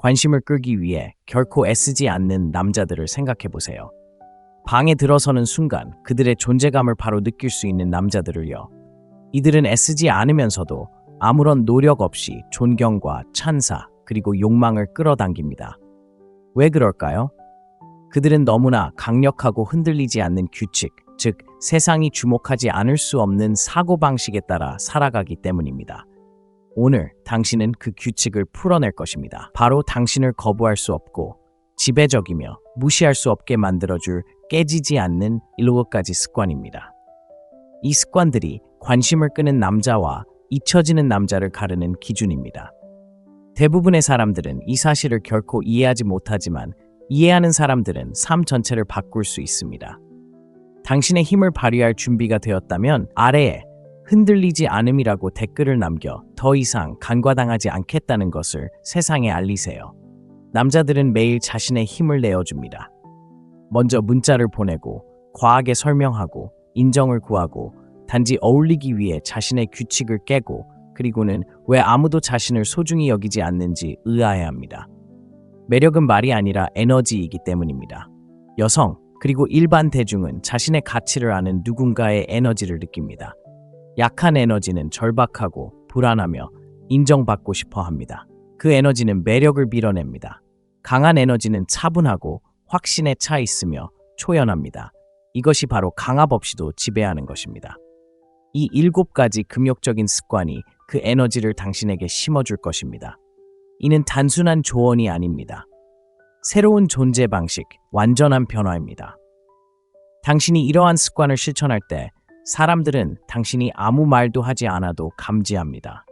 관심을 끌기 위해 결코 애쓰지 않는 남자들을 생각해 보세요. 방에 들어서는 순간 그들의 존재감을 바로 느낄 수 있는 남자들을요. 이들은 애쓰지 않으면서도 아무런 노력 없이 존경과 찬사 그리고 욕망을 끌어당깁니다. 왜 그럴까요? 그들은 너무나 강력하고 흔들리지 않는 규칙, 즉 세상이 주목하지 않을 수 없는 사고방식에 따라 살아가기 때문입니다. 오늘 당신은 그 규칙을 풀어낼 것입니다. 바로 당신을 거부할 수 없고 지배적이며 무시할 수 없게 만들어줄 깨지지 않는 7가지 습관입니다. 이 습관들이 관심을 끄는 남자와 잊혀지는 남자를 가르는 기준입니다. 대부분의 사람들은 이 사실을 결코 이해하지 못하지만 이해하는 사람들은 삶 전체를 바꿀 수 있습니다. 당신의 힘을 발휘할 준비가 되었다면 아래에 흔들리지 않음이라고 댓글을 남겨 더 이상 간과당하지 않겠다는 것을 세상에 알리세요. 남자들은 매일 자신의 힘을 내어줍니다. 먼저 문자를 보내고 과하게 설명하고 인정을 구하고 단지 어울리기 위해 자신의 규칙을 깨고 그리고는 왜 아무도 자신을 소중히 여기지 않는지 의아해합니다. 매력은 말이 아니라 에너지이기 때문입니다. 여성 그리고 일반 대중은 자신의 가치를 아는 누군가의 에너지를 느낍니다. 약한 에너지는 절박하고 불안하며 인정받고 싶어 합니다. 그 에너지는 매력을 밀어냅니다. 강한 에너지는 차분하고 확신에 차 있으며 초연합니다. 이것이 바로 강압 없이도 지배하는 것입니다. 이 7가지 금욕적인 습관이 그 에너지를 당신에게 심어줄 것입니다. 이는 단순한 조언이 아닙니다. 새로운 존재 방식, 완전한 변화입니다. 당신이 이러한 습관을 실천할 때 사람들은 당신이 아무 말도 하지 않아도 감지합니다.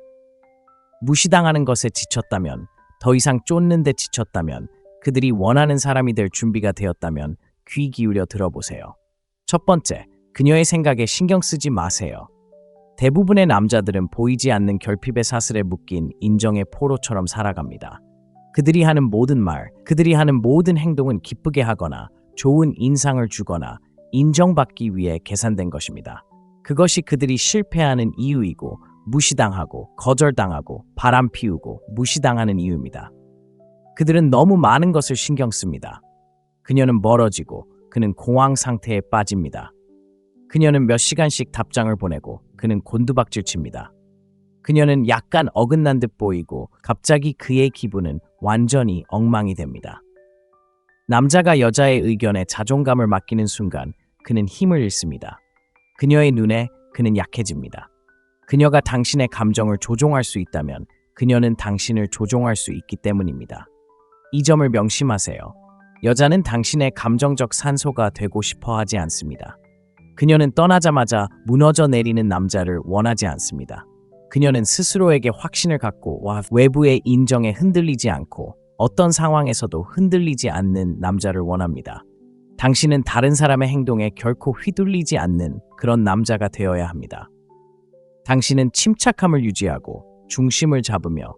무시당하는 것에 지쳤다면, 더 이상 쫓는 데 지쳤다면, 그들이 원하는 사람이 될 준비가 되었다면 귀 기울여 들어보세요. 첫 번째, 그녀의 생각에 신경 쓰지 마세요. 대부분의 남자들은 보이지 않는 결핍의 사슬에 묶인 인정의 포로처럼 살아갑니다. 그들이 하는 모든 말, 그들이 하는 모든 행동은 기쁘게 하거나 좋은 인상을 주거나 인정받기 위해 계산된 것입니다. 그것이 그들이 실패하는 이유이고 무시당하고 거절당하고 바람 피우고 무시당하는 이유입니다. 그들은 너무 많은 것을 신경 씁니다. 그녀는 멀어지고 그는 공황 상태에 빠집니다. 그녀는 몇 시간씩 답장을 보내고 그는 곤두박질 칩니다. 그녀는 약간 어긋난 듯 보이고 갑자기 그의 기분은 완전히 엉망이 됩니다. 남자가 여자의 의견에 자존감을 맡기는 순간 그는 힘을 잃습니다. 그녀의 눈에 그는 약해집니다. 그녀가 당신의 감정을 조종할 수 있다면 그녀는 당신을 조종할 수 있기 때문입니다. 이 점을 명심하세요. 여자는 당신의 감정적 산소가 되고 싶어 하지 않습니다. 그녀는 떠나자마자 무너져 내리는 남자를 원하지 않습니다. 그녀는 스스로에게 확신을 갖고 외부의 인정에 흔들리지 않고 어떤 상황에서도 흔들리지 않는 남자를 원합니다. 당신은 다른 사람의 행동에 결코 휘둘리지 않는 그런 남자가 되어야 합니다. 당신은 침착함을 유지하고 중심을 잡으며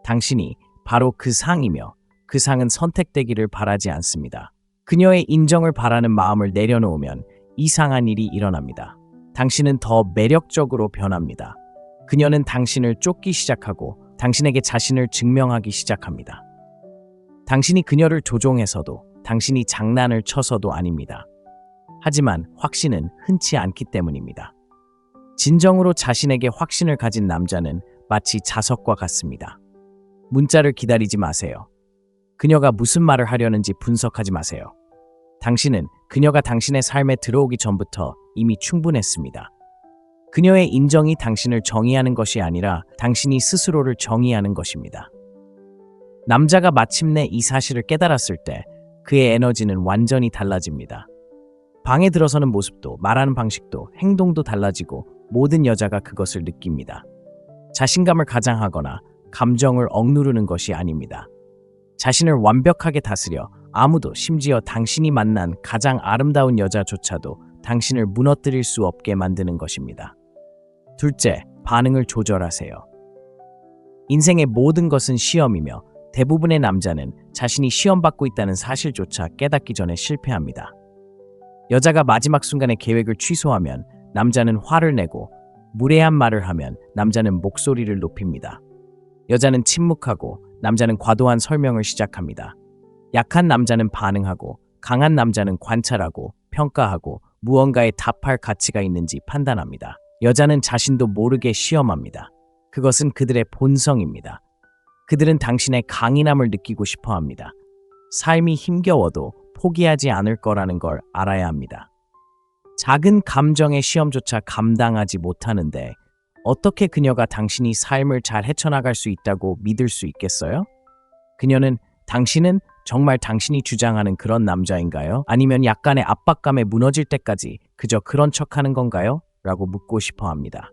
당신이 바로 그 상이며 그 상은 선택되기를 바라지 않습니다. 그녀의 인정을 바라는 마음을 내려놓으면 이상한 일이 일어납니다. 당신은 더 매력적으로 변합니다. 그녀는 당신을 쫓기 시작하고 당신에게 자신을 증명하기 시작합니다. 당신이 그녀를 조종해서도 당신이 장난을 쳐서도 아닙니다. 하지만 확신은 흔치 않기 때문입니다. 진정으로 자신에게 확신을 가진 남자는 마치 자석과 같습니다. 문자를 기다리지 마세요. 그녀가 무슨 말을 하려는지 분석하지 마세요. 당신은 그녀가 당신의 삶에 들어오기 전부터 이미 충분했습니다. 그녀의 인정이 당신을 정의하는 것이 아니라 당신이 스스로를 정의하는 것입니다. 남자가 마침내 이 사실을 깨달았을 때 그의 에너지는 완전히 달라집니다. 방에 들어서는 모습도 말하는 방식도 행동도 달라지고 모든 여자가 그것을 느낍니다. 자신감을 가장하거나 감정을 억누르는 것이 아닙니다. 자신을 완벽하게 다스려 아무도 심지어 당신이 만난 가장 아름다운 여자조차도 당신을 무너뜨릴 수 없게 만드는 것입니다. 둘째, 반응을 조절하세요. 인생의 모든 것은 시험이며 대부분의 남자는 자신이 시험받고 있다는 사실조차 깨닫기 전에 실패합니다. 여자가 마지막 순간에 계획을 취소하면 남자는 화를 내고 무례한 말을 하면 남자는 목소리를 높입니다. 여자는 침묵하고 남자는 과도한 설명을 시작합니다. 약한 남자는 반응하고 강한 남자는 관찰하고 평가하고 무언가에 답할 가치가 있는지 판단합니다. 여자는 자신도 모르게 시험합니다. 그것은 그들의 본성입니다. 그들은 당신의 강인함을 느끼고 싶어 합니다. 삶이 힘겨워도 포기하지 않을 거라는 걸 알아야 합니다. 작은 감정의 시험조차 감당하지 못하는데 어떻게 그녀가 당신이 삶을 잘 헤쳐나갈 수 있다고 믿을 수 있겠어요? 그녀는 당신은 정말 당신이 주장하는 그런 남자인가요? 아니면 약간의 압박감에 무너질 때까지 그저 그런 척하는 건가요? 라고 묻고 싶어 합니다.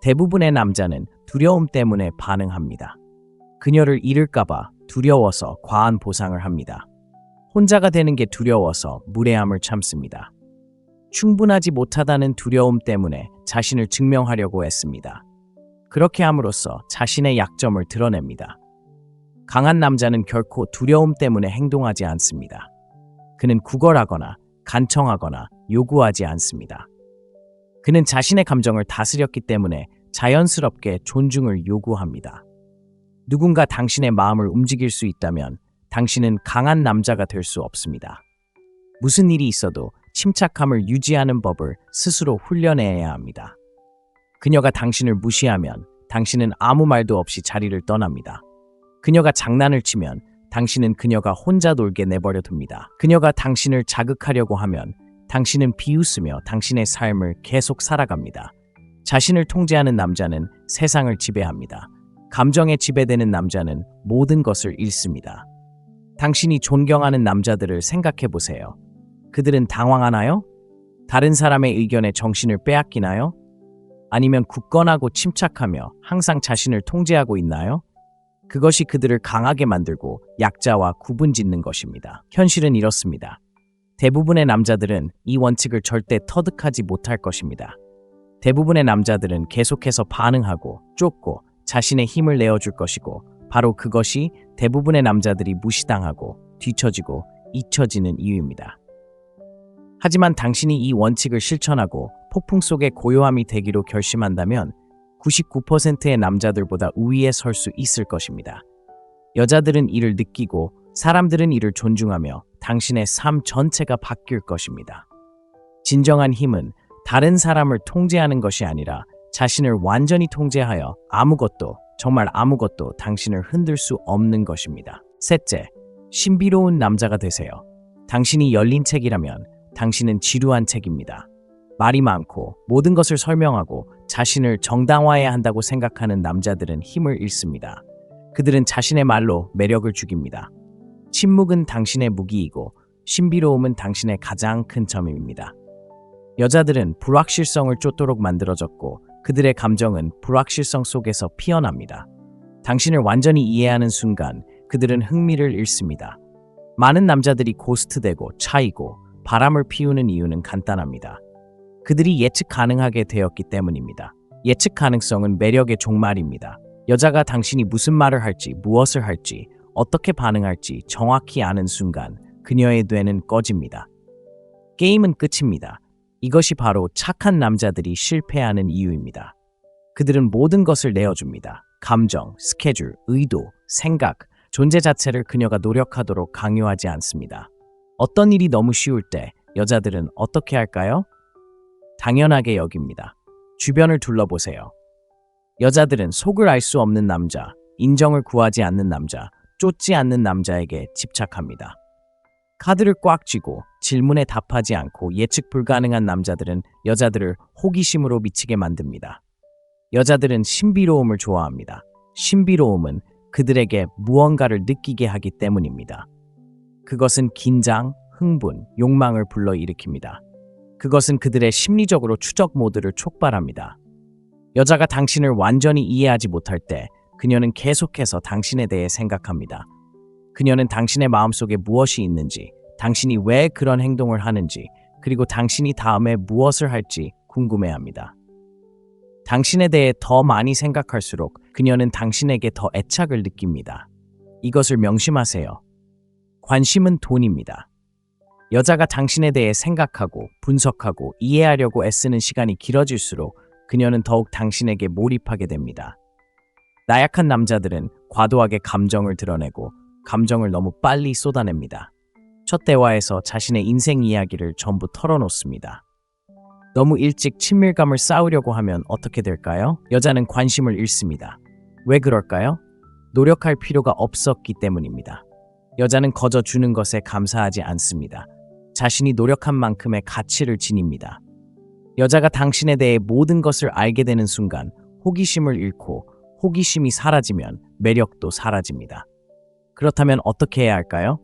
대부분의 남자는 두려움 때문에 반응합니다. 그녀를 잃을까봐 두려워서 과한 보상을 합니다. 혼자가 되는 게 두려워서 무례함을 참습니다. 충분하지 못하다는 두려움 때문에 자신을 증명하려고 했습니다. 그렇게 함으로써 자신의 약점을 드러냅니다. 강한 남자는 결코 두려움 때문에 행동하지 않습니다. 그는 구걸하거나 간청하거나 요구하지 않습니다. 그는 자신의 감정을 다스렸기 때문에 자연스럽게 존중을 요구합니다. 누군가 당신의 마음을 움직일 수 있다면 당신은 강한 남자가 될 수 없습니다. 무슨 일이 있어도 침착함을 유지하는 법을 스스로 훈련해야 합니다. 그녀가 당신을 무시하면 당신은 아무 말도 없이 자리를 떠납니다. 그녀가 장난을 치면 당신은 그녀가 혼자 놀게 내버려 둡니다. 그녀가 당신을 자극하려고 하면 당신은 비웃으며 당신의 삶을 계속 살아갑니다. 자신을 통제하는 남자는 세상을 지배합니다. 감정에 지배되는 남자는 모든 것을 잃습니다. 당신이 존경하는 남자들을 생각해 보세요. 그들은 당황하나요? 다른 사람의 의견에 정신을 빼앗기나요? 아니면 굳건하고 침착하며 항상 자신을 통제하고 있나요? 그것이 그들을 강하게 만들고 약자와 구분짓는 것입니다. 현실은 이렇습니다. 대부분의 남자들은 이 원칙을 절대 터득하지 못할 것입니다. 대부분의 남자들은 계속해서 반응하고 쫓고 자신의 힘을 내어줄 것이고 바로 그것이 대부분의 남자들이 무시당하고 뒤처지고 잊혀지는 이유입니다. 하지만 당신이 이 원칙을 실천하고 폭풍 속의 고요함이 되기로 결심한다면 99%의 남자들보다 우위에 설 수 있을 것입니다. 여자들은 이를 느끼고 사람들은 이를 존중하며 당신의 삶 전체가 바뀔 것입니다. 진정한 힘은 다른 사람을 통제하는 것이 아니라 자신을 완전히 통제하여 아무것도, 정말 아무것도 당신을 흔들 수 없는 것입니다. 셋째, 신비로운 남자가 되세요. 당신이 열린 책이라면 당신은 지루한 책입니다. 말이 많고 모든 것을 설명하고 자신을 정당화해야 한다고 생각하는 남자들은 힘을 잃습니다. 그들은 자신의 말로 매력을 죽입니다. 침묵은 당신의 무기이고 신비로움은 당신의 가장 큰 점입니다. 여자들은 불확실성을 쫓도록 만들어졌고 그들의 감정은 불확실성 속에서 피어납니다. 당신을 완전히 이해하는 순간 그들은 흥미를 잃습니다. 많은 남자들이 고스트되고 차이고 바람을 피우는 이유는 간단합니다. 그들이 예측 가능하게 되었기 때문입니다. 예측 가능성은 매력의 종말입니다. 여자가 당신이 무슨 말을 할지, 무엇을 할지, 어떻게 반응할지 정확히 아는 순간 그녀의 뇌는 꺼집니다. 게임은 끝입니다. 이것이 바로 착한 남자들이 실패하는 이유입니다. 그들은 모든 것을 내어줍니다. 감정, 스케줄, 의도, 생각, 존재 자체를 그녀가 노력하도록 강요하지 않습니다. 어떤 일이 너무 쉬울 때 여자들은 어떻게 할까요? 당연하게 여깁니다. 주변을 둘러보세요. 여자들은 속을 알 수 없는 남자, 인정을 구하지 않는 남자, 쫓지 않는 남자에게 집착합니다. 카드를 꽉 쥐고 질문에 답하지 않고 예측 불가능한 남자들은 여자들을 호기심으로 미치게 만듭니다. 여자들은 신비로움을 좋아합니다. 신비로움은 그들에게 무언가를 느끼게 하기 때문입니다. 그것은 긴장, 흥분, 욕망을 불러일으킵니다. 그것은 그들의 심리적으로 추적 모드를 촉발합니다. 여자가 당신을 완전히 이해하지 못할 때 그녀는 계속해서 당신에 대해 생각합니다. 그녀는 당신의 마음속에 무엇이 있는지, 당신이 왜 그런 행동을 하는지, 그리고 당신이 다음에 무엇을 할지 궁금해합니다. 당신에 대해 더 많이 생각할수록 그녀는 당신에게 더 애착을 느낍니다. 이것을 명심하세요. 관심은 돈입니다. 여자가 당신에 대해 생각하고 분석하고 이해하려고 애쓰는 시간이 길어질수록 그녀는 더욱 당신에게 몰입하게 됩니다. 나약한 남자들은 과도하게 감정을 드러내고 감정을 너무 빨리 쏟아냅니다. 첫 대화에서 자신의 인생 이야기를 전부 털어놓습니다. 너무 일찍 친밀감을 쌓으려고 하면 어떻게 될까요? 여자는 관심을 잃습니다. 왜 그럴까요? 노력할 필요가 없었기 때문입니다. 여자는 거저 주는 것에 감사하지 않습니다. 자신이 노력한 만큼의 가치를 지닙니다. 여자가 당신에 대해 모든 것을 알게 되는 순간 호기심을 잃고 호기심이 사라지면 매력도 사라집니다. 그렇다면 어떻게 해야 할까요?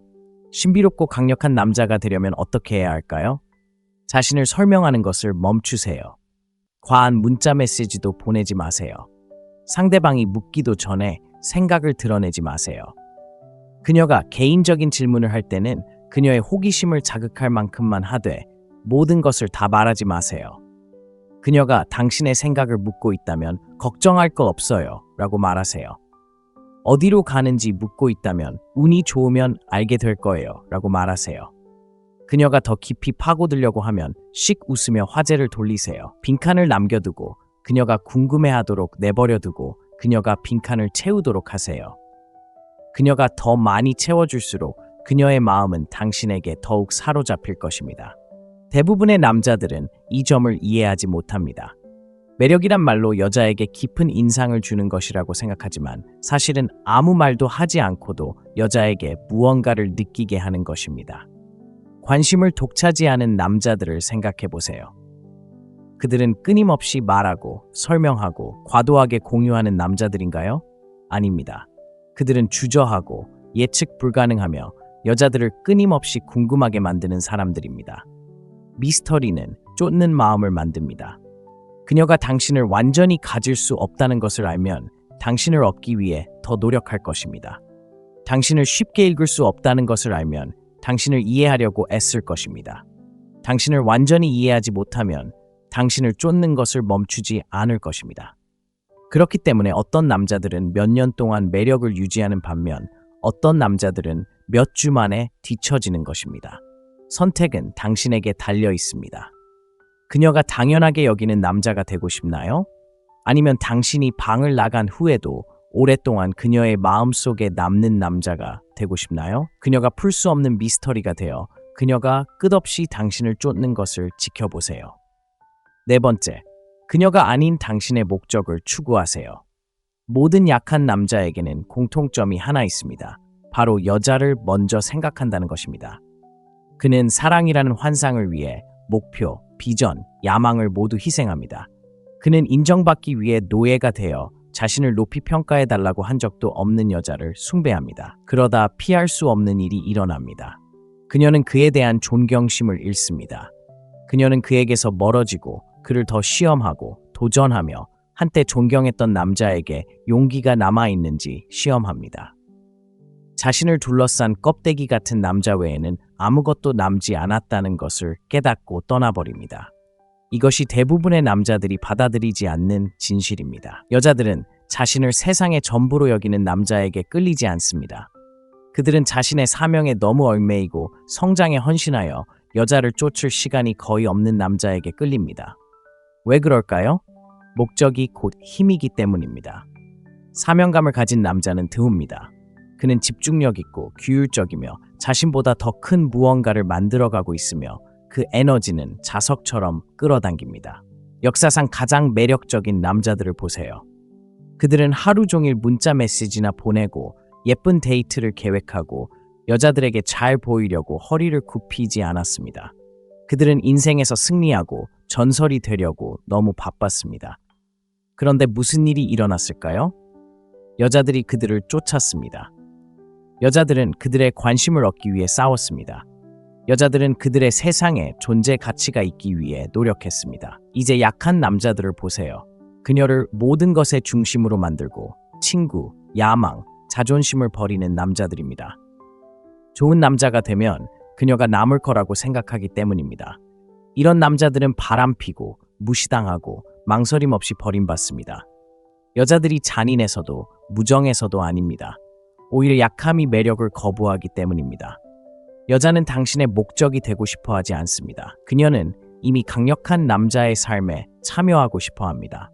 신비롭고 강력한 남자가 되려면 어떻게 해야 할까요? 자신을 설명하는 것을 멈추세요. 과한 문자 메시지도 보내지 마세요. 상대방이 묻기도 전에 생각을 드러내지 마세요. 그녀가 개인적인 질문을 할 때는 그녀의 호기심을 자극할 만큼만 하되 모든 것을 다 말하지 마세요. 그녀가 당신의 생각을 묻고 있다면 걱정할 거 없어요 라고 말하세요. 어디로 가는지 묻고 있다면 운이 좋으면 알게 될 거예요 라고 말하세요. 그녀가 더 깊이 파고들려고 하면 씩 웃으며 화제를 돌리세요. 빈칸을 남겨두고 그녀가 궁금해하도록 내버려두고 그녀가 빈칸을 채우도록 하세요. 그녀가 더 많이 채워줄수록 그녀의 마음은 당신에게 더욱 사로잡힐 것입니다. 대부분의 남자들은 이 점을 이해하지 못합니다. 매력이란 말로 여자에게 깊은 인상을 주는 것이라고 생각하지만 사실은 아무 말도 하지 않고도 여자에게 무언가를 느끼게 하는 것입니다. 관심을 독차지하는 남자들을 생각해 보세요. 그들은 끊임없이 말하고 설명하고 과도하게 공유하는 남자들인가요? 아닙니다. 그들은 주저하고 예측 불가능하며 여자들을 끊임없이 궁금하게 만드는 사람들입니다. 미스터리는 쫓는 마음을 만듭니다. 그녀가 당신을 완전히 가질 수 없다는 것을 알면 당신을 얻기 위해 더 노력할 것입니다. 당신을 쉽게 읽을 수 없다는 것을 알면 당신을 이해하려고 애쓸 것입니다. 당신을 완전히 이해하지 못하면 당신을 쫓는 것을 멈추지 않을 것입니다. 그렇기 때문에 어떤 남자들은 몇 년 동안 매력을 유지하는 반면 어떤 남자들은 몇 주 만에 뒤처지는 것입니다. 선택은 당신에게 달려 있습니다. 그녀가 당연하게 여기는 남자가 되고 싶나요? 아니면 당신이 방을 나간 후에도 오랫동안 그녀의 마음속에 남는 남자가 되고 싶나요? 그녀가 풀 수 없는 미스터리가 되어 그녀가 끝없이 당신을 쫓는 것을 지켜보세요. 네 번째, 그녀가 아닌 당신의 목적을 추구하세요. 모든 약한 남자에게는 공통점이 하나 있습니다. 바로 여자를 먼저 생각한다는 것입니다. 그는 사랑이라는 환상을 위해 목표, 비전, 야망을 모두 희생합니다. 그는 인정받기 위해 노예가 되어 자신을 높이 평가해달라고 한 적도 없는 여자를 숭배합니다. 그러다 피할 수 없는 일이 일어납니다. 그녀는 그에 대한 존경심을 잃습니다. 그녀는 그에게서 멀어지고 그를 더 시험하고 도전하며 한때 존경했던 남자에게 용기가 남아있는지 시험합니다. 자신을 둘러싼 껍데기 같은 남자 외에는 아무것도 남지 않았다는 것을 깨닫고 떠나버립니다. 이것이 대부분의 남자들이 받아들이지 않는 진실입니다. 여자들은 자신을 세상의 전부로 여기는 남자에게 끌리지 않습니다. 그들은 자신의 사명에 너무 얽매이고 성장에 헌신하여 여자를 쫓을 시간이 거의 없는 남자에게 끌립니다. 왜 그럴까요? 목적이 곧 힘이기 때문입니다. 사명감을 가진 남자는 드뭅니다. 그는 집중력 있고 규율적이며 자신보다 더 큰 무언가를 만들어가고 있으며 그 에너지는 자석처럼 끌어당깁니다. 역사상 가장 매력적인 남자들을 보세요. 그들은 하루 종일 문자 메시지나 보내고 예쁜 데이트를 계획하고 여자들에게 잘 보이려고 허리를 굽히지 않았습니다. 그들은 인생에서 승리하고 전설이 되려고 너무 바빴습니다. 그런데 무슨 일이 일어났을까요? 여자들이 그들을 쫓았습니다. 여자들은 그들의 관심을 얻기 위해 싸웠습니다. 여자들은 그들의 세상에 존재 가치가 있기 위해 노력했습니다. 이제 약한 남자들을 보세요. 그녀를 모든 것의 중심으로 만들고 친구, 야망, 자존심을 버리는 남자들입니다. 좋은 남자가 되면 그녀가 남을 거라고 생각하기 때문입니다. 이런 남자들은 바람피고 무시당하고 망설임 없이 버림받습니다. 여자들이 잔인해서도 무정해서도 아닙니다. 오히려 약함이 매력을 거부하기 때문입니다. 여자는 당신의 목적이 되고 싶어 하지 않습니다. 그녀는 이미 강력한 남자의 삶에 참여하고 싶어 합니다.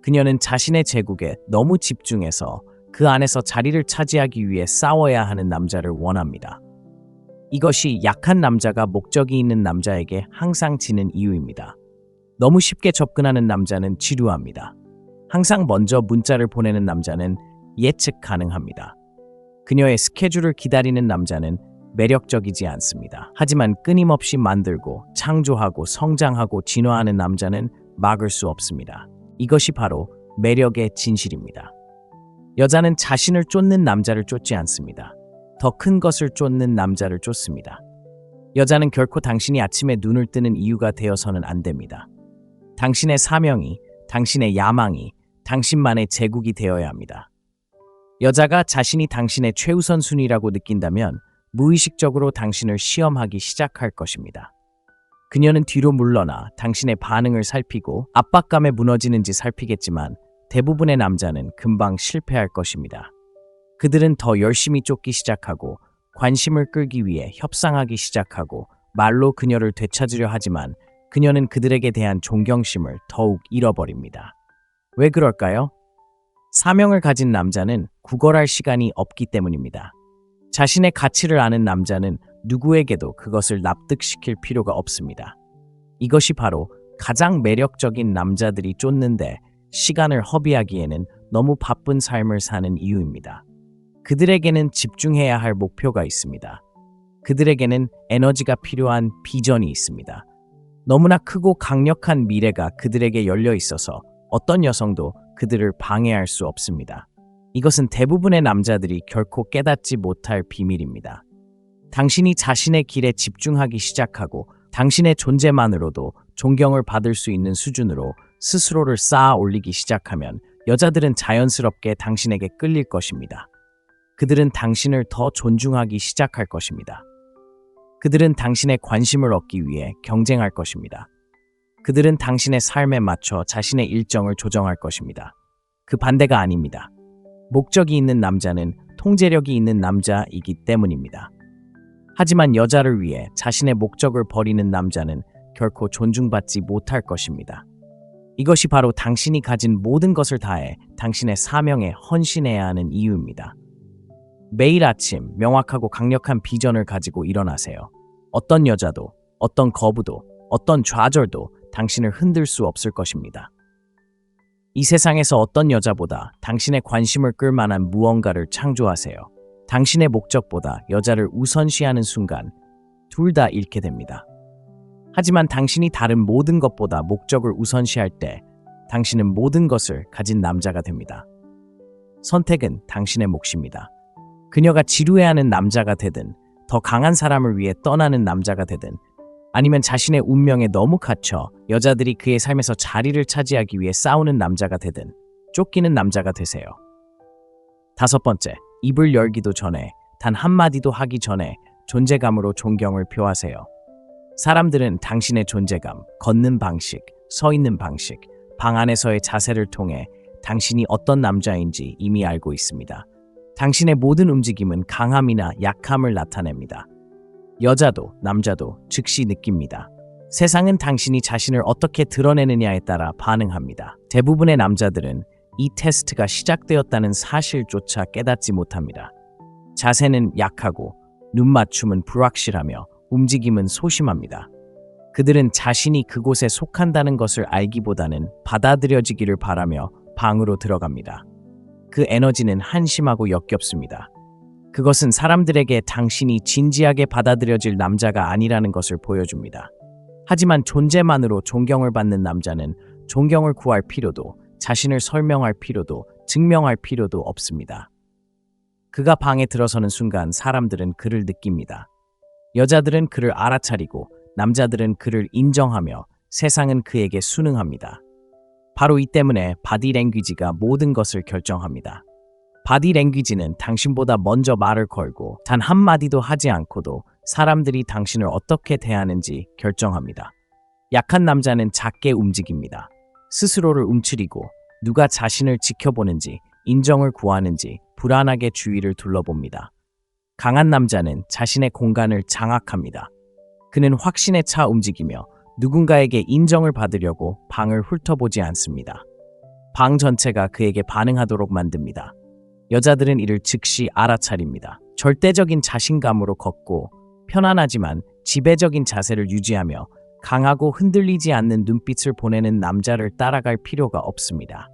그녀는 자신의 제국에 너무 집중해서 그 안에서 자리를 차지하기 위해 싸워야 하는 남자를 원합니다. 이것이 약한 남자가 목적이 있는 남자에게 항상 지는 이유입니다. 너무 쉽게 접근하는 남자는 지루합니다. 항상 먼저 문자를 보내는 남자는 예측 가능합니다. 그녀의 스케줄을 기다리는 남자는 매력적이지 않습니다. 하지만 끊임없이 만들고 창조하고 성장하고 진화하는 남자는 막을 수 없습니다. 이것이 바로 매력의 진실입니다. 여자는 자신을 쫓는 남자를 쫓지 않습니다. 더 큰 것을 쫓는 남자를 쫓습니다. 여자는 결코 당신이 아침에 눈을 뜨는 이유가 되어서는 안 됩니다. 당신의 사명이, 당신의 야망이, 당신만의 제국이 되어야 합니다. 여자가 자신이 당신의 최우선 순위라고 느낀다면 무의식적으로 당신을 시험하기 시작할 것입니다. 그녀는 뒤로 물러나 당신의 반응을 살피고 압박감에 무너지는지 살피겠지만 대부분의 남자는 금방 실패할 것입니다. 그들은 더 열심히 쫓기 시작하고 관심을 끌기 위해 협상하기 시작하고 말로 그녀를 되찾으려 하지만 그녀는 그들에게 대한 존경심을 더욱 잃어버립니다. 왜 그럴까요? 사명을 가진 남자는 구걸할 시간이 없기 때문입니다. 자신의 가치를 아는 남자는 누구에게도 그것을 납득시킬 필요가 없습니다. 이것이 바로 가장 매력적인 남자들이 쫓는데 시간을 허비하기에는 너무 바쁜 삶을 사는 이유입니다. 그들에게는 집중해야 할 목표가 있습니다. 그들에게는 에너지가 필요한 비전이 있습니다. 너무나 크고 강력한 미래가 그들에게 열려 있어서 어떤 여성도 그들을 방해할 수 없습니다. 이것은 대부분의 남자들이 결코 깨닫지 못할 비밀입니다. 당신이 자신의 길에 집중하기 시작하고 당신의 존재만으로도 존경을 받을 수 있는 수준으로 스스로를 쌓아 올리기 시작하면 여자들은 자연스럽게 당신에게 끌릴 것입니다. 그들은 당신을 더 존중하기 시작할 것입니다. 그들은 당신의 관심을 얻기 위해 경쟁할 것입니다. 그들은 당신의 삶에 맞춰 자신의 일정을 조정할 것입니다. 그 반대가 아닙니다. 목적이 있는 남자는 통제력이 있는 남자이기 때문입니다. 하지만 여자를 위해 자신의 목적을 버리는 남자는 결코 존중받지 못할 것입니다. 이것이 바로 당신이 가진 모든 것을 다해 당신의 사명에 헌신해야 하는 이유입니다. 매일 아침 명확하고 강력한 비전을 가지고 일어나세요. 어떤 여자도, 어떤 거부도, 어떤 좌절도 당신을 흔들 수 없을 것입니다. 이 세상에서 어떤 여자보다 당신의 관심을 끌 만한 무언가를 창조하세요. 당신의 목적보다 여자를 우선시하는 순간 둘 다 잃게 됩니다. 하지만 당신이 다른 모든 것보다 목적을 우선시할 때 당신은 모든 것을 가진 남자가 됩니다. 선택은 당신의 몫입니다. 그녀가 지루해하는 남자가 되든 더 강한 사람을 위해 떠나는 남자가 되든 아니면 자신의 운명에 너무 갇혀 여자들이 그의 삶에서 자리를 차지하기 위해 싸우는 남자가 되든 쫓기는 남자가 되세요. 5번째, 입을 열기도 전에, 단 한마디도 하기 전에 존재감으로 존경을 표하세요. 사람들은 당신의 존재감, 걷는 방식, 서 있는 방식, 방 안에서의 자세를 통해 당신이 어떤 남자인지 이미 알고 있습니다. 당신의 모든 움직임은 강함이나 약함을 나타냅니다. 여자도 남자도 즉시 느낍니다. 세상은 당신이 자신을 어떻게 드러내느냐에 따라 반응합니다. 대부분의 남자들은 이 테스트가 시작되었다는 사실조차 깨닫지 못합니다. 자세는 약하고 눈맞춤은 불확실하며 움직임은 소심합니다. 그들은 자신이 그곳에 속한다는 것을 알기보다는 받아들여지기를 바라며 방으로 들어갑니다. 그 에너지는 한심하고 역겹습니다. 그것은 사람들에게 당신이 진지하게 받아들여질 남자가 아니라는 것을 보여줍니다. 하지만 존재만으로 존경을 받는 남자는 존경을 구할 필요도, 자신을 설명할 필요도, 증명할 필요도 없습니다. 그가 방에 들어서는 순간 사람들은 그를 느낍니다. 여자들은 그를 알아차리고 남자들은 그를 인정하며 세상은 그에게 순응합니다. 바로 이 때문에 바디랭귀지가 모든 것을 결정합니다. 바디랭귀지는 당신보다 먼저 말을 걸고 단 한마디도 하지 않고도 사람들이 당신을 어떻게 대하는지 결정합니다. 약한 남자는 작게 움직입니다. 스스로를 움츠리고 누가 자신을 지켜보는지, 인정을 구하는지 불안하게 주위를 둘러봅니다. 강한 남자는 자신의 공간을 장악합니다. 그는 확신에 차 움직이며 누군가에게 인정을 받으려고 방을 훑어보지 않습니다. 방 전체가 그에게 반응하도록 만듭니다. 여자들은 이를 즉시 알아차립니다. 절대적인 자신감으로 걷고 편안하지만 지배적인 자세를 유지하며 강하고 흔들리지 않는 눈빛을 보내는 남자를 따라갈 필요가 없습니다.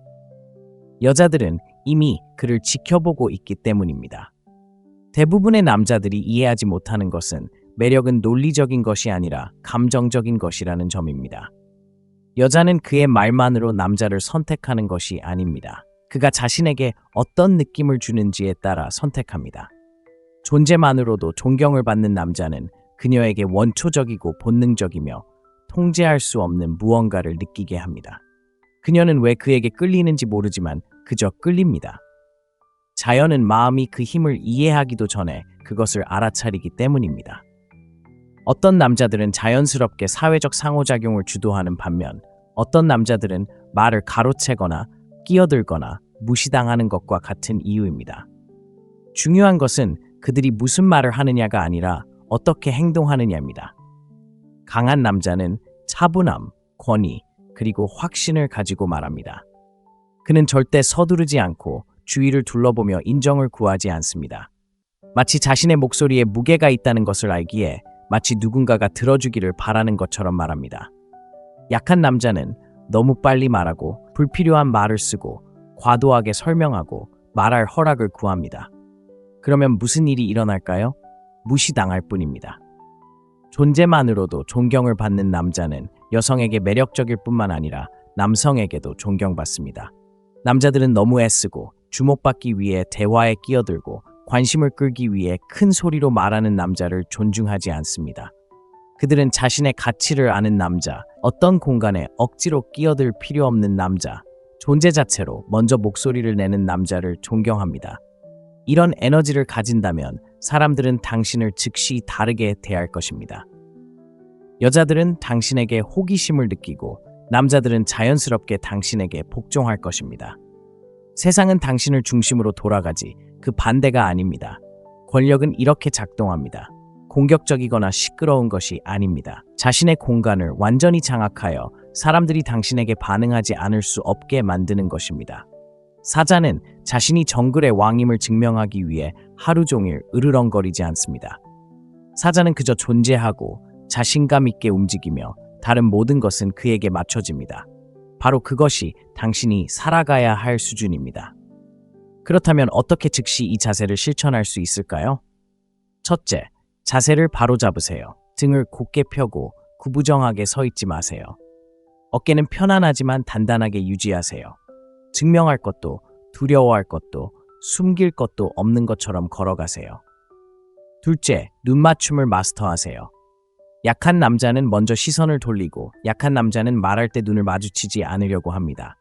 여자들은 이미 그를 지켜보고 있기 때문입니다. 대부분의 남자들이 이해하지 못하는 것은 매력은 논리적인 것이 아니라 감정적인 것이라는 점입니다. 여자는 그의 말만으로 남자를 선택하는 것이 아닙니다. 그가 자신에게 어떤 느낌을 주는지에 따라 선택합니다. 존재만으로도 존경을 받는 남자는 그녀에게 원초적이고 본능적이며 통제할 수 없는 무언가를 느끼게 합니다. 그녀는 왜 그에게 끌리는지 모르지만 그저 끌립니다. 자연은 마음이 그 힘을 이해하기도 전에 그것을 알아차리기 때문입니다. 어떤 남자들은 자연스럽게 사회적 상호작용을 주도하는 반면 어떤 남자들은 말을 가로채거나 끼어들거나 무시당하는 것과 같은 이유입니다. 중요한 것은 그들이 무슨 말을 하느냐가 아니라 어떻게 행동하느냐입니다. 강한 남자는 차분함, 권위, 그리고 확신을 가지고 말합니다. 그는 절대 서두르지 않고 주위를 둘러보며 인정을 구하지 않습니다. 마치 자신의 목소리에 무게가 있다는 것을 알기에 마치 누군가가 들어주기를 바라는 것처럼 말합니다. 약한 남자는 너무 빨리 말하고 불필요한 말을 쓰고 과도하게 설명하고 말할 허락을 구합니다. 그러면 무슨 일이 일어날까요? 무시당할 뿐입니다. 존재만으로도 존경을 받는 남자는 여성에게 매력적일 뿐만 아니라 남성에게도 존경받습니다. 남자들은 너무 애쓰고 주목받기 위해 대화에 끼어들고 관심을 끌기 위해 큰 소리로 말하는 남자를 존중하지 않습니다. 그들은 자신의 가치를 아는 남자, 어떤 공간에 억지로 끼어들 필요 없는 남자, 존재 자체로 먼저 목소리를 내는 남자를 존경합니다. 이런 에너지를 가진다면 사람들은 당신을 즉시 다르게 대할 것입니다. 여자들은 당신에게 호기심을 느끼고 남자들은 자연스럽게 당신에게 복종할 것입니다. 세상은 당신을 중심으로 돌아가지 그 반대가 아닙니다. 권력은 이렇게 작동합니다. 공격적이거나 시끄러운 것이 아닙니다. 자신의 공간을 완전히 장악하여 사람들이 당신에게 반응하지 않을 수 없게 만드는 것입니다. 사자는 자신이 정글의 왕임을 증명하기 위해 하루 종일 으르렁거리지 않습니다. 사자는 그저 존재하고 자신감 있게 움직이며 다른 모든 것은 그에게 맞춰집니다. 바로 그것이 당신이 살아가야 할 수준입니다. 그렇다면 어떻게 즉시 이 자세를 실천할 수 있을까요? 첫째, 자세를 바로 잡으세요. 등을 곧게 펴고 구부정하게 서 있지 마세요. 어깨는 편안하지만 단단하게 유지하세요. 증명할 것도 두려워할 것도 숨길 것도 없는 것처럼 걸어가세요. 둘째, 눈 맞춤을 마스터하세요. 약한 남자는 먼저 시선을 돌리고 약한 남자는 말할 때 눈을 마주치지 않으려고 합니다.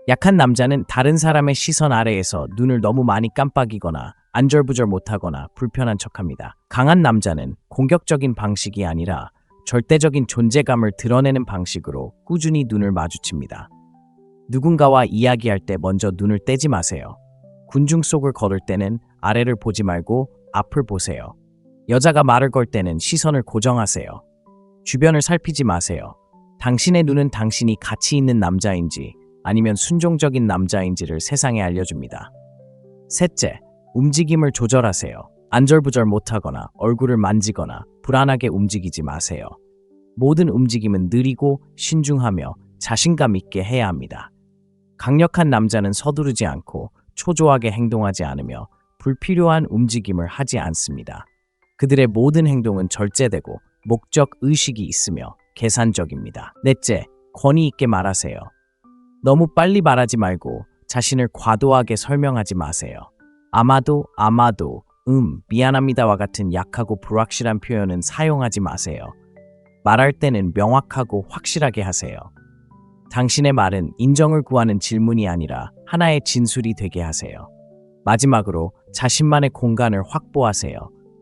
약한 남자는 다른 사람의 시선 아래에서 눈을 너무 많이 깜빡이거나 안절부절 못하거나 불편한 척합니다. 강한 남자는 공격적인 방식이 아니라 절대적인 존재감을 드러내는 방식으로 꾸준히 눈을 마주칩니다. 누군가와 이야기할 때 먼저 눈을 떼지 마세요. 군중 속을 걸을 때는 아래를 보지 말고 앞을 보세요. 여자가 말을 걸 때는 시선을 고정하세요. 주변을 살피지 마세요. 당신의 눈은 당신이 가치 있는 남자인지 아니면 순종적인 남자인지를 세상에 알려줍니다. 셋째, 움직임을 조절하세요. 안절부절 못하거나 얼굴을 만지거나 불안하게 움직이지 마세요. 모든 움직임은 느리고 신중하며 자신감 있게 해야 합니다. 강력한 남자는 서두르지 않고 초조하게 행동하지 않으며 불필요한 움직임을 하지 않습니다. 그들의 모든 행동은 절제되고 목적 의식이 있으며 계산적입니다. 넷째, 권위 있게 말하세요. 너무 빨리 말하지 말고 자신을 과도하게 설명하지 마세요. 아마도, 미안합니다와 같은 약하고 불확실한 표현은 사용하지 마세요. 말할 때는 명확하고 확실하게 하세요. 당신의 말은 인정을 구하는 질문이 아니라 하나의 진술이 되게 하세요. 마지막으로 자신만의 공간을 확보하세요.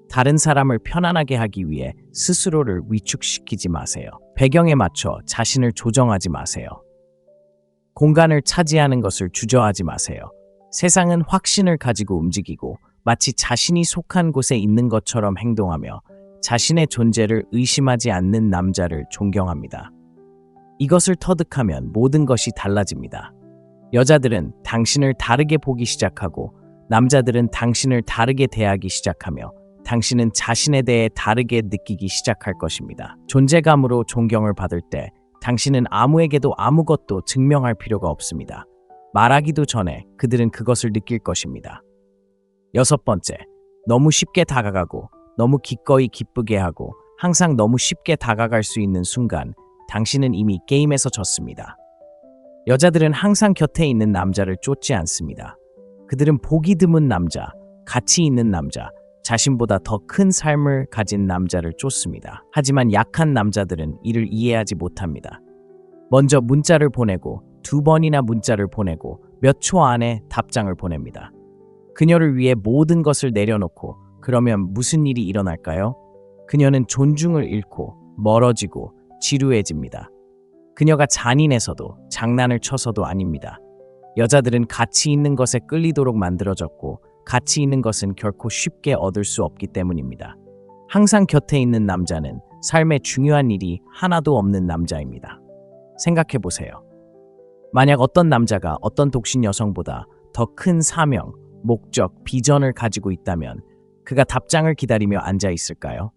다른 사람을 편안하게 하기 위해 스스로를 위축시키지 마세요. 배경에 맞춰 자신을 조정하지 마세요. 공간을 차지하는 것을 주저하지 마세요. 세상은 확신을 가지고 움직이고 마치 자신이 속한 곳에 있는 것처럼 행동하며 자신의 존재를 의심하지 않는 남자를 존경합니다. 이것을 터득하면 모든 것이 달라집니다. 여자들은 당신을 다르게 보기 시작하고 남자들은 당신을 다르게 대하기 시작하며 당신은 자신에 대해 다르게 느끼기 시작할 것입니다. 존재감으로 존경을 받을 때 당신은 아무에게도 아무것도 증명할 필요가 없습니다. 말하기도 전에 그들은 그것을 느낄 것입니다. 6번째, 너무 쉽게 다가가고 너무 기꺼이 기쁘게 하고 항상 너무 쉽게 다가갈 수 있는 순간 당신은 이미 게임에서 졌습니다. 여자들은 항상 곁에 있는 남자를 쫓지 않습니다. 그들은 보기 드문 남자, 가치 있는 남자, 자신보다 더 큰 삶을 가진 남자를 쫓습니다. 하지만 약한 남자들은 이를 이해하지 못합니다. 먼저 문자를 보내고 2번이나 문자를 보내고 몇 초 안에 답장을 보냅니다. 그녀를 위해 모든 것을 내려놓고 그러면 무슨 일이 일어날까요? 그녀는 존중을 잃고 멀어지고 지루해집니다. 그녀가 잔인해서도 장난을 쳐서도 아닙니다. 여자들은 가치 있는 것에 끌리도록 만들어졌고 가치 있는 것은 결코 쉽게 얻을 수 없기 때문입니다. 항상 곁에 있는 남자는 삶의 중요한 일이 하나도 없는 남자입니다. 생각해 보세요. 만약 어떤 남자가 어떤 독신 여성보다 더 큰 사명, 목적, 비전을 가지고 있다면 그가 답장을 기다리며 앉아 있을까요?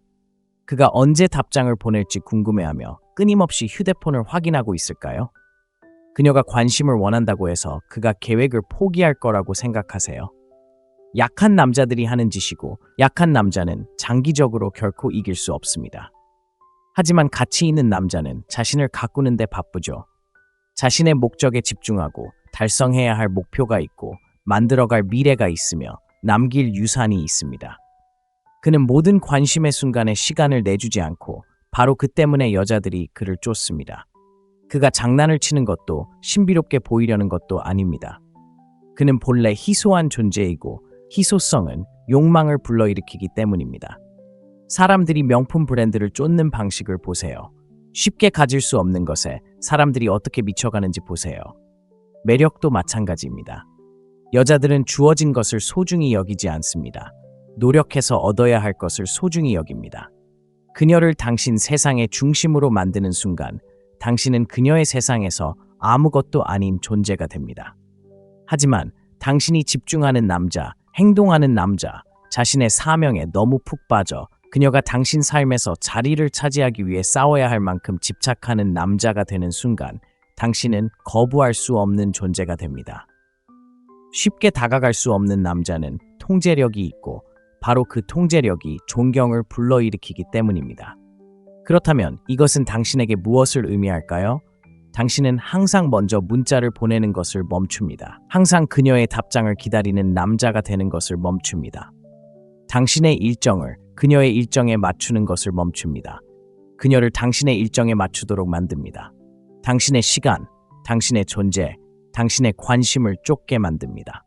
그가 언제 답장을 보낼지 궁금해하며 끊임없이 휴대폰을 확인하고 있을까요? 그녀가 관심을 원한다고 해서 그가 계획을 포기할 거라고 생각하세요? 약한 남자들이 하는 짓이고 약한 남자는 장기적으로 결코 이길 수 없습니다. 하지만 가치 있는 남자는 자신을 가꾸는 데 바쁘죠. 자신의 목적에 집중하고 달성해야 할 목표가 있고 만들어갈 미래가 있으며 남길 유산이 있습니다. 그는 모든 관심의 순간에 시간을 내주지 않고 바로 그 때문에 여자들이 그를 쫓습니다. 그가 장난을 치는 것도 신비롭게 보이려는 것도 아닙니다. 그는 본래 희소한 존재이고 희소성은 욕망을 불러일으키기 때문입니다. 사람들이 명품 브랜드를 쫓는 방식을 보세요. 쉽게 가질 수 없는 것에 사람들이 어떻게 미쳐가는지 보세요. 매력도 마찬가지입니다. 여자들은 주어진 것을 소중히 여기지 않습니다. 노력해서 얻어야 할 것을 소중히 여깁니다. 그녀를 당신 세상의 중심으로 만드는 순간 당신은 그녀의 세상에서 아무것도 아닌 존재가 됩니다. 하지만 당신이 집중하는 남자, 행동하는 남자, 자신의 사명에 너무 푹 빠져 그녀가 당신 삶에서 자리를 차지하기 위해 싸워야 할 만큼 집착하는 남자가 되는 순간 당신은 거부할 수 없는 존재가 됩니다. 쉽게 다가갈 수 없는 남자는 통제력이 있고 바로 그 통제력이 존경을 불러일으키기 때문입니다. 그렇다면 이것은 당신에게 무엇을 의미할까요? 당신은 항상 먼저 문자를 보내는 것을 멈춥니다. 항상 그녀의 답장을 기다리는 남자가 되는 것을 멈춥니다. 당신의 일정을 그녀의 일정에 맞추는 것을 멈춥니다. 그녀를 당신의 일정에 맞추도록 만듭니다. 당신의 시간, 당신의 존재, 당신의 관심을 쫓게 만듭니다.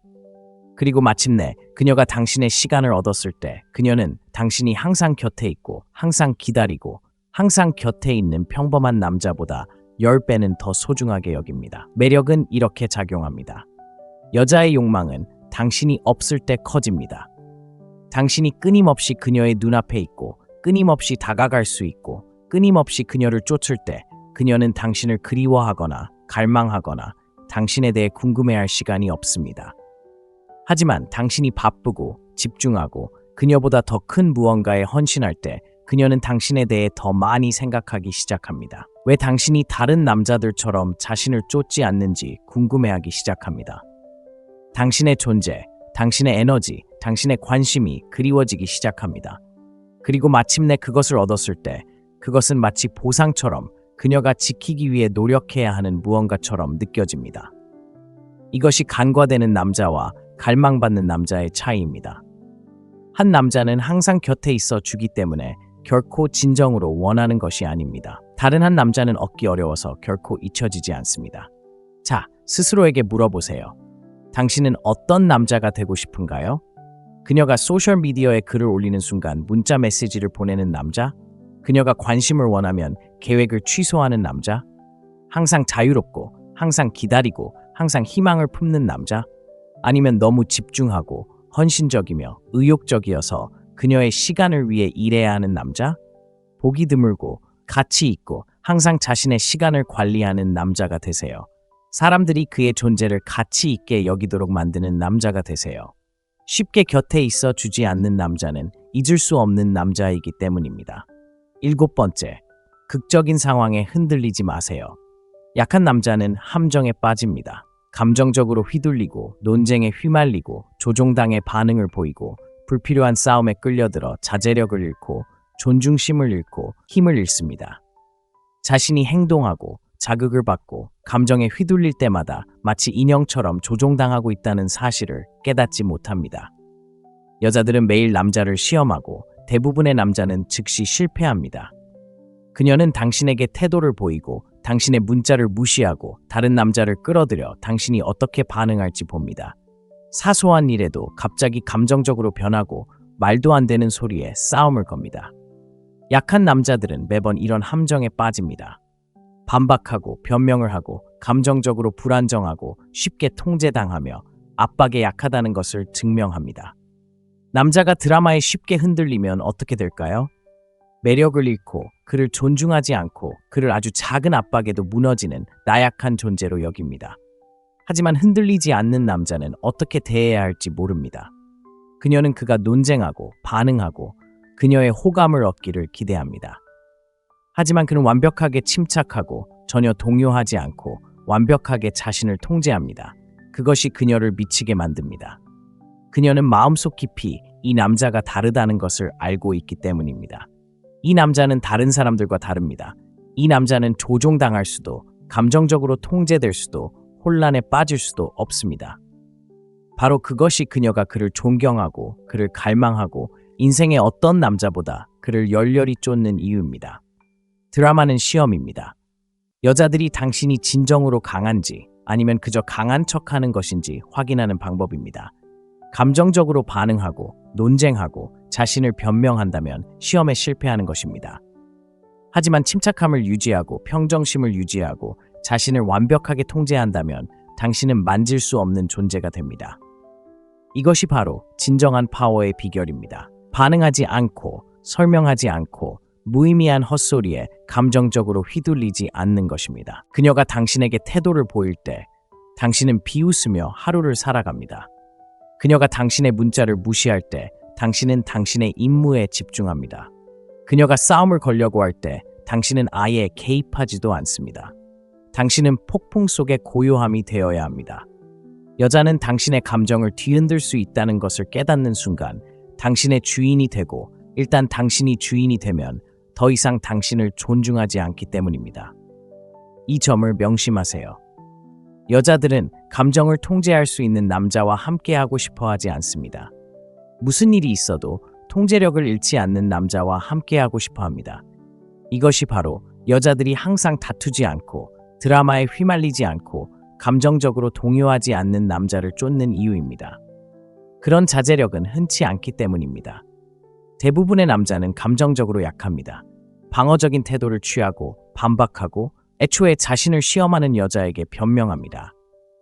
그리고 마침내 그녀가 당신의 시간을 얻었을 때 그녀는 당신이 항상 곁에 있고 항상 기다리고 항상 곁에 있는 평범한 남자보다 10배는 더 소중하게 여깁니다. 매력은 이렇게 작용합니다. 여자의 욕망은 당신이 없을 때 커집니다. 당신이 끊임없이 그녀의 눈앞에 있고 끊임없이 다가갈 수 있고 끊임없이 그녀를 쫓을 때 그녀는 당신을 그리워하거나 갈망하거나 당신에 대해 궁금해할 시간이 없습니다. 하지만 당신이 바쁘고 집중하고 그녀보다 더 큰 무언가에 헌신할 때 그녀는 당신에 대해 더 많이 생각하기 시작합니다. 왜 당신이 다른 남자들처럼 자신을 쫓지 않는지 궁금해하기 시작합니다. 당신의 존재, 당신의 에너지, 당신의 관심이 그리워지기 시작합니다. 그리고 마침내 그것을 얻었을 때 그것은 마치 보상처럼 그녀가 지키기 위해 노력해야 하는 무언가처럼 느껴집니다. 이것이 간과되는 남자와 갈망받는 남자의 차이입니다. 한 남자는 항상 곁에 있어 주기 때문에 결코 진정으로 원하는 것이 아닙니다. 다른 한 남자는 얻기 어려워서 결코 잊혀지지 않습니다. 자, 스스로에게 물어보세요. 당신은 어떤 남자가 되고 싶은가요? 그녀가 소셜미디어에 글을 올리는 순간 문자 메시지를 보내는 남자? 그녀가 관심을 원하면 계획을 취소하는 남자? 항상 자유롭고 항상 기다리고 항상 희망을 품는 남자? 아니면 너무 집중하고 헌신적이며 의욕적이어서 그녀의 시간을 위해 일해야 하는 남자? 보기 드물고 가치 있고 항상 자신의 시간을 관리하는 남자가 되세요. 사람들이 그의 존재를 가치 있게 여기도록 만드는 남자가 되세요. 쉽게 곁에 있어 주지 않는 남자는 잊을 수 없는 남자이기 때문입니다. 7번째, 극적인 상황에 흔들리지 마세요. 약한 남자는 함정에 빠집니다. 감정적으로 휘둘리고 논쟁에 휘말리고 조종당의 반응을 보이고 불필요한 싸움에 끌려들어 자제력을 잃고 존중심을 잃고 힘을 잃습니다. 자신이 행동하고 자극을 받고 감정에 휘둘릴 때마다 마치 인형처럼 조종당하고 있다는 사실을 깨닫지 못합니다. 여자들은 매일 남자를 시험하고 대부분의 남자는 즉시 실패합니다. 그녀는 당신에게 태도를 보이고 당신의 문자를 무시하고 다른 남자를 끌어들여 당신이 어떻게 반응할지 봅니다. 사소한 일에도 갑자기 감정적으로 변하고 말도 안 되는 소리에 싸움을 겁니다. 약한 남자들은 매번 이런 함정에 빠집니다. 반박하고 변명을 하고 감정적으로 불안정하고 쉽게 통제당하며 압박에 약하다는 것을 증명합니다. 남자가 드라마에 쉽게 흔들리면 어떻게 될까요? 매력을 잃고 그를 존중하지 않고 그를 아주 작은 압박에도 무너지는 나약한 존재로 여깁니다. 하지만 흔들리지 않는 남자는 어떻게 대해야 할지 모릅니다. 그녀는 그가 논쟁하고 반응하고 그녀의 호감을 얻기를 기대합니다. 하지만 그는 완벽하게 침착하고 전혀 동요하지 않고 완벽하게 자신을 통제합니다. 그것이 그녀를 미치게 만듭니다. 그녀는 마음속 깊이 이 남자가 다르다는 것을 알고 있기 때문입니다. 이 남자는 다른 사람들과 다릅니다. 이 남자는 조종당할 수도, 감정적으로 통제될 수도, 혼란에 빠질 수도 없습니다. 바로 그것이 그녀가 그를 존경하고 그를 갈망하고 인생의 어떤 남자보다 그를 열렬히 쫓는 이유입니다. 드라마는 시험입니다. 여자들이 당신이 진정으로 강한지 아니면 그저 강한 척하는 것인지 확인하는 방법입니다. 감정적으로 반응하고 논쟁하고 자신을 변명한다면 시험에 실패하는 것입니다. 하지만 침착함을 유지하고 평정심을 유지하고 자신을 완벽하게 통제한다면 당신은 만질 수 없는 존재가 됩니다. 이것이 바로 진정한 파워의 비결입니다. 반응하지 않고 설명하지 않고 무의미한 헛소리에 감정적으로 휘둘리지 않는 것입니다. 그녀가 당신에게 태도를 보일 때 당신은 비웃으며 하루를 살아갑니다. 그녀가 당신의 문자를 무시할 때 당신은 당신의 임무에 집중합니다. 그녀가 싸움을 걸려고 할 때 당신은 아예 개입하지도 않습니다. 당신은 폭풍 속의 고요함이 되어야 합니다. 여자는 당신의 감정을 뒤흔들 수 있다는 것을 깨닫는 순간 당신의 주인이 되고 일단 당신이 주인이 되면 더 이상 당신을 존중하지 않기 때문입니다. 이 점을 명심하세요. 여자들은 감정을 통제할 수 있는 남자와 함께하고 싶어 하지 않습니다. 무슨 일이 있어도 통제력을 잃지 않는 남자와 함께하고 싶어 합니다. 이것이 바로 여자들이 항상 다투지 않고 드라마에 휘말리지 않고 감정적으로 동요하지 않는 남자를 쫓는 이유입니다. 그런 자제력은 흔치 않기 때문입니다. 대부분의 남자는 감정적으로 약합니다. 방어적인 태도를 취하고 반박하고 애초에 자신을 시험하는 여자에게 변명합니다.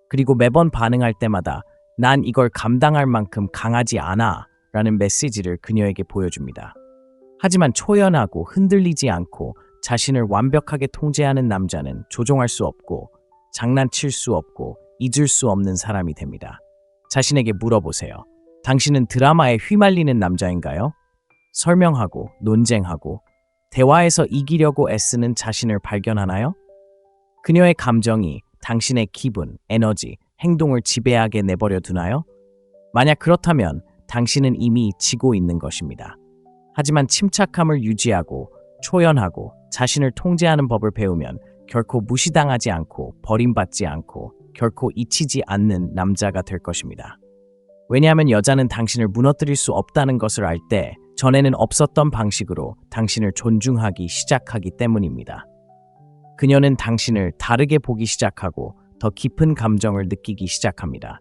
그리고 매번 반응할 때마다 난 이걸 감당할 만큼 강하지 않아 라는 메시지를 그녀에게 보여줍니다. 하지만 초연하고 흔들리지 않고 자신을 완벽하게 통제하는 남자는 조종할 수 없고 장난칠 수 없고 잊을 수 없는 사람이 됩니다. 자신에게 물어보세요. 당신은 드라마에 휘말리는 남자인가요? 설명하고 논쟁하고 대화에서 이기려고 애쓰는 자신을 발견하나요? 그녀의 감정이 당신의 기분, 에너지, 행동을 지배하게 내버려 두나요? 만약 그렇다면 당신은 이미 지고 있는 것입니다. 하지만 침착함을 유지하고 초연하고 자신을 통제하는 법을 배우면 결코 무시당하지 않고 버림받지 않고 결코 잊히지 않는 남자가 될 것입니다. 왜냐하면 여자는 당신을 무너뜨릴 수 없다는 것을 알 때 전에는 없었던 방식으로 당신을 존중하기 시작하기 때문입니다. 그녀는 당신을 다르게 보기 시작하고 더 깊은 감정을 느끼기 시작합니다.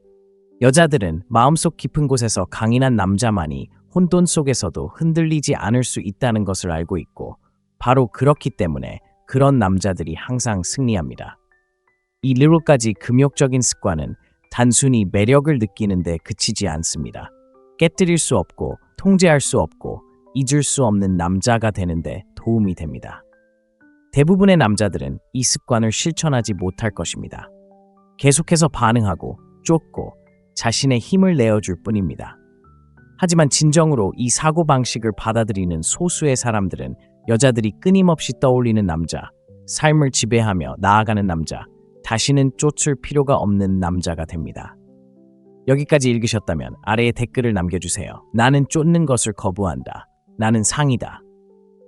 여자들은 마음속 깊은 곳에서 강인한 남자만이 혼돈 속에서도 흔들리지 않을 수 있다는 것을 알고 있고 바로 그렇기 때문에 그런 남자들이 항상 승리합니다. 이 7가지 금욕적인 습관은 단순히 매력을 느끼는 데 그치지 않습니다. 깨뜨릴 수 없고 통제할 수 없고 잊을 수 없는 남자가 되는 데 도움이 됩니다. 대부분의 남자들은 이 습관을 실천하지 못할 것입니다. 계속해서 반응하고 쫓고 자신의 힘을 내어줄 뿐입니다. 하지만 진정으로 이 사고방식을 받아들이는 소수의 사람들은 여자들이 끊임없이 떠올리는 남자, 삶을 지배하며 나아가는 남자, 다시는 쫓을 필요가 없는 남자가 됩니다. 여기까지 읽으셨다면 아래에 댓글을 남겨주세요. 나는 쫓는 것을 거부한다. 나는 상이다.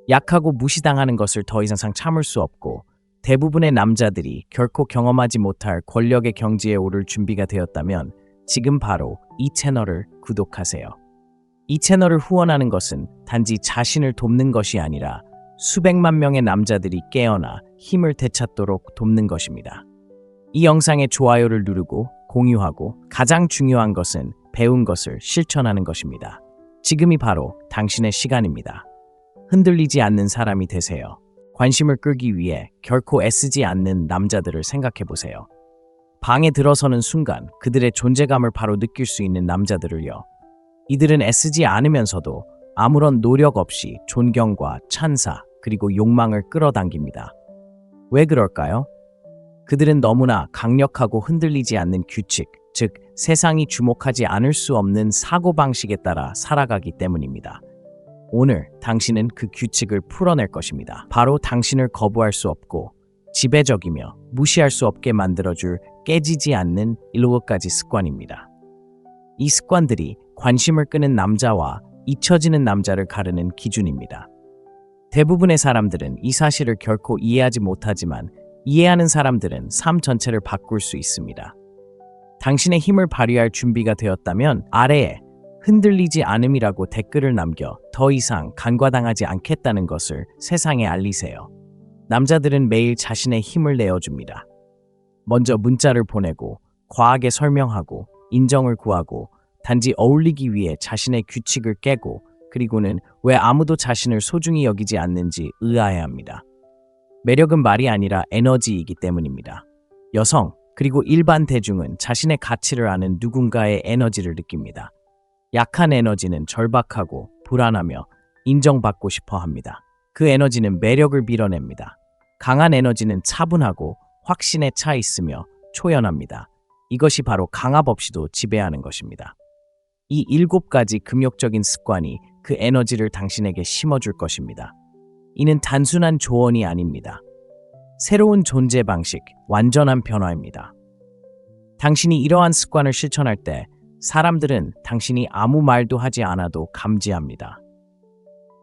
약하고 무시당하는 것을 더 이상 참을 수 없고 대부분의 남자들이 결코 경험하지 못할 권력의 경지에 오를 준비가 되었다면 지금 바로 이 채널을 구독하세요. 이 채널을 후원하는 것은 단지 자신을 돕는 것이 아니라 수백만 명의 남자들이 깨어나 힘을 되찾도록 돕는 것입니다. 이 영상에 좋아요를 누르고 공유하고 가장 중요한 것은 배운 것을 실천하는 것입니다. 지금이 바로 당신의 시간입니다. 흔들리지 않는 사람이 되세요. 관심을 끌기 위해 결코 애쓰지 않는 남자들을 생각해 보세요. 방에 들어서는 순간 그들의 존재감을 바로 느낄 수 있는 남자들을요. 이들은 애쓰지 않으면서도 아무런 노력 없이 존경과 찬사 그리고 욕망을 끌어당깁니다. 왜 그럴까요? 그들은 너무나 강력하고 흔들리지 않는 규칙, 즉 세상이 주목하지 않을 수 없는 사고방식에 따라 살아가기 때문입니다. 오늘 당신은 그 규칙을 풀어낼 것입니다. 바로 당신을 거부할 수 없고 지배적이며 무시할 수 없게 만들어줄 깨지지 않는 7가지 습관입니다. 이 습관들이 관심을 끄는 남자와 잊혀지는 남자를 가르는 기준입니다. 대부분의 사람들은 이 사실을 결코 이해하지 못하지만 이해하는 사람들은 삶 전체를 바꿀 수 있습니다. 당신의 힘을 발휘할 준비가 되었다면 아래에 흔들리지 않음이라고 댓글을 남겨 더 이상 간과당하지 않겠다는 것을 세상에 알리세요. 남자들은 매일 자신의 힘을 내어줍니다. 먼저 문자를 보내고 과하게 설명하고 인정을 구하고 단지 어울리기 위해 자신의 규칙을 깨고 그리고는 왜 아무도 자신을 소중히 여기지 않는지 의아해합니다. 매력은 말이 아니라 에너지이기 때문입니다. 여성 그리고 일반 대중은 자신의 가치를 아는 누군가의 에너지를 느낍니다. 약한 에너지는 절박하고 불안하며 인정받고 싶어 합니다. 그 에너지는 매력을 밀어냅니다. 강한 에너지는 차분하고 확신에 차 있으며 초연합니다. 이것이 바로 강압 없이도 지배하는 것입니다. 이 7가지 금욕적인 습관이 그 에너지를 당신에게 심어줄 것입니다. 이는 단순한 조언이 아닙니다. 새로운 존재 방식, 완전한 변화입니다. 당신이 이러한 습관을 실천할 때 사람들은 당신이 아무 말도 하지 않아도 감지합니다.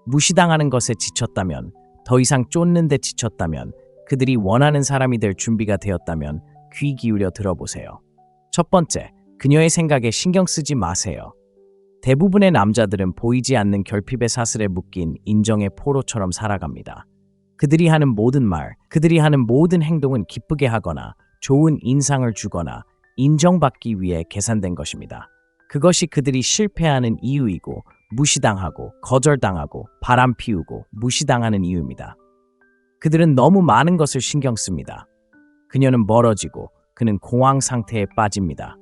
무시당하는 것에 지쳤다면, 더 이상 쫓는 데 지쳤다면, 그들이 원하는 사람이 될 준비가 되었다면 귀 기울여 들어보세요. 첫 번째, 그녀의 생각에 신경 쓰지 마세요. 대부분의 남자들은 보이지 않는 결핍의 사슬에 묶인 인정의 포로처럼 살아갑니다. 그들이 하는 모든 말, 그들이 하는 모든 행동은 기쁘게 하거나 좋은 인상을 주거나 인정받기 위해 계산된 것입니다. 그것이 그들이 실패하는 이유이고 무시당하고 거절당하고 바람 피우고 무시당하는 이유입니다. 그들은 너무 많은 것을 신경 씁니다. 그녀는 멀어지고 그는 공황 상태에 빠집니다.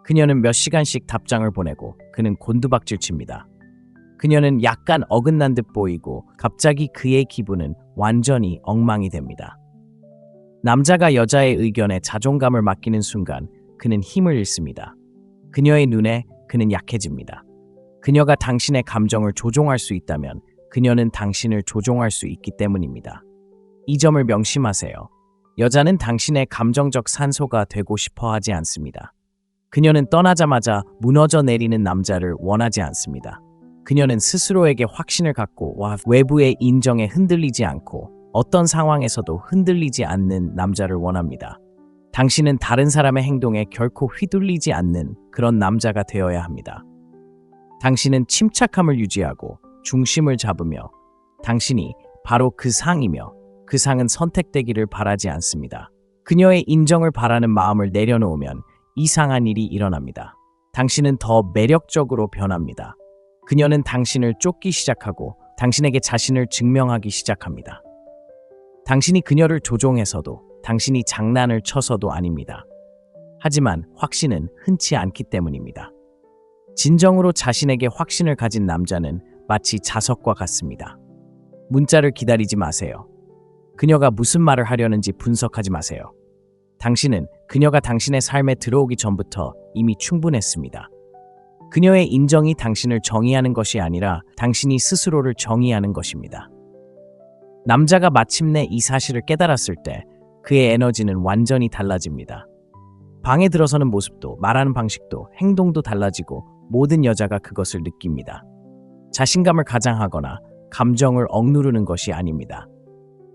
그녀는 몇 시간씩 답장을 보내고 그는 곤두박질 칩니다. 그녀는 약간 어긋난 듯 보이고 갑자기 그의 기분은 완전히 엉망이 됩니다. 남자가 여자의 의견에 자존감을 맡기는 순간 그는 힘을 잃습니다. 그녀의 눈에 그는 약해집니다. 그녀가 당신의 감정을 조종할 수 있다면 그녀는 당신을 조종할 수 있기 때문입니다. 이 점을 명심하세요. 여자는 당신의 감정적 산소가 되고 싶어 하지 않습니다. 그녀는 떠나자마자 무너져 내리는 남자를 원하지 않습니다. 그녀는 스스로에게 확신을 갖고 외부의 인정에 흔들리지 않고 어떤 상황에서도 흔들리지 않는 남자를 원합니다. 당신은 다른 사람의 행동에 결코 휘둘리지 않는 그런 남자가 되어야 합니다. 당신은 침착함을 유지하고 중심을 잡으며 당신이 바로 그 상이며 그 상은 선택되기를 바라지 않습니다. 그녀의 인정을 바라는 마음을 내려놓으면 이상한 일이 일어납니다. 당신은 더 매력적으로 변합니다. 그녀는 당신을 쫓기 시작하고 당신에게 자신을 증명하기 시작합니다. 당신이 그녀를 조종해서도 당신이 장난을 쳐서도 아닙니다. 하지만 확신은 흔치 않기 때문입니다. 진정으로 자신에게 확신을 가진 남자는 마치 자석과 같습니다. 문자를 기다리지 마세요. 그녀가 무슨 말을 하려는지 분석하지 마세요. 당신은 그녀가 당신의 삶에 들어오기 전부터 이미 충분했습니다. 그녀의 인정이 당신을 정의하는 것이 아니라 당신이 스스로를 정의하는 것입니다. 남자가 마침내 이 사실을 깨달았을 때 그의 에너지는 완전히 달라집니다. 방에 들어서는 모습도 말하는 방식도 행동도 달라지고 모든 여자가 그것을 느낍니다. 자신감을 가장하거나 감정을 억누르는 것이 아닙니다.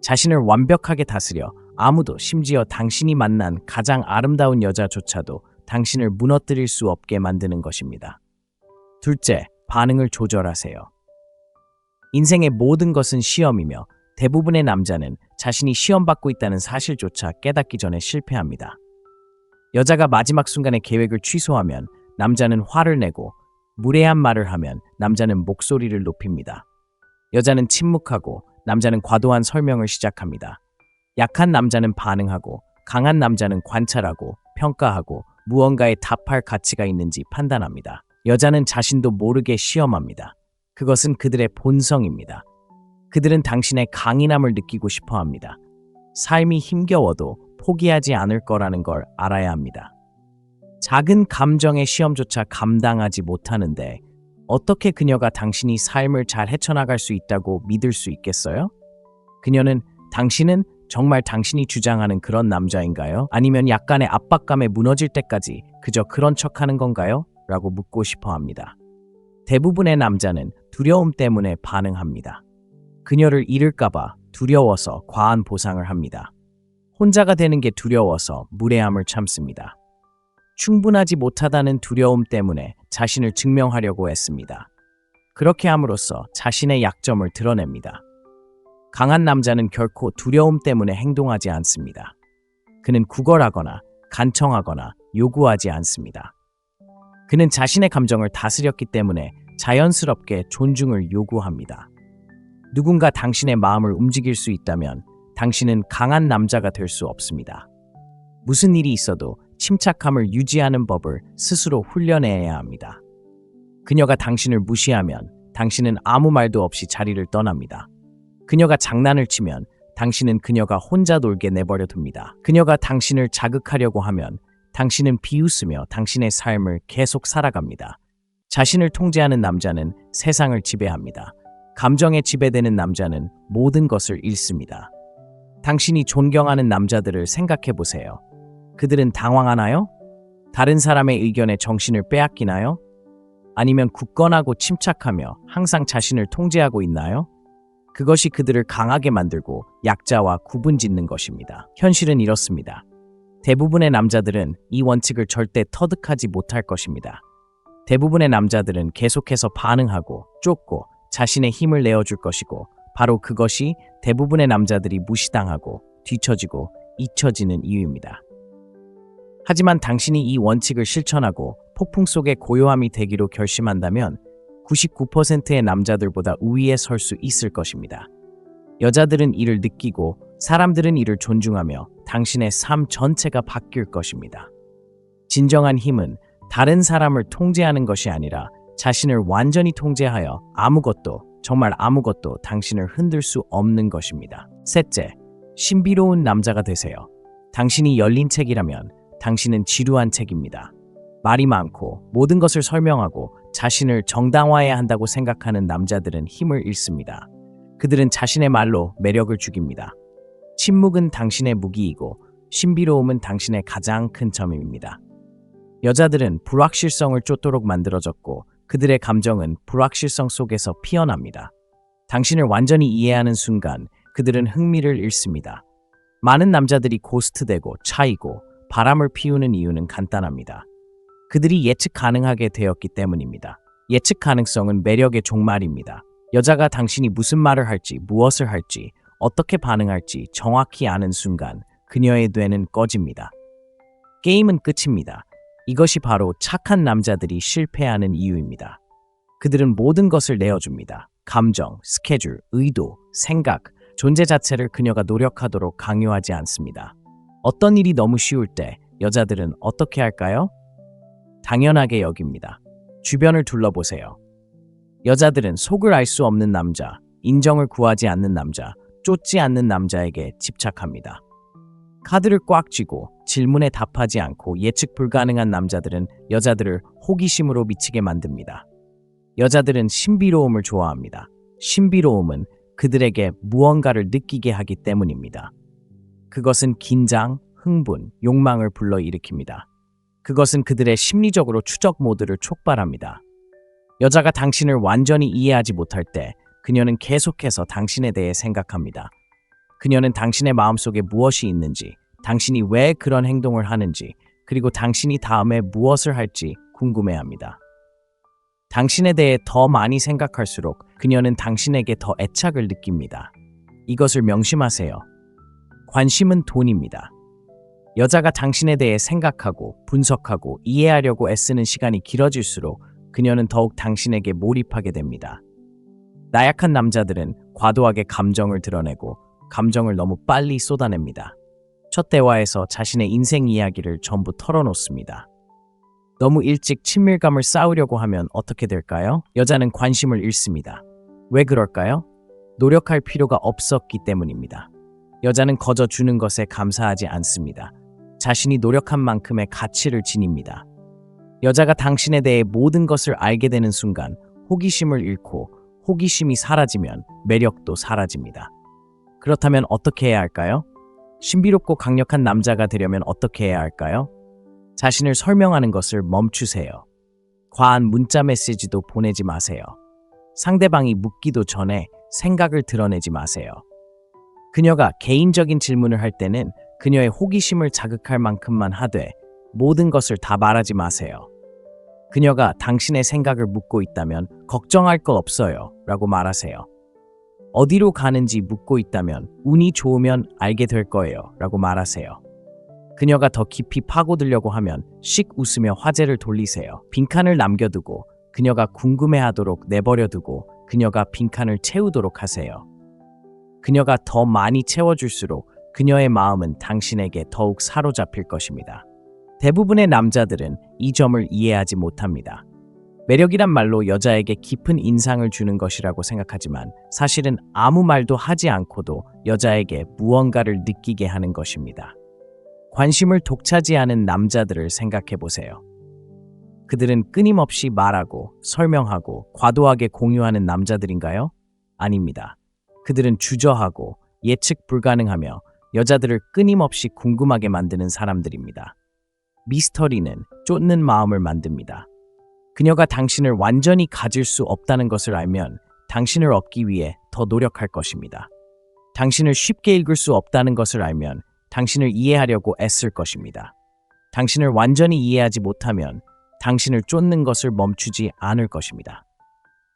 자신을 완벽하게 다스려 아무도 심지어 당신이 만난 가장 아름다운 여자조차도 당신을 무너뜨릴 수 없게 만드는 것입니다. 둘째, 반응을 조절하세요. 인생의 모든 것은 시험이며 대부분의 남자는 자신이 시험받고 있다는 사실조차 깨닫기 전에 실패합니다. 여자가 마지막 순간에 계획을 취소하면 남자는 화를 내고 무례한 말을 하면 남자는 목소리를 높입니다. 여자는 침묵하고 남자는 과도한 설명을 시작합니다. 약한 남자는 반응하고 강한 남자는 관찰하고 평가하고 무언가에 답할 가치가 있는지 판단합니다. 여자는 자신도 모르게 시험합니다. 그것은 그들의 본성입니다. 그들은 당신의 강인함을 느끼고 싶어 합니다. 삶이 힘겨워도 포기하지 않을 거라는 걸 알아야 합니다. 작은 감정의 시험조차 감당하지 못하는데 어떻게 그녀가 당신이 삶을 잘 헤쳐나갈 수 있다고 믿을 수 있겠어요? 그녀는 당신은 정말 당신이 주장하는 그런 남자인가요? 아니면 약간의 압박감에 무너질 때까지 그저 그런 척하는 건가요? 라고 묻고 싶어 합니다. 대부분의 남자는 두려움 때문에 반응합니다. 그녀를 잃을까봐 두려워서 과한 보상을 합니다. 혼자가 되는 게 두려워서 무례함을 참습니다. 충분하지 못하다는 두려움 때문에 자신을 증명하려고 했습니다. 그렇게 함으로써 자신의 약점을 드러냅니다. 강한 남자는 결코 두려움 때문에 행동하지 않습니다. 그는 구걸하거나 간청하거나 요구하지 않습니다. 그는 자신의 감정을 다스렸기 때문에 자연스럽게 존중을 요구합니다. 누군가 당신의 마음을 움직일 수 있다면 당신은 강한 남자가 될 수 없습니다. 무슨 일이 있어도 침착함을 유지하는 법을 스스로 훈련해야 합니다. 그녀가 당신을 무시하면 당신은 아무 말도 없이 자리를 떠납니다. 그녀가 장난을 치면 당신은 그녀가 혼자 놀게 내버려 둡니다. 그녀가 당신을 자극하려고 하면 당신은 비웃으며 당신의 삶을 계속 살아갑니다. 자신을 통제하는 남자는 세상을 지배합니다. 감정에 지배되는 남자는 모든 것을 잃습니다. 당신이 존경하는 남자들을 생각해 보세요. 그들은 당황하나요? 다른 사람의 의견에 정신을 빼앗기나요? 아니면 굳건하고 침착하며 항상 자신을 통제하고 있나요? 그것이 그들을 강하게 만들고 약자와 구분짓는 것입니다. 현실은 이렇습니다. 대부분의 남자들은 이 원칙을 절대 터득하지 못할 것입니다. 대부분의 남자들은 계속해서 반응하고 쫓고 자신의 힘을 내어줄 것이고 바로 그것이 대부분의 남자들이 무시당하고 뒤처지고 잊혀지는 이유입니다. 하지만 당신이 이 원칙을 실천하고 폭풍 속의 고요함이 되기로 결심한다면 99%의 남자들보다 우위에 설 수 있을 것입니다. 여자들은 이를 느끼고 사람들은 이를 존중하며 당신의 삶 전체가 바뀔 것입니다. 진정한 힘은 다른 사람을 통제하는 것이 아니라 자신을 완전히 통제하여 아무것도, 정말 아무것도 당신을 흔들 수 없는 것입니다. 셋째, 신비로운 남자가 되세요. 당신이 열린 책이라면 당신은 지루한 책입니다. 말이 많고 모든 것을 설명하고 자신을 정당화해야 한다고 생각하는 남자들은 힘을 잃습니다. 그들은 자신의 말로 매력을 죽입니다. 침묵은 당신의 무기이고 신비로움은 당신의 가장 큰 점입니다. 여자들은 불확실성을 쫓도록 만들어졌고 그들의 감정은 불확실성 속에서 피어납니다. 당신을 완전히 이해하는 순간 그들은 흥미를 잃습니다. 많은 남자들이 고스트되고 차이고 바람을 피우는 이유는 간단합니다. 그들이 예측 가능하게 되었기 때문입니다. 예측 가능성은 매력의 종말입니다. 여자가 당신이 무슨 말을 할지, 무엇을 할지, 어떻게 반응할지 정확히 아는 순간 그녀의 뇌는 꺼집니다. 게임은 끝입니다. 이것이 바로 착한 남자들이 실패하는 이유입니다. 그들은 모든 것을 내어줍니다. 감정, 스케줄, 의도, 생각, 존재 자체를 그녀가 노력하도록 강요하지 않습니다. 어떤 일이 너무 쉬울 때 여자들은 어떻게 할까요? 당연하게 여깁니다. 주변을 둘러보세요. 여자들은 속을 알 수 없는 남자, 인정을 구하지 않는 남자, 쫓지 않는 남자에게 집착합니다. 카드를 꽉 쥐고 질문에 답하지 않고 예측 불가능한 남자들은 여자들을 호기심으로 미치게 만듭니다. 여자들은 신비로움을 좋아합니다. 신비로움은 그들에게 무언가를 느끼게 하기 때문입니다. 그것은 긴장, 흥분, 욕망을 불러일으킵니다. 그것은 그들의 심리적으로 추적 모드를 촉발합니다. 여자가 당신을 완전히 이해하지 못할 때 그녀는 계속해서 당신에 대해 생각합니다. 그녀는 당신의 마음속에 무엇이 있는지, 당신이 왜 그런 행동을 하는지, 그리고 당신이 다음에 무엇을 할지 궁금해합니다. 당신에 대해 더 많이 생각할수록 그녀는 당신에게 더 애착을 느낍니다. 이것을 명심하세요. 관심은 돈입니다. 여자가 당신에 대해 생각하고 분석하고 이해하려고 애쓰는 시간이 길어질수록 그녀는 더욱 당신에게 몰입하게 됩니다. 나약한 남자들은 과도하게 감정을 드러내고 감정을 너무 빨리 쏟아냅니다. 첫 대화에서 자신의 인생 이야기를 전부 털어놓습니다. 너무 일찍 친밀감을 쌓으려고 하면 어떻게 될까요? 여자는 관심을 잃습니다. 왜 그럴까요? 노력할 필요가 없었기 때문입니다. 여자는 거저 주는 것에 감사하지 않습니다. 자신이 노력한 만큼의 가치를 지닙니다. 여자가 당신에 대해 모든 것을 알게 되는 순간 호기심을 잃고 호기심이 사라지면 매력도 사라집니다. 그렇다면 어떻게 해야 할까요? 신비롭고 강력한 남자가 되려면 어떻게 해야 할까요? 자신을 설명하는 것을 멈추세요. 과한 문자 메시지도 보내지 마세요. 상대방이 묻기도 전에 생각을 드러내지 마세요. 그녀가 개인적인 질문을 할 때는 그녀의 호기심을 자극할 만큼만 하되 모든 것을 다 말하지 마세요. 그녀가 당신의 생각을 묻고 있다면 걱정할 거 없어요 라고 말하세요. 어디로 가는지 묻고 있다면 운이 좋으면 알게 될 거예요 라고 말하세요. 그녀가 더 깊이 파고들려고 하면 씩 웃으며 화제를 돌리세요. 빈칸을 남겨두고 그녀가 궁금해하도록 내버려두고 그녀가 빈칸을 채우도록 하세요. 그녀가 더 많이 채워줄수록 그녀의 마음은 당신에게 더욱 사로잡힐 것입니다. 대부분의 남자들은 이 점을 이해하지 못합니다. 매력이란 말로 여자에게 깊은 인상을 주는 것이라고 생각하지만 사실은 아무 말도 하지 않고도 여자에게 무언가를 느끼게 하는 것입니다. 관심을 독차지하는 남자들을 생각해 보세요. 그들은 끊임없이 말하고 설명하고 과도하게 공유하는 남자들인가요? 아닙니다. 그들은 주저하고 예측 불가능하며 여자들을 끊임없이 궁금하게 만드는 사람들입니다. 미스터리는 쫓는 마음을 만듭니다. 그녀가 당신을 완전히 가질 수 없다는 것을 알면 당신을 얻기 위해 더 노력할 것입니다. 당신을 쉽게 읽을 수 없다는 것을 알면 당신을 이해하려고 애쓸 것입니다. 당신을 완전히 이해하지 못하면 당신을 쫓는 것을 멈추지 않을 것입니다.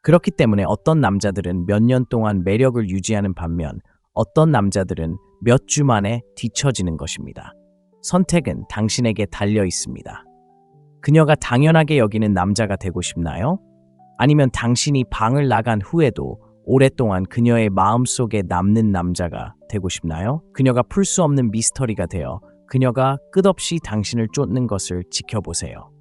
그렇기 때문에 어떤 남자들은 몇 년 동안 매력을 유지하는 반면 어떤 남자들은 몇 주 만에 뒤처지는 것입니다. 선택은 당신에게 달려 있습니다. 그녀가 당연하게 여기는 남자가 되고 싶나요? 아니면 당신이 방을 나간 후에도 오랫동안 그녀의 마음속에 남는 남자가 되고 싶나요? 그녀가 풀 수 없는 미스터리가 되어 그녀가 끝없이 당신을 쫓는 것을 지켜보세요.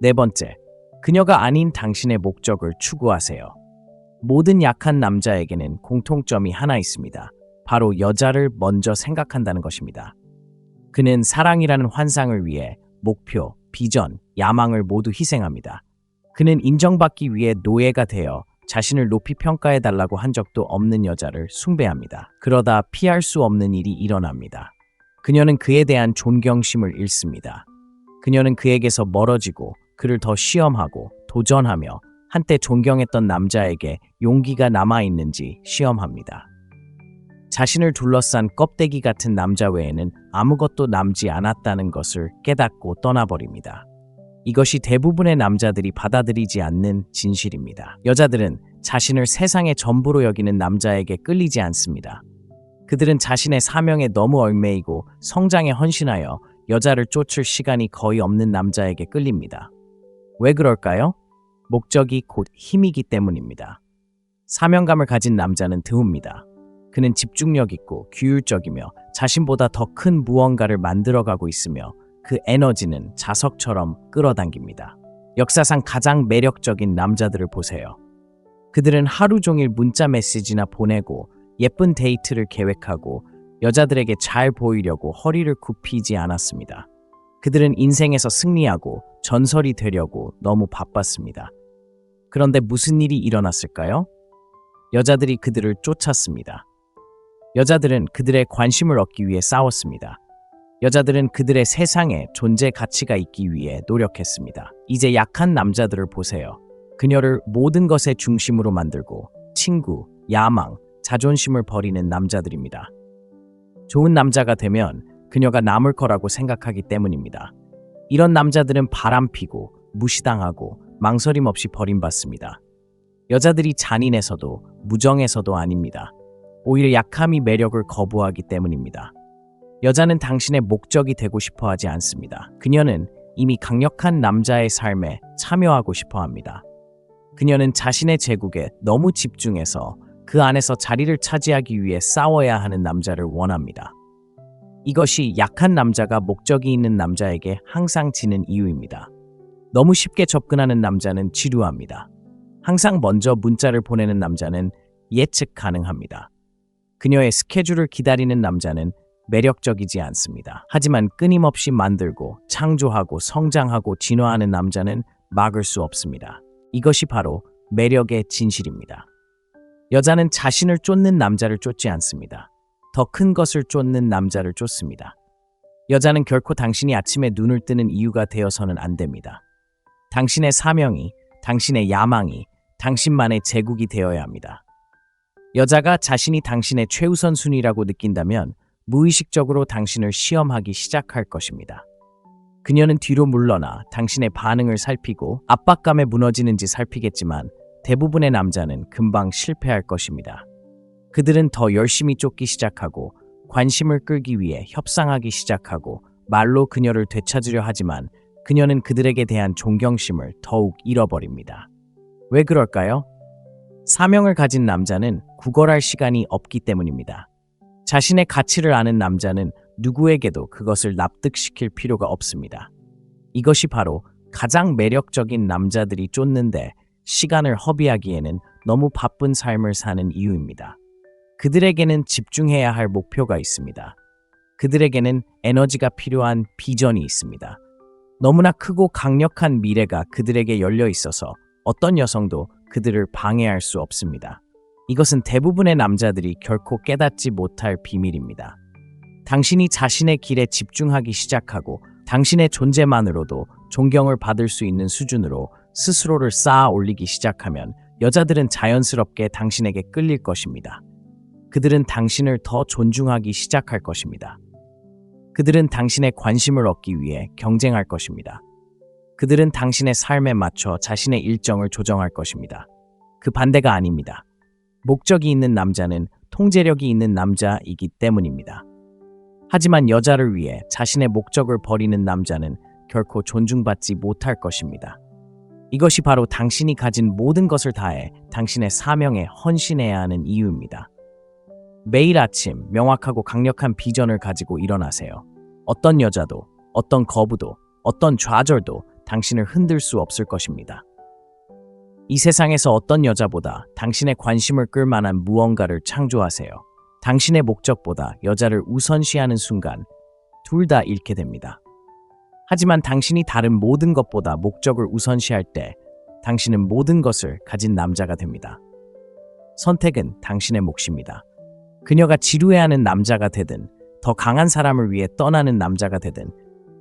네 번째, 그녀가 아닌 당신의 목적을 추구하세요. 모든 약한 남자에게는 공통점이 하나 있습니다. 바로 여자를 먼저 생각한다는 것입니다. 그는 사랑이라는 환상을 위해 목표, 비전, 야망을 모두 희생합니다. 그는 인정받기 위해 노예가 되어 자신을 높이 평가해달라고 한 적도 없는 여자를 숭배합니다. 그러다 피할 수 없는 일이 일어납니다. 그녀는 그에 대한 존경심을 잃습니다. 그녀는 그에게서 멀어지고 그를 더 시험하고 도전하며 한때 존경했던 남자에게 용기가 남아있는지 시험합니다. 자신을 둘러싼 껍데기 같은 남자 외에는 아무것도 남지 않았다는 것을 깨닫고 떠나버립니다. 이것이 대부분의 남자들이 받아들이지 않는 진실입니다. 여자들은 자신을 세상의 전부로 여기는 남자에게 끌리지 않습니다. 그들은 자신의 사명에 너무 얽매이고 성장에 헌신하여 여자를 쫓을 시간이 거의 없는 남자에게 끌립니다. 왜 그럴까요? 목적이 곧 힘이기 때문입니다. 사명감을 가진 남자는 드뭅니다. 그는 집중력 있고 규율적이며 자신보다 더 큰 무언가를 만들어가고 있으며 그 에너지는 자석처럼 끌어당깁니다. 역사상 가장 매력적인 남자들을 보세요. 그들은 하루 종일 문자 메시지나 보내고 예쁜 데이트를 계획하고 여자들에게 잘 보이려고 허리를 굽히지 않았습니다. 그들은 인생에서 승리하고 전설이 되려고 너무 바빴습니다. 그런데 무슨 일이 일어났을까요? 여자들이 그들을 쫓았습니다. 여자들은 그들의 관심을 얻기 위해 싸웠습니다. 여자들은 그들의 세상에 존재 가치가 있기 위해 노력했습니다. 이제 약한 남자들을 보세요. 그녀를 모든 것의 중심으로 만들고 친구, 야망, 자존심을 버리는 남자들입니다. 좋은 남자가 되면 그녀가 남을 거라고 생각하기 때문입니다. 이런 남자들은 바람피고 무시당하고 망설임 없이 버림받습니다. 여자들이 잔인해서도 무정해서도 아닙니다. 오히려 약함이 매력을 거부하기 때문입니다. 여자는 당신의 목적이 되고 싶어 하지 않습니다. 그녀는 이미 강력한 남자의 삶에 참여하고 싶어 합니다. 그녀는 자신의 제국에 너무 집중해서 그 안에서 자리를 차지하기 위해 싸워야 하는 남자를 원합니다. 이것이 약한 남자가 목적이 있는 남자에게 항상 지는 이유입니다. 너무 쉽게 접근하는 남자는 지루합니다. 항상 먼저 문자를 보내는 남자는 예측 가능합니다. 그녀의 스케줄을 기다리는 남자는 매력적이지 않습니다. 하지만 끊임없이 만들고 창조하고 성장하고 진화하는 남자는 막을 수 없습니다. 이것이 바로 매력의 진실입니다. 여자는 자신을 쫓는 남자를 쫓지 않습니다. 더 큰 것을 쫓는 남자를 쫓습니다. 여자는 결코 당신이 아침에 눈을 뜨는 이유가 되어서는 안 됩니다. 당신의 사명이, 당신의 야망이, 당신만의 제국이 되어야 합니다. 여자가 자신이 당신의 최우선 순위라고 느낀다면 무의식적으로 당신을 시험하기 시작할 것입니다. 그녀는 뒤로 물러나 당신의 반응을 살피고 압박감에 무너지는지 살피겠지만 대부분의 남자는 금방 실패할 것입니다. 그들은 더 열심히 쫓기 시작하고 관심을 끌기 위해 협상하기 시작하고 말로 그녀를 되찾으려 하지만 그녀는 그들에게 대한 존경심을 더욱 잃어버립니다. 왜 그럴까요? 사명을 가진 남자는 구걸할 시간이 없기 때문입니다. 자신의 가치를 아는 남자는 누구에게도 그것을 납득시킬 필요가 없습니다. 이것이 바로 가장 매력적인 남자들이 쫓는데 시간을 허비하기에는 너무 바쁜 삶을 사는 이유입니다. 그들에게는 집중해야 할 목표가 있습니다. 그들에게는 에너지가 필요한 비전이 있습니다. 너무나 크고 강력한 미래가 그들에게 열려 있어서 어떤 여성도 그들을 방해할 수 없습니다. 이것은 대부분의 남자들이 결코 깨닫지 못할 비밀입니다. 당신이 자신의 길에 집중하기 시작하고 당신의 존재만으로도 존경을 받을 수 있는 수준으로 스스로를 쌓아 올리기 시작하면 여자들은 자연스럽게 당신에게 끌릴 것입니다. 그들은 당신을 더 존중하기 시작할 것입니다. 그들은 당신의 관심을 얻기 위해 경쟁할 것입니다. 그들은 당신의 삶에 맞춰 자신의 일정을 조정할 것입니다. 그 반대가 아닙니다. 목적이 있는 남자는 통제력이 있는 남자이기 때문입니다. 하지만 여자를 위해 자신의 목적을 버리는 남자는 결코 존중받지 못할 것입니다. 이것이 바로 당신이 가진 모든 것을 다해 당신의 사명에 헌신해야 하는 이유입니다. 매일 아침 명확하고 강력한 비전을 가지고 일어나세요. 어떤 여자도, 어떤 거부도, 어떤 좌절도 당신을 흔들 수 없을 것입니다. 이 세상에서 어떤 여자보다 당신의 관심을 끌 만한 무언가를 창조하세요. 당신의 목적보다 여자를 우선시하는 순간 둘 다 잃게 됩니다. 하지만 당신이 다른 모든 것보다 목적을 우선시할 때 당신은 모든 것을 가진 남자가 됩니다. 선택은 당신의 몫입니다. 그녀가 지루해하는 남자가 되든 더 강한 사람을 위해 떠나는 남자가 되든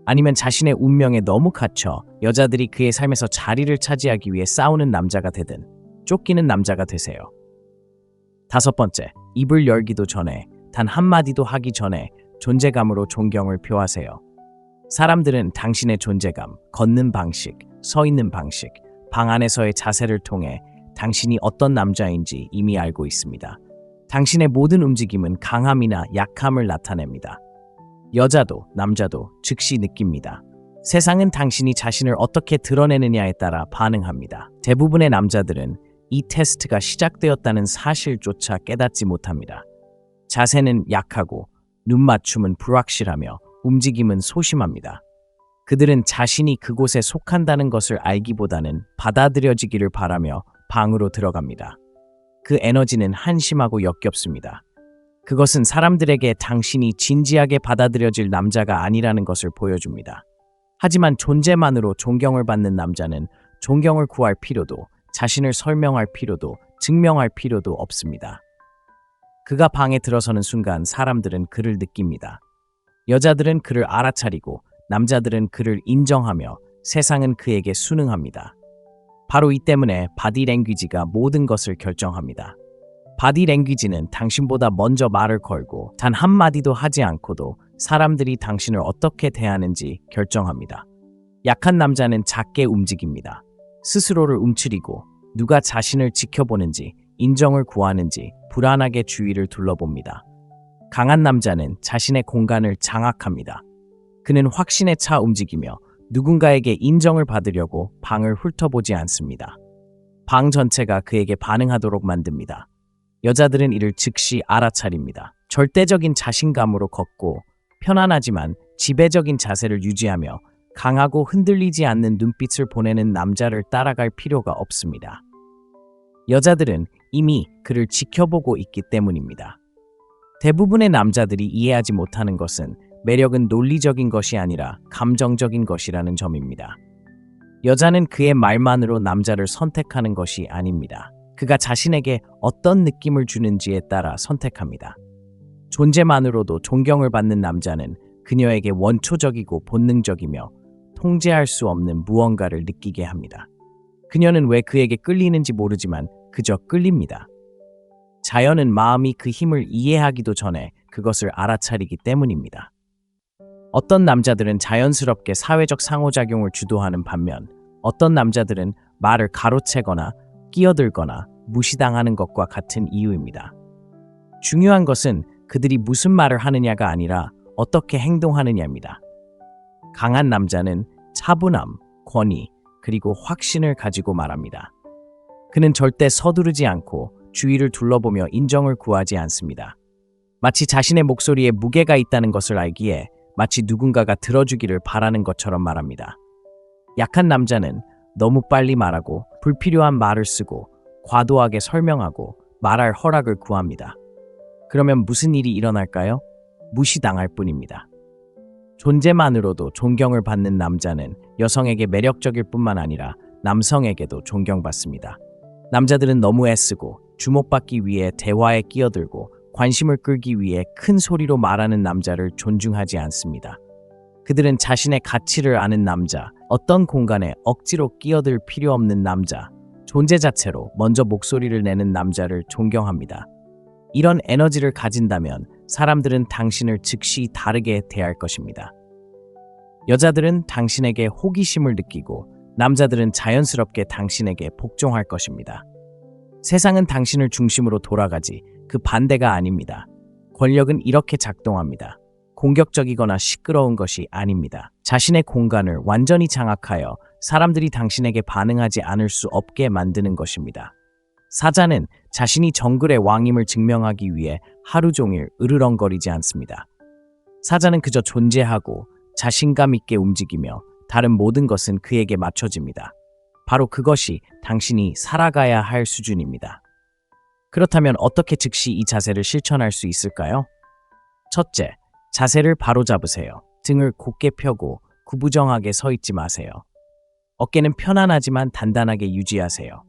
아니면 자신의 운명에 너무 갇혀 여자들이 그의 삶에서 자리를 차지하기 위해 싸우는 남자가 되든 쫓기는 남자가 되세요. 5번째, 입을 열기도 전에 단 한마디도 하기 전에 존재감으로 존경을 표하세요. 사람들은 당신의 존재감, 걷는 방식, 서 있는 방식, 방 안에서의 자세를 통해 당신이 어떤 남자인지 이미 알고 있습니다. 당신의 모든 움직임은 강함이나 약함을 나타냅니다. 여자도 남자도 즉시 느낍니다. 세상은 당신이 자신을 어떻게 드러내느냐에 따라 반응합니다. 대부분의 남자들은 이 테스트가 시작되었다는 사실조차 깨닫지 못합니다. 자세는 약하고 눈맞춤은 불확실하며 움직임은 소심합니다. 그들은 자신이 그곳에 속한다는 것을 알기보다는 받아들여지기를 바라며 방으로 들어갑니다. 그 에너지는 한심하고 역겹습니다. 그것은 사람들에게 당신이 진지하게 받아들여질 남자가 아니라는 것을 보여줍니다. 하지만 존재만으로 존경을 받는 남자는 존경을 구할 필요도, 자신을 설명할 필요도, 증명할 필요도 없습니다. 그가 방에 들어서는 순간 사람들은 그를 느낍니다. 여자들은 그를 알아차리고 남자들은 그를 인정하며 세상은 그에게 순응합니다. 바로 이 때문에 바디랭귀지가 모든 것을 결정합니다. 바디랭귀지는 당신보다 먼저 말을 걸고 단 한마디도 하지 않고도 사람들이 당신을 어떻게 대하는지 결정합니다. 약한 남자는 작게 움직입니다. 스스로를 움츠리고 누가 자신을 지켜보는지, 인정을 구하는지 불안하게 주위를 둘러봅니다. 강한 남자는 자신의 공간을 장악합니다. 그는 확신에 차 움직이며 누군가에게 인정을 받으려고 방을 훑어보지 않습니다. 방 전체가 그에게 반응하도록 만듭니다. 여자들은 이를 즉시 알아차립니다. 절대적인 자신감으로 걷고 편안하지만 지배적인 자세를 유지하며 강하고 흔들리지 않는 눈빛을 보내는 남자를 따라갈 필요가 없습니다. 여자들은 이미 그를 지켜보고 있기 때문입니다. 대부분의 남자들이 이해하지 못하는 것은 매력은 논리적인 것이 아니라 감정적인 것이라는 점입니다. 여자는 그의 말만으로 남자를 선택하는 것이 아닙니다. 그가 자신에게 어떤 느낌을 주는지에 따라 선택합니다. 존재만으로도 존경을 받는 남자는 그녀에게 원초적이고 본능적이며 통제할 수 없는 무언가를 느끼게 합니다. 그녀는 왜 그에게 끌리는지 모르지만 그저 끌립니다. 자연은 마음이 그 힘을 이해하기도 전에 그것을 알아차리기 때문입니다. 어떤 남자들은 자연스럽게 사회적 상호작용을 주도하는 반면 어떤 남자들은 말을 가로채거나 끼어들거나 무시당하는 것과 같은 이유입니다. 중요한 것은 그들이 무슨 말을 하느냐가 아니라 어떻게 행동하느냐입니다. 강한 남자는 차분함, 권위, 그리고 확신을 가지고 말합니다. 그는 절대 서두르지 않고 주위를 둘러보며 인정을 구하지 않습니다. 마치 자신의 목소리에 무게가 있다는 것을 알기에 마치 누군가가 들어주기를 바라는 것처럼 말합니다. 약한 남자는 너무 빨리 말하고 불필요한 말을 쓰고 과도하게 설명하고 말할 허락을 구합니다. 그러면 무슨 일이 일어날까요? 무시당할 뿐입니다. 존재만으로도 존경을 받는 남자는 여성에게 매력적일 뿐만 아니라 남성에게도 존경받습니다. 남자들은 너무 애쓰고 주목받기 위해 대화에 끼어들고 관심을 끌기 위해 큰 소리로 말하는 남자를 존중하지 않습니다. 그들은 자신의 가치를 아는 남자, 어떤 공간에 억지로 끼어들 필요 없는 남자, 존재 자체로 먼저 목소리를 내는 남자를 존경합니다. 이런 에너지를 가진다면 사람들은 당신을 즉시 다르게 대할 것입니다. 여자들은 당신에게 호기심을 느끼고 남자들은 자연스럽게 당신에게 복종할 것입니다. 세상은 당신을 중심으로 돌아가지 그 반대가 아닙니다. 권력은 이렇게 작동합니다. 공격적이거나 시끄러운 것이 아닙니다. 자신의 공간을 완전히 장악하여 사람들이 당신에게 반응하지 않을 수 없게 만드는 것입니다. 사자는 자신이 정글의 왕임을 증명하기 위해 하루 종일 으르렁거리지 않습니다. 사자는 그저 존재하고 자신감 있게 움직이며 다른 모든 것은 그에게 맞춰집니다. 바로 그것이 당신이 살아가야 할 수준입니다. 그렇다면 어떻게 즉시 이 자세를 실천할 수 있을까요? 첫째, 자세를 바로 잡으세요. 등을 곧게 펴고 구부정하게 서 있지 마세요. 어깨는 편안하지만 단단하게 유지하세요.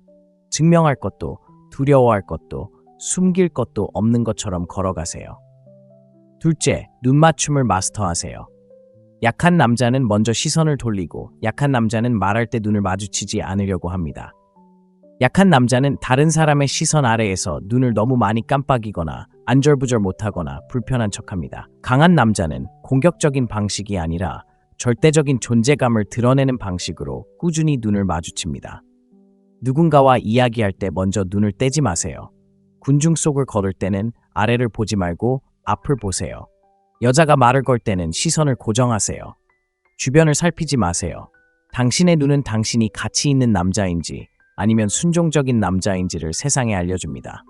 증명할 것도 두려워할 것도 숨길 것도 없는 것처럼 걸어가세요. 둘째, 눈 맞춤을 마스터하세요. 약한 남자는 먼저 시선을 돌리고 약한 남자는 말할 때 눈을 마주치지 않으려고 합니다. 약한 남자는 다른 사람의 시선 아래에서 눈을 너무 많이 깜빡이거나 안절부절 못하거나 불편한 척합니다. 강한 남자는 공격적인 방식이 아니라 절대적인 존재감을 드러내는 방식으로 꾸준히 눈을 마주칩니다. 누군가와 이야기할 때 먼저 눈을 떼지 마세요. 군중 속을 걸을 때는 아래를 보지 말고 앞을 보세요. 여자가 말을 걸 때는 시선을 고정하세요. 주변을 살피지 마세요. 당신의 눈은 당신이 가치 있는 남자인지 아니면 순종적인 남자인지를 세상에 알려줍니다.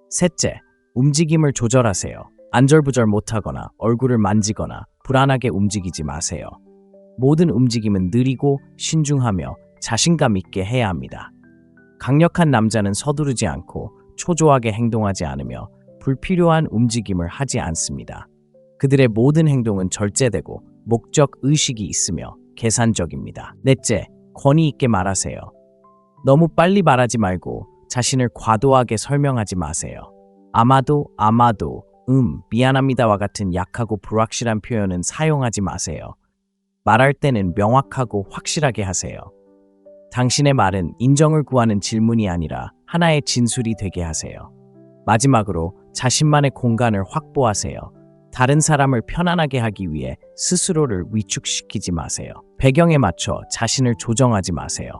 셋째, 움직임을 조절하세요. 안절부절 못하거나 얼굴을 만지거나 불안하게 움직이지 마세요. 모든 움직임은 느리고 신중하며 자신감 있게 해야 합니다. 강력한 남자는 서두르지 않고 초조하게 행동하지 않으며 불필요한 움직임을 하지 않습니다. 그들의 모든 행동은 절제되고 목적 의식이 있으며 계산적입니다. 넷째, 권위 있게 말하세요. 너무 빨리 말하지 말고 자신을 과도하게 설명하지 마세요. 아마도, 미안합니다와 같은 약하고 불확실한 표현은 사용하지 마세요. 말할 때는 명확하고 확실하게 하세요. 당신의 말은 인정을 구하는 질문이 아니라 하나의 진술이 되게 하세요. 마지막으로 자신만의 공간을 확보하세요. 다른 사람을 편안하게 하기 위해 스스로를 위축시키지 마세요. 배경에 맞춰 자신을 조정하지 마세요.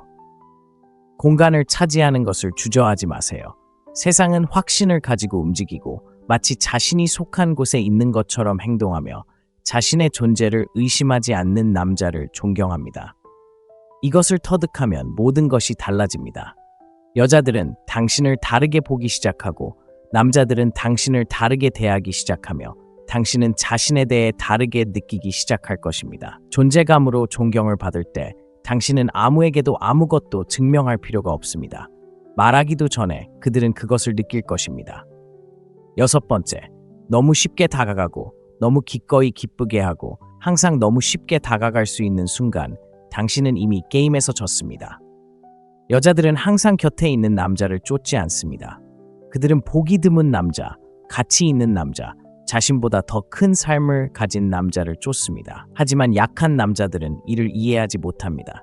공간을 차지하는 것을 주저하지 마세요. 세상은 확신을 가지고 움직이고 마치 자신이 속한 곳에 있는 것처럼 행동하며 자신의 존재를 의심하지 않는 남자를 존경합니다. 이것을 터득하면 모든 것이 달라집니다. 여자들은 당신을 다르게 보기 시작하고 남자들은 당신을 다르게 대하기 시작하며 당신은 자신에 대해 다르게 느끼기 시작할 것입니다. 존재감으로 존경을 받을 때 당신은 아무에게도 아무것도 증명할 필요가 없습니다. 말하기도 전에 그들은 그것을 느낄 것입니다. 여섯 번째, 너무 쉽게 다가가고 너무 기꺼이 기쁘게 하고 항상 너무 쉽게 다가갈 수 있는 순간 당신은 이미 게임에서 졌습니다. 여자들은 항상 곁에 있는 남자를 쫓지 않습니다. 그들은 보기 드문 남자, 가치 있는 남자, 자신보다 더 큰 삶을 가진 남자를 쫓습니다. 하지만 약한 남자들은 이를 이해하지 못합니다.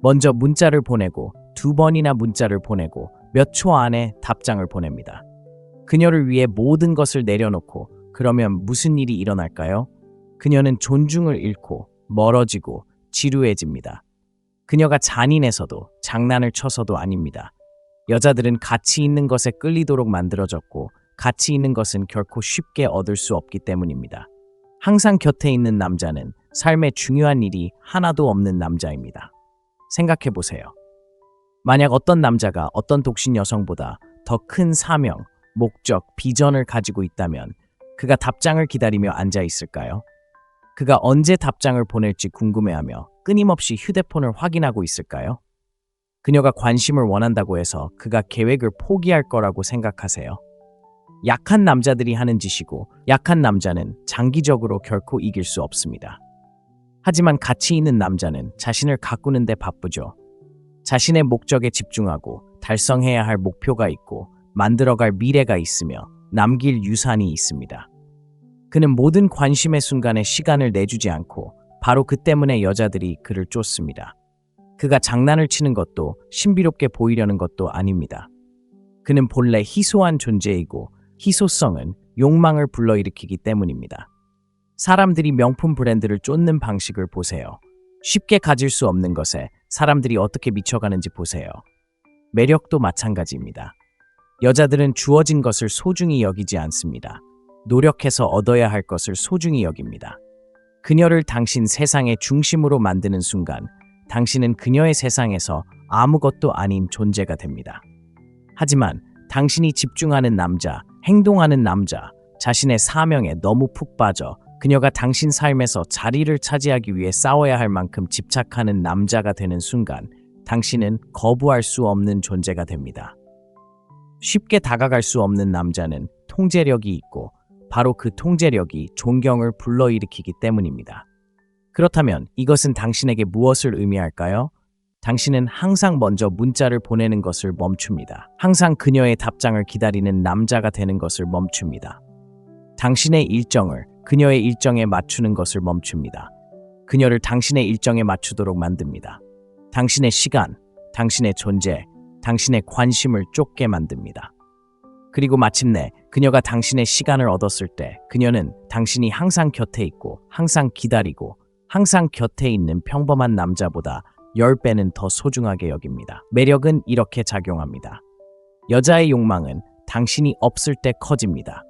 먼저 문자를 보내고 2번이나 문자를 보내고 몇 초 안에 답장을 보냅니다. 그녀를 위해 모든 것을 내려놓고 그러면 무슨 일이 일어날까요? 그녀는 존중을 잃고 멀어지고 지루해집니다. 그녀가 잔인해서도 장난을 쳐서도 아닙니다. 여자들은 가치 있는 것에 끌리도록 만들어졌고 가치 있는 것은 결코 쉽게 얻을 수 없기 때문입니다. 항상 곁에 있는 남자는 삶에 중요한 일이 하나도 없는 남자입니다. 생각해 보세요. 만약 어떤 남자가 어떤 독신 여성보다 더 큰 사명, 목적, 비전을 가지고 있다면 그가 답장을 기다리며 앉아 있을까요? 그가 언제 답장을 보낼지 궁금해하며 끊임없이 휴대폰을 확인하고 있을까요? 그녀가 관심을 원한다고 해서 그가 계획을 포기할 거라고 생각하세요? 약한 남자들이 하는 짓이고 약한 남자는 장기적으로 결코 이길 수 없습니다. 하지만 가치 있는 남자는 자신을 가꾸는 데 바쁘죠. 자신의 목적에 집중하고 달성해야 할 목표가 있고 만들어갈 미래가 있으며 남길 유산이 있습니다. 그는 모든 관심의 순간에 시간을 내주지 않고 바로 그 때문에 여자들이 그를 쫓습니다. 그가 장난을 치는 것도 신비롭게 보이려는 것도 아닙니다. 그는 본래 희소한 존재이고 희소성은 욕망을 불러일으키기 때문입니다. 사람들이 명품 브랜드를 쫓는 방식을 보세요. 쉽게 가질 수 없는 것에 사람들이 어떻게 미쳐가는지 보세요. 매력도 마찬가지입니다. 여자들은 주어진 것을 소중히 여기지 않습니다. 노력해서 얻어야 할 것을 소중히 여깁니다. 그녀를 당신 세상의 중심으로 만드는 순간 당신은 그녀의 세상에서 아무것도 아닌 존재가 됩니다. 하지만 당신이 집중하는 남자, 행동하는 남자, 자신의 사명에 너무 푹 빠져 그녀가 당신 삶에서 자리를 차지하기 위해 싸워야 할 만큼 집착하는 남자가 되는 순간 당신은 거부할 수 없는 존재가 됩니다. 쉽게 다가갈 수 없는 남자는 통제력이 있고 바로 그 통제력이 존경을 불러일으키기 때문입니다. 그렇다면 이것은 당신에게 무엇을 의미할까요? 당신은 항상 먼저 문자를 보내는 것을 멈춥니다. 항상 그녀의 답장을 기다리는 남자가 되는 것을 멈춥니다. 당신의 일정을 그녀의 일정에 맞추는 것을 멈춥니다. 그녀를 당신의 일정에 맞추도록 만듭니다. 당신의 시간, 당신의 존재, 당신의 관심을 쫓게 만듭니다. 그리고 마침내 그녀가 당신의 시간을 얻었을 때 그녀는 당신이 항상 곁에 있고 항상 기다리고 항상 곁에 있는 평범한 남자보다 10배는 더 소중하게 여깁니다. 매력은 이렇게 작용합니다. 여자의 욕망은 당신이 없을 때 커집니다.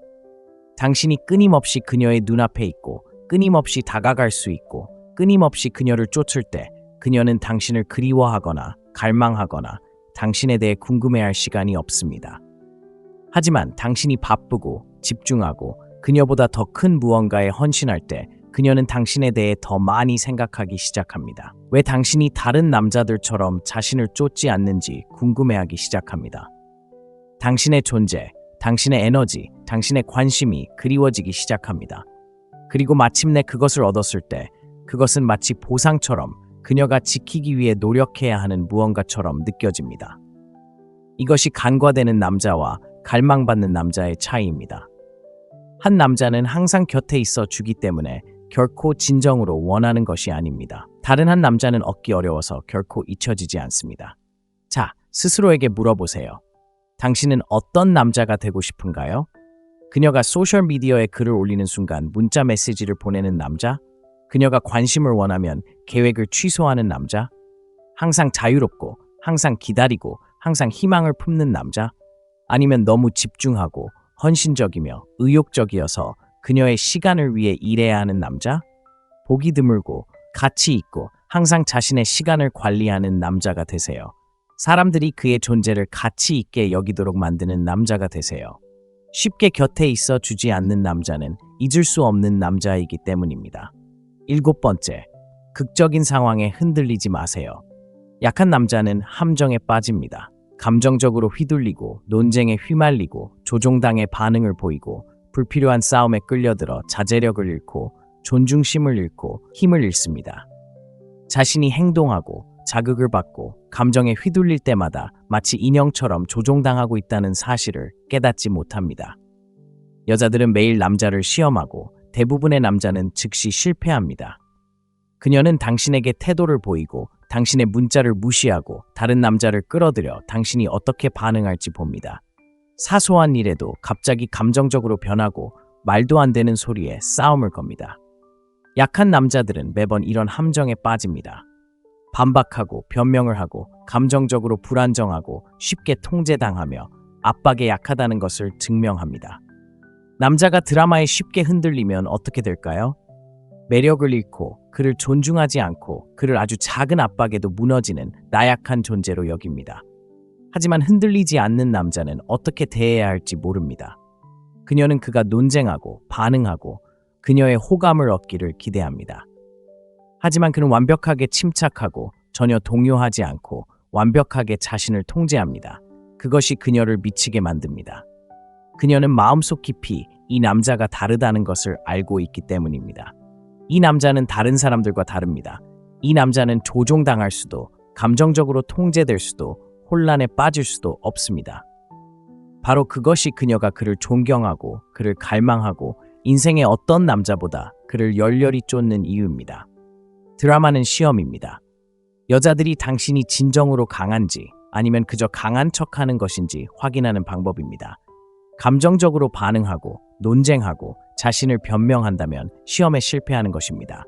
당신이 끊임없이 그녀의 눈앞에 있고 끊임없이 다가갈 수 있고 끊임없이 그녀를 쫓을 때 그녀는 당신을 그리워하거나 갈망하거나 당신에 대해 궁금해할 시간이 없습니다. 하지만 당신이 바쁘고 집중하고 그녀보다 더 큰 무언가에 헌신할 때 그녀는 당신에 대해 더 많이 생각하기 시작합니다. 왜 당신이 다른 남자들처럼 자신을 쫓지 않는지 궁금해하기 시작합니다. 당신의 존재, 당신의 에너지, 당신의 관심이 그리워지기 시작합니다. 그리고 마침내 그것을 얻었을 때 그것은 마치 보상처럼 그녀가 지키기 위해 노력해야 하는 무언가처럼 느껴집니다. 이것이 간과되는 남자와 갈망받는 남자의 차이입니다. 한 남자는 항상 곁에 있어 주기 때문에 결코 진정으로 원하는 것이 아닙니다. 다른 한 남자는 얻기 어려워서 결코 잊혀지지 않습니다. 자, 스스로에게 물어보세요. 당신은 어떤 남자가 되고 싶은가요? 그녀가 소셜미디어에 글을 올리는 순간 문자 메시지를 보내는 남자? 그녀가 관심을 원하면 계획을 취소하는 남자? 항상 자유롭고, 항상 기다리고, 항상 희망을 품는 남자? 아니면 너무 집중하고, 헌신적이며 의욕적이어서 그녀의 시간을 위해 일해야 하는 남자? 보기 드물고, 가치 있고, 항상 자신의 시간을 관리하는 남자가 되세요. 사람들이 그의 존재를 가치 있게 여기도록 만드는 남자가 되세요. 쉽게 곁에 있어 주지 않는 남자는 잊을 수 없는 남자이기 때문입니다. 7번째, 극적인 상황에 흔들리지 마세요. 약한 남자는 함정에 빠집니다. 감정적으로 휘둘리고 논쟁에 휘말리고 조종당의 반응을 보이고 불필요한 싸움에 끌려들어 자제력을 잃고 존중심을 잃고 힘을 잃습니다. 자신이 행동하고 자극을 받고 감정에 휘둘릴 때마다 마치 인형처럼 조종당하고 있다는 사실을 깨닫지 못합니다. 여자들은 매일 남자를 시험하고 대부분의 남자는 즉시 실패합니다. 그녀는 당신에게 태도를 보이고 당신의 문자를 무시하고 다른 남자를 끌어들여 당신이 어떻게 반응할지 봅니다. 사소한 일에도 갑자기 감정적으로 변하고 말도 안 되는 소리에 싸움을 겁니다. 약한 남자들은 매번 이런 함정에 빠집니다. 반박하고 변명을 하고 감정적으로 불안정하고 쉽게 통제당하며 압박에 약하다는 것을 증명합니다. 남자가 드라마에 쉽게 흔들리면 어떻게 될까요? 매력을 잃고 그를 존중하지 않고 그를 아주 작은 압박에도 무너지는 나약한 존재로 여깁니다. 하지만 흔들리지 않는 남자는 어떻게 대해야 할지 모릅니다. 그녀는 그가 논쟁하고 반응하고 그녀의 호감을 얻기를 기대합니다. 하지만 그는 완벽하게 침착하고 전혀 동요하지 않고 완벽하게 자신을 통제합니다. 그것이 그녀를 미치게 만듭니다. 그녀는 마음속 깊이 이 남자가 다르다는 것을 알고 있기 때문입니다. 이 남자는 다른 사람들과 다릅니다. 이 남자는 조종당할 수도, 감정적으로 통제될 수도, 혼란에 빠질 수도 없습니다. 바로 그것이 그녀가 그를 존경하고 그를 갈망하고 인생의 어떤 남자보다 그를 열렬히 쫓는 이유입니다. 드라마는 시험입니다. 여자들이 당신이 진정으로 강한지 아니면 그저 강한 척하는 것인지 확인하는 방법입니다. 감정적으로 반응하고 논쟁하고 자신을 변명한다면 시험에 실패하는 것입니다.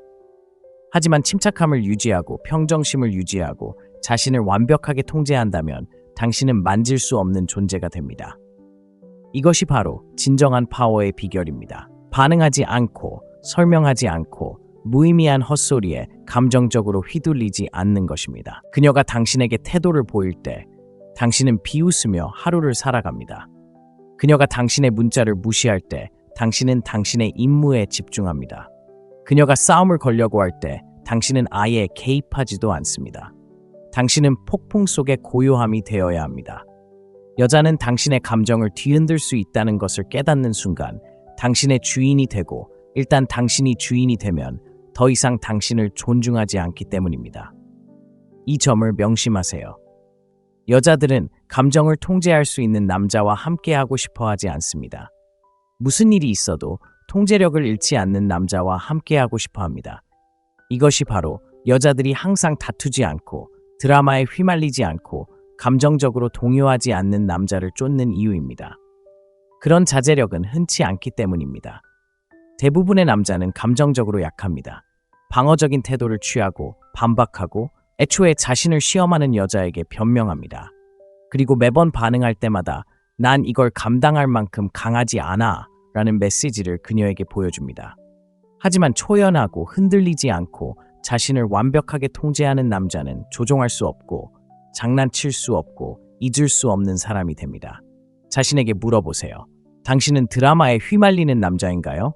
하지만 침착함을 유지하고 평정심을 유지하고 자신을 완벽하게 통제한다면 당신은 만질 수 없는 존재가 됩니다. 이것이 바로 진정한 파워의 비결입니다. 반응하지 않고 설명하지 않고 무의미한 헛소리에 감정적으로 휘둘리지 않는 것입니다. 그녀가 당신에게 태도를 보일 때 당신은 비웃으며 하루를 살아갑니다. 그녀가 당신의 문자를 무시할 때 당신은 당신의 임무에 집중합니다. 그녀가 싸움을 걸려고 할 때 당신은 아예 개입하지도 않습니다. 당신은 폭풍 속의 고요함이 되어야 합니다. 여자는 당신의 감정을 뒤흔들 수 있다는 것을 깨닫는 순간 당신의 주인이 되고 일단 당신이 주인이 되면 더 이상 당신을 존중하지 않기 때문입니다. 이 점을 명심하세요. 여자들은 감정을 통제할 수 있는 남자와 함께하고 싶어 하지 않습니다. 무슨 일이 있어도 통제력을 잃지 않는 남자와 함께하고 싶어 합니다. 이것이 바로 여자들이 항상 다투지 않고 드라마에 휘말리지 않고 감정적으로 동요하지 않는 남자를 쫓는 이유입니다. 그런 자제력은 흔치 않기 때문입니다. 대부분의 남자는 감정적으로 약합니다. 방어적인 태도를 취하고 반박하고 애초에 자신을 시험하는 여자에게 변명합니다. 그리고 매번 반응할 때마다 난 이걸 감당할 만큼 강하지 않아 라는 메시지를 그녀에게 보여줍니다. 하지만 초연하고 흔들리지 않고 자신을 완벽하게 통제하는 남자는 조종할 수 없고 장난칠 수 없고 잊을 수 없는 사람이 됩니다. 자신에게 물어보세요. 당신은 드라마에 휘말리는 남자인가요?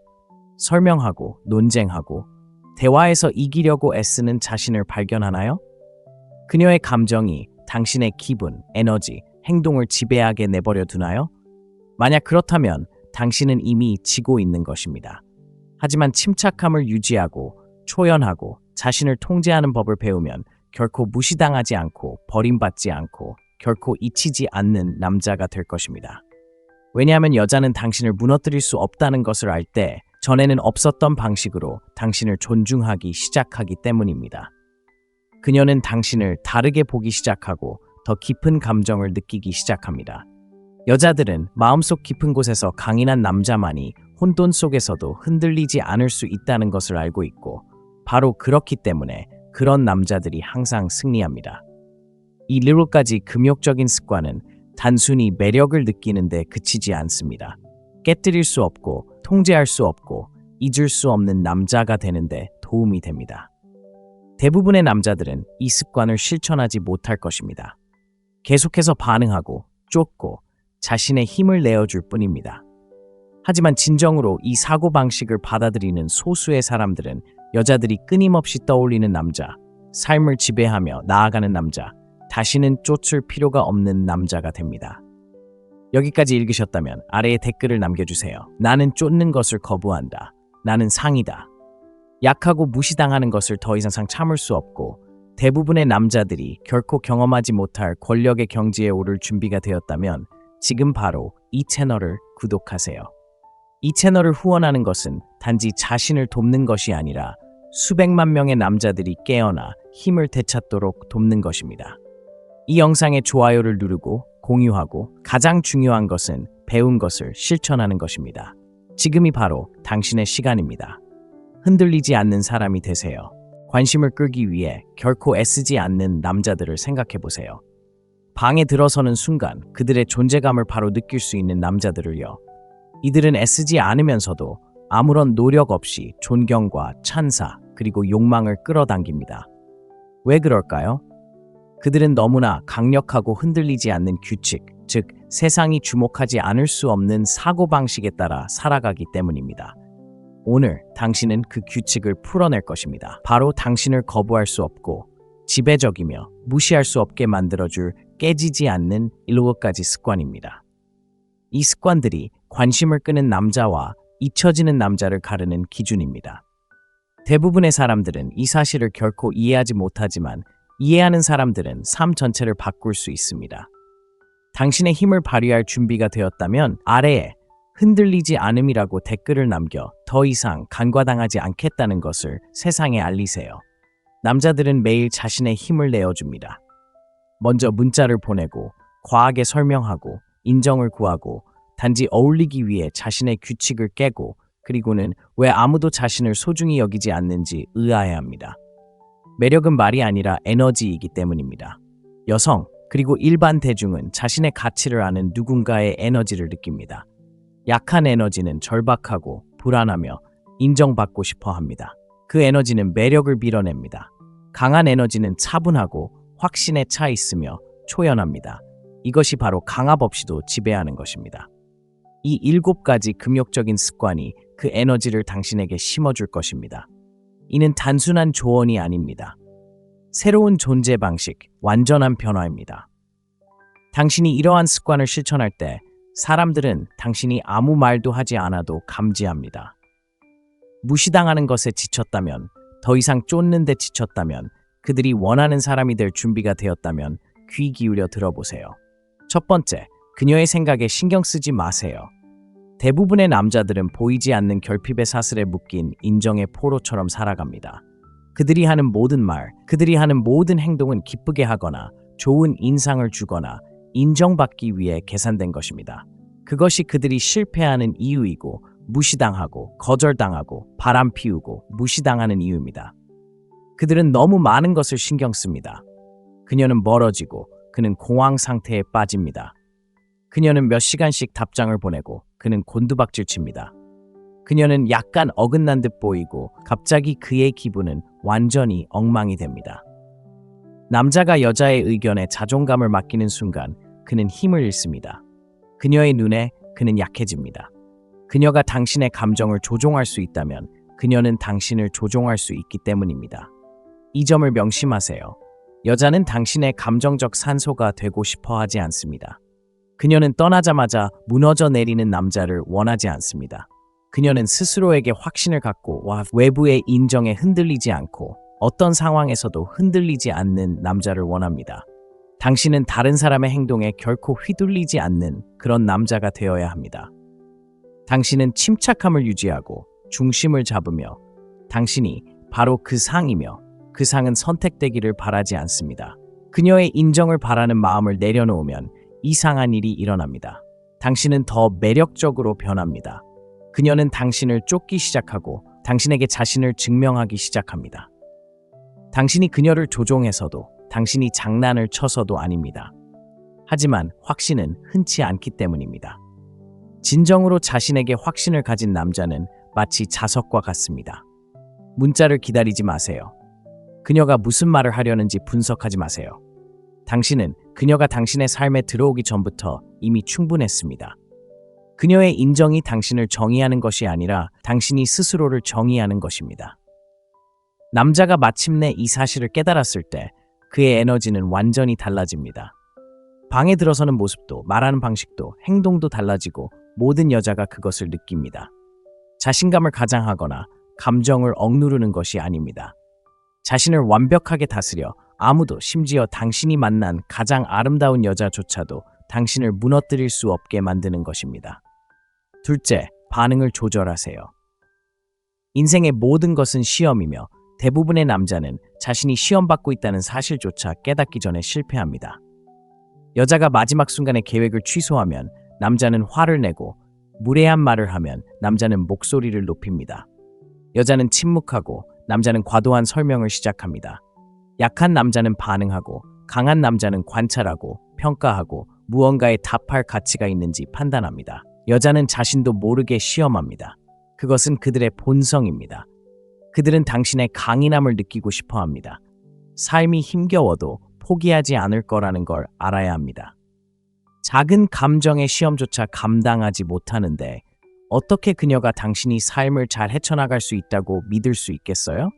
설명하고 논쟁하고 대화에서 이기려고 애쓰는 자신을 발견하나요? 그녀의 감정이 당신의 기분, 에너지, 행동을 지배하게 내버려 두나요? 만약 그렇다면 당신은 이미 지고 있는 것입니다. 하지만 침착함을 유지하고 초연하고 자신을 통제하는 법을 배우면 결코 무시당하지 않고 버림받지 않고 결코 잊히지 않는 남자가 될 것입니다. 왜냐하면 여자는 당신을 무너뜨릴 수 없다는 것을 알 때 전에는 없었던 방식으로 당신을 존중하기 시작하기 때문입니다. 그녀는 당신을 다르게 보기 시작하고 더 깊은 감정을 느끼기 시작합니다. 여자들은 마음속 깊은 곳에서 강인한 남자만이 혼돈 속에서도 흔들리지 않을 수 있다는 것을 알고 있고 바로 그렇기 때문에 그런 남자들이 항상 승리합니다. 이 7가지 금욕적인 습관은 단순히 매력을 느끼는 데 그치지 않습니다. 깨뜨릴 수 없고 통제할 수 없고 잊을 수 없는 남자가 되는 데 도움이 됩니다. 대부분의 남자들은 이 습관을 실천하지 못할 것입니다. 계속해서 반응하고 쫓고 자신의 힘을 내어줄 뿐입니다. 하지만 진정으로 이 사고방식을 받아들이는 소수의 사람들은 여자들이 끊임없이 떠올리는 남자, 삶을 지배하며 나아가는 남자, 다시는 쫓을 필요가 없는 남자가 됩니다. 여기까지 읽으셨다면 아래에 댓글을 남겨주세요. 나는 쫓는 것을 거부한다. 나는 상이다. 약하고 무시당하는 것을 더 이상 참을 수 없고 대부분의 남자들이 결코 경험하지 못할 권력의 경지에 오를 준비가 되었다면 지금 바로 이 채널을 구독하세요. 이 채널을 후원하는 것은 단지 자신을 돕는 것이 아니라 수백만 명의 남자들이 깨어나 힘을 되찾도록 돕는 것입니다. 이 영상에 좋아요를 누르고 공유하고 가장 중요한 것은 배운 것을 실천하는 것입니다. 지금이 바로 당신의 시간입니다. 흔들리지 않는 사람이 되세요. 관심을 끌기 위해 결코 애쓰지 않는 남자들을 생각해 보세요. 방에 들어서는 순간 그들의 존재감을 바로 느낄 수 있는 남자들을요. 이들은 애쓰지 않으면서도 아무런 노력 없이 존경과 찬사 그리고 욕망을 끌어당깁니다. 왜 그럴까요? 그들은 너무나 강력하고 흔들리지 않는 규칙, 즉 세상이 주목하지 않을 수 없는 사고방식에 따라 살아가기 때문입니다. 오늘 당신은 그 규칙을 풀어낼 것입니다. 바로 당신을 거부할 수 없고 지배적이며 무시할 수 없게 만들어줄 깨지지 않는 7가지 습관입니다. 이 습관들이 관심을 끄는 남자와 잊혀지는 남자를 가르는 기준입니다. 대부분의 사람들은 이 사실을 결코 이해하지 못하지만 이해하는 사람들은 삶 전체를 바꿀 수 있습니다. 당신의 힘을 발휘할 준비가 되었다면 아래에 흔들리지 않음이라고 댓글을 남겨 더 이상 간과당하지 않겠다는 것을 세상에 알리세요. 남자들은 매일 자신의 힘을 내어줍니다. 먼저 문자를 보내고 과하게 설명하고 인정을 구하고 단지 어울리기 위해 자신의 규칙을 깨고 그리고는 왜 아무도 자신을 소중히 여기지 않는지 의아해합니다. 매력은 말이 아니라 에너지이기 때문입니다. 여성 그리고 일반 대중은 자신의 가치를 아는 누군가의 에너지를 느낍니다. 약한 에너지는 절박하고 불안하며 인정받고 싶어 합니다. 그 에너지는 매력을 밀어냅니다. 강한 에너지는 차분하고 확신에 차 있으며 초연합니다. 이것이 바로 강압 없이도 지배하는 것입니다. 이 7가지 금욕적인 습관이 그 에너지를 당신에게 심어줄 것입니다. 이는 단순한 조언이 아닙니다. 새로운 존재 방식, 완전한 변화입니다. 당신이 이러한 습관을 실천할 때 사람들은 당신이 아무 말도 하지 않아도 감지합니다. 무시당하는 것에 지쳤다면, 더 이상 쫓는 데 지쳤다면, 그들이 원하는 사람이 될 준비가 되었다면 귀 기울여 들어보세요. 첫 번째, 그녀의 생각에 신경 쓰지 마세요. 대부분의 남자들은 보이지 않는 결핍의 사슬에 묶인 인정의 포로처럼 살아갑니다. 그들이 하는 모든 말, 그들이 하는 모든 행동은 기쁘게 하거나 좋은 인상을 주거나 인정받기 위해 계산된 것입니다. 그것이 그들이 실패하는 이유이고 무시당하고 거절당하고 바람 피우고 무시당하는 이유입니다. 그들은 너무 많은 것을 신경 씁니다. 그녀는 멀어지고 그는 공황 상태에 빠집니다. 그녀는 몇 시간씩 답장을 보내고 그는 곤두박질 칩니다. 그녀는 약간 어긋난 듯 보이고 갑자기 그의 기분은 완전히 엉망이 됩니다. 남자가 여자의 의견에 자존감을 맡기는 순간 그는 힘을 잃습니다. 그녀의 눈에 그는 약해집니다. 그녀가 당신의 감정을 조종할 수 있다면 그녀는 당신을 조종할 수 있기 때문입니다. 이 점을 명심하세요. 여자는 당신의 감정적 산소가 되고 싶어 하지 않습니다. 그녀는 떠나자마자 무너져 내리는 남자를 원하지 않습니다. 그녀는 스스로에게 확신을 갖고 외부의 인정에 흔들리지 않고 어떤 상황에서도 흔들리지 않는 남자를 원합니다. 당신은 다른 사람의 행동에 결코 휘둘리지 않는 그런 남자가 되어야 합니다. 당신은 침착함을 유지하고 중심을 잡으며 당신이 바로 그 상이며 그 상은 선택되기를 바라지 않습니다. 그녀의 인정을 바라는 마음을 내려놓으면 이상한 일이 일어납니다. 당신은 더 매력적으로 변합니다. 그녀는 당신을 쫓기 시작하고 당신에게 자신을 증명하기 시작합니다. 당신이 그녀를 조종해서도 당신이 장난을 쳐서도 아닙니다. 하지만 확신은 흔치 않기 때문입니다. 진정으로 자신에게 확신을 가진 남자는 마치 자석과 같습니다. 문자를 기다리지 마세요. 그녀가 무슨 말을 하려는지 분석하지 마세요. 당신은 그녀가 당신의 삶에 들어오기 전부터 이미 충분했습니다. 그녀의 인정이 당신을 정의하는 것이 아니라 당신이 스스로를 정의하는 것입니다. 남자가 마침내 이 사실을 깨달았을 때 그의 에너지는 완전히 달라집니다. 방에 들어서는 모습도 말하는 방식도 행동도 달라지고 모든 여자가 그것을 느낍니다. 자신감을 가장하거나 감정을 억누르는 것이 아닙니다. 자신을 완벽하게 다스려 아무도 심지어 당신이 만난 가장 아름다운 여자조차도 당신을 무너뜨릴 수 없게 만드는 것입니다. 둘째, 반응을 조절하세요. 인생의 모든 것은 시험이며 대부분의 남자는 자신이 시험받고 있다는 사실조차 깨닫기 전에 실패합니다. 여자가 마지막 순간에 계획을 취소하면 남자는 화를 내고 무례한 말을 하면 남자는 목소리를 높입니다. 여자는 침묵하고 남자는 과도한 설명을 시작합니다. 약한 남자는 반응하고 강한 남자는 관찰하고 평가하고 무언가에 답할 가치가 있는지 판단합니다. 여자는 자신도 모르게 시험합니다. 그것은 그들의 본성입니다. 그들은 당신의 강인함을 느끼고 싶어 합니다. 삶이 힘겨워도 포기하지 않을 거라는 걸 알아야 합니다. 작은 감정의 시험조차 감당하지 못하는데 어떻게 그녀가 당신이 삶을 잘 헤쳐나갈 수 있다고 믿을 수 있겠어요?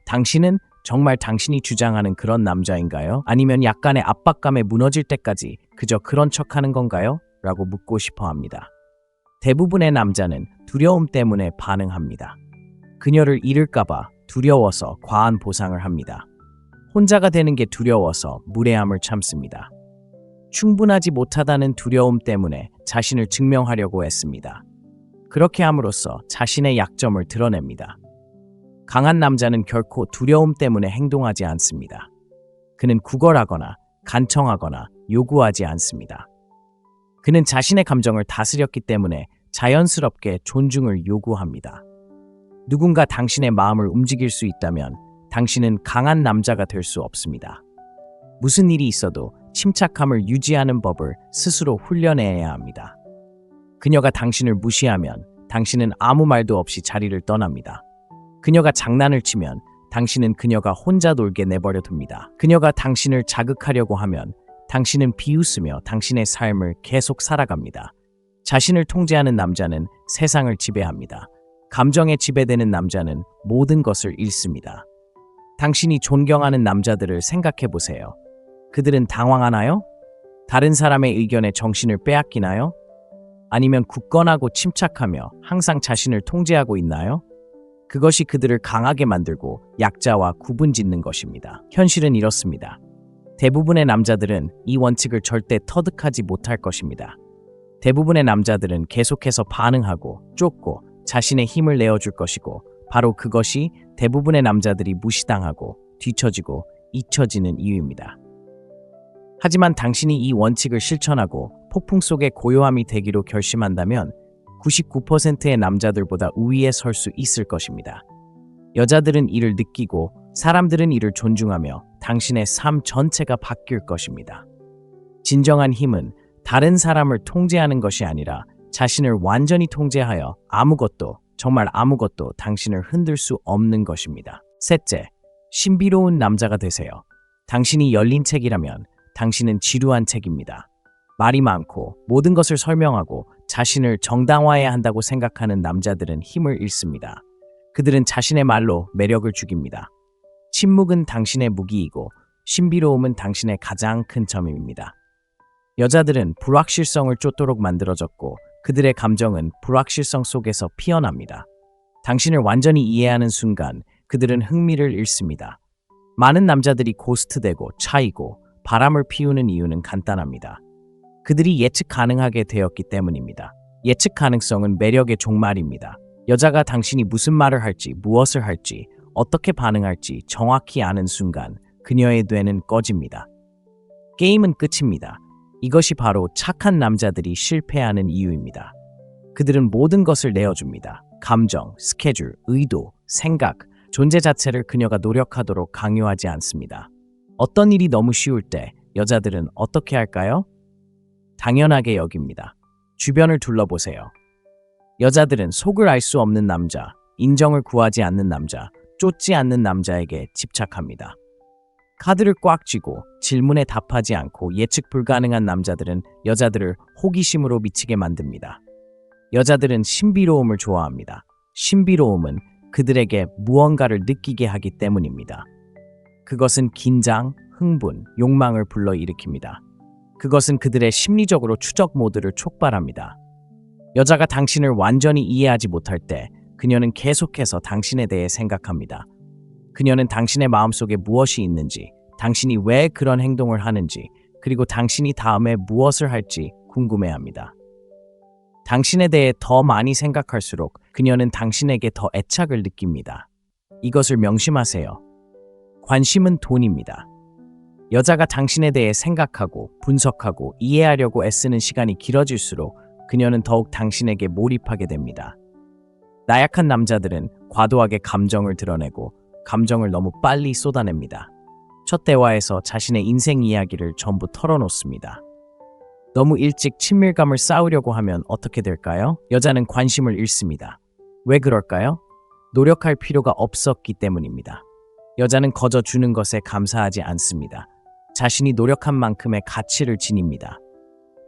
당신은 정말 당신이 주장하는 그런 남자인가요? 아니면 약간의 압박감에 무너질 때까지 그저 그런 척하는 건가요? 라고 묻고 싶어 합니다. 대부분의 남자는 두려움 때문에 반응합니다. 그녀를 잃을까봐 두려워서 과한 보상을 합니다. 혼자가 되는 게 두려워서 무례함을 참습니다. 충분하지 못하다는 두려움 때문에 자신을 증명하려고 했습니다. 그렇게 함으로써 자신의 약점을 드러냅니다. 강한 남자는 결코 두려움 때문에 행동하지 않습니다. 그는 구걸하거나 간청하거나 요구하지 않습니다. 그는 자신의 감정을 다스렸기 때문에 자연스럽게 존중을 요구합니다. 누군가 당신의 마음을 움직일 수 있다면 당신은 강한 남자가 될 수 없습니다. 무슨 일이 있어도 침착함을 유지하는 법을 스스로 훈련해야 합니다. 그녀가 당신을 무시하면 당신은 아무 말도 없이 자리를 떠납니다. 그녀가 장난을 치면 당신은 그녀가 혼자 놀게 내버려 둡니다. 그녀가 당신을 자극하려고 하면 당신은 비웃으며 당신의 삶을 계속 살아갑니다. 자신을 통제하는 남자는 세상을 지배합니다. 감정에 지배되는 남자는 모든 것을 잃습니다. 당신이 존경하는 남자들을 생각해 보세요. 그들은 당황하나요? 다른 사람의 의견에 정신을 빼앗기나요? 아니면 굳건하고 침착하며 항상 자신을 통제하고 있나요? 그것이 그들을 강하게 만들고 약자와 구분짓는 것입니다. 현실은 이렇습니다. 대부분의 남자들은 이 원칙을 절대 터득하지 못할 것입니다. 대부분의 남자들은 계속해서 반응하고 쫓고 자신의 힘을 내어줄 것이고 바로 그것이 대부분의 남자들이 무시당하고 뒤처지고 잊혀지는 이유입니다. 하지만 당신이 이 원칙을 실천하고 폭풍 속의 고요함이 되기로 결심한다면 99%의 남자들보다 우위에 설 수 있을 것입니다. 여자들은 이를 느끼고 사람들은 이를 존중하며 당신의 삶 전체가 바뀔 것입니다. 진정한 힘은 다른 사람을 통제하는 것이 아니라 자신을 완전히 통제하여 아무것도, 정말 아무것도 당신을 흔들 수 없는 것입니다. 셋째, 신비로운 남자가 되세요. 당신이 열린 책이라면 당신은 지루한 책입니다. 말이 많고 모든 것을 설명하고 자신을 정당화해야 한다고 생각하는 남자들은 힘을 잃습니다. 그들은 자신의 말로 매력을 죽입니다. 침묵은 당신의 무기이고 신비로움은 당신의 가장 큰 점입니다. 여자들은 불확실성을 쫓도록 만들어졌고 그들의 감정은 불확실성 속에서 피어납니다. 당신을 완전히 이해하는 순간 그들은 흥미를 잃습니다. 많은 남자들이 고스트되고 차이고 바람을 피우는 이유는 간단합니다. 그들이 예측 가능하게 되었기 때문입니다. 예측 가능성은 매력의 종말입니다. 여자가 당신이 무슨 말을 할지, 무엇을 할지, 어떻게 반응할지 정확히 아는 순간 그녀의 뇌는 꺼집니다. 게임은 끝입니다. 이것이 바로 착한 남자들이 실패하는 이유입니다. 그들은 모든 것을 내어줍니다. 감정, 스케줄, 의도, 생각, 존재 자체를 그녀가 노력하도록 강요하지 않습니다. 어떤 일이 너무 쉬울 때 여자들은 어떻게 할까요? 당연하게 여깁니다. 주변을 둘러보세요. 여자들은 속을 알 수 없는 남자, 인정을 구하지 않는 남자, 쫓지 않는 남자에게 집착합니다. 카드를 꽉 쥐고 질문에 답하지 않고 예측 불가능한 남자들은 여자들을 호기심으로 미치게 만듭니다. 여자들은 신비로움을 좋아합니다. 신비로움은 그들에게 무언가를 느끼게 하기 때문입니다. 그것은 긴장, 흥분, 욕망을 불러일으킵니다. 그것은 그들의 심리적으로 추적 모드를 촉발합니다. 여자가 당신을 완전히 이해하지 못할 때 그녀는 계속해서 당신에 대해 생각합니다. 그녀는 당신의 마음속에 무엇이 있는지, 당신이 왜 그런 행동을 하는지, 그리고 당신이 다음에 무엇을 할지 궁금해합니다. 당신에 대해 더 많이 생각할수록 그녀는 당신에게 더 애착을 느낍니다. 이것을 명심하세요. 관심은 돈입니다. 여자가 당신에 대해 생각하고 분석하고 이해하려고 애쓰는 시간이 길어질수록 그녀는 더욱 당신에게 몰입하게 됩니다. 나약한 남자들은 과도하게 감정을 드러내고 감정을 너무 빨리 쏟아냅니다. 첫 대화에서 자신의 인생 이야기를 전부 털어놓습니다. 너무 일찍 친밀감을 쌓으려고 하면 어떻게 될까요? 여자는 관심을 잃습니다. 왜 그럴까요? 노력할 필요가 없었기 때문입니다. 여자는 거저 주는 것에 감사하지 않습니다. 자신이 노력한 만큼의 가치를 지닙니다.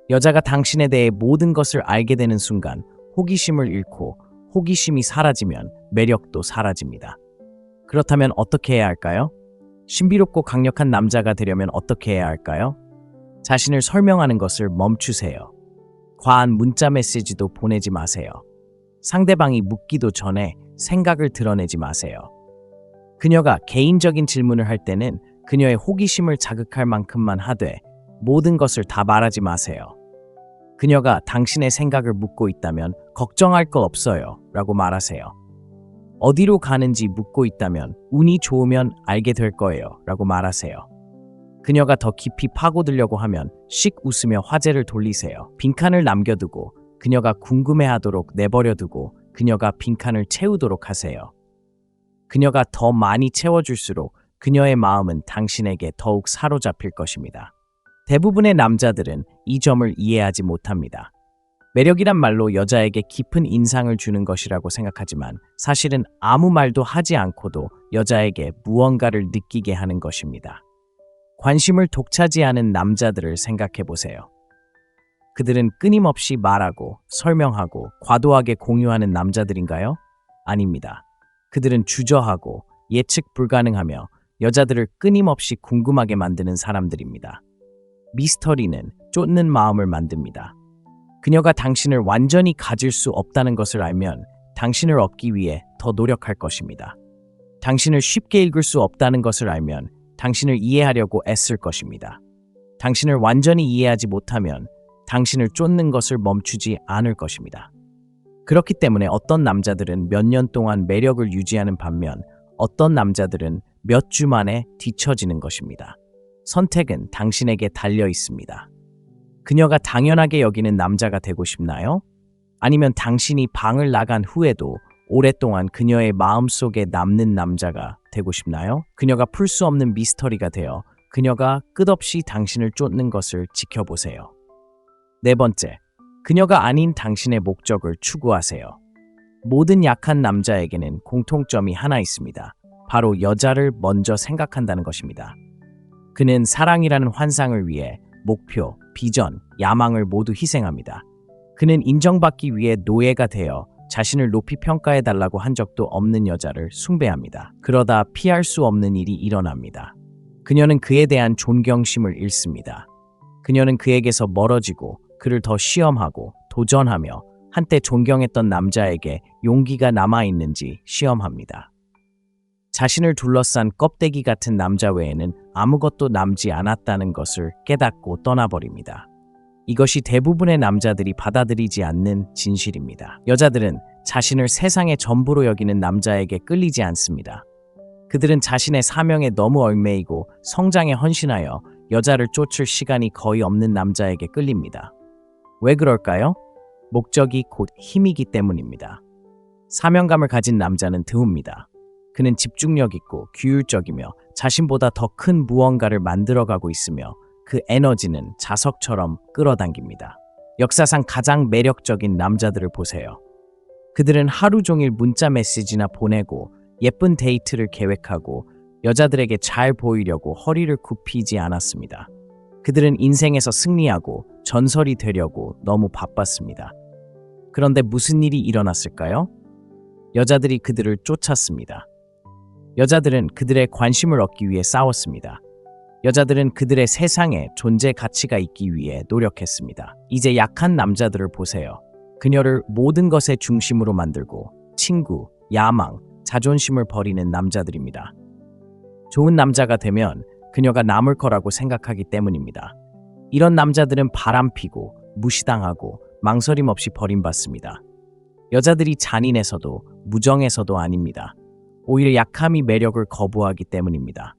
여자가 당신에 대해 모든 것을 알게 되는 순간 호기심을 잃고 호기심이 사라지면 매력도 사라집니다. 그렇다면 어떻게 해야 할까요? 신비롭고 강력한 남자가 되려면 어떻게 해야 할까요? 자신을 설명하는 것을 멈추세요. 과한 문자 메시지도 보내지 마세요. 상대방이 묻기도 전에 생각을 드러내지 마세요. 그녀가 개인적인 질문을 할 때는 그녀의 호기심을 자극할 만큼만 하되 모든 것을 다 말하지 마세요. 그녀가 당신의 생각을 묻고 있다면 걱정할 거 없어요 라고 말하세요. 어디로 가는지 묻고 있다면 운이 좋으면 알게 될 거예요 라고 말하세요. 그녀가 더 깊이 파고들려고 하면 씩 웃으며 화제를 돌리세요. 빈칸을 남겨두고 그녀가 궁금해하도록 내버려두고 그녀가 빈칸을 채우도록 하세요. 그녀가 더 많이 채워줄수록 그녀의 마음은 당신에게 더욱 사로잡힐 것입니다. 대부분의 남자들은 이 점을 이해하지 못합니다. 매력이란 말로 여자에게 깊은 인상을 주는 것이라고 생각하지만 사실은 아무 말도 하지 않고도 여자에게 무언가를 느끼게 하는 것입니다. 관심을 독차지하는 남자들을 생각해 보세요. 그들은 끊임없이 말하고 설명하고 과도하게 공유하는 남자들인가요? 아닙니다. 그들은 주저하고 예측 불가능하며 여자들을 끊임없이 궁금하게 만드는 사람들입니다. 미스터리는 쫓는 마음을 만듭니다. 그녀가 당신을 완전히 가질 수 없다는 것을 알면 당신을 얻기 위해 더 노력할 것입니다. 당신을 쉽게 읽을 수 없다는 것을 알면 당신을 이해하려고 애쓸 것입니다. 당신을 완전히 이해하지 못하면 당신을 쫓는 것을 멈추지 않을 것입니다. 그렇기 때문에 어떤 남자들은 몇 년 동안 매력을 유지하는 반면 어떤 남자들은 몇 주 만에 뒤처지는 것입니다. 선택은 당신에게 달려 있습니다. 그녀가 당연하게 여기는 남자가 되고 싶나요? 아니면 당신이 방을 나간 후에도 오랫동안 그녀의 마음속에 남는 남자가 되고 싶나요? 그녀가 풀 수 없는 미스터리가 되어 그녀가 끝없이 당신을 쫓는 것을 지켜보세요. 네 번째, 그녀가 아닌 당신의 목적을 추구하세요. 모든 약한 남자에게는 공통점이 하나 있습니다. 바로 여자를 먼저 생각한다는 것입니다. 그는 사랑이라는 환상을 위해 목표, 비전, 야망을 모두 희생합니다. 그는 인정받기 위해 노예가 되어 자신을 높이 평가해달라고 한 적도 없는 여자를 숭배합니다. 그러다 피할 수 없는 일이 일어납니다. 그녀는 그에 대한 존경심을 잃습니다. 그녀는 그에게서 멀어지고 그를 더 시험하고 도전하며 한때 존경했던 남자에게 용기가 남아있는지 시험합니다. 자신을 둘러싼 껍데기 같은 남자 외에는 아무것도 남지 않았다는 것을 깨닫고 떠나버립니다. 이것이 대부분의 남자들이 받아들이지 않는 진실입니다. 여자들은 자신을 세상의 전부로 여기는 남자에게 끌리지 않습니다. 그들은 자신의 사명에 너무 얽매이고 성장에 헌신하여 여자를 쫓을 시간이 거의 없는 남자에게 끌립니다. 왜 그럴까요? 목적이 곧 힘이기 때문입니다. 사명감을 가진 남자는 드뭅니다. 그는 집중력 있고 규율적이며 자신보다 더 큰 무언가를 만들어가고 있으며 그 에너지는 자석처럼 끌어당깁니다. 역사상 가장 매력적인 남자들을 보세요. 그들은 하루 종일 문자 메시지나 보내고 예쁜 데이트를 계획하고 여자들에게 잘 보이려고 허리를 굽히지 않았습니다. 그들은 인생에서 승리하고 전설이 되려고 너무 바빴습니다. 그런데 무슨 일이 일어났을까요? 여자들이 그들을 쫓았습니다. 여자들은 그들의 관심을 얻기 위해 싸웠습니다. 여자들은 그들의 세상에 존재 가치가 있기 위해 노력했습니다. 이제 약한 남자들을 보세요. 그녀를 모든 것의 중심으로 만들고 친구, 야망, 자존심을 버리는 남자들입니다. 좋은 남자가 되면 그녀가 남을 거라고 생각하기 때문입니다. 이런 남자들은 바람피고 무시당하고 망설임 없이 버림받습니다. 여자들이 잔인해서도 무정해서도 아닙니다. 오히려 약함이 매력을 거부하기 때문입니다.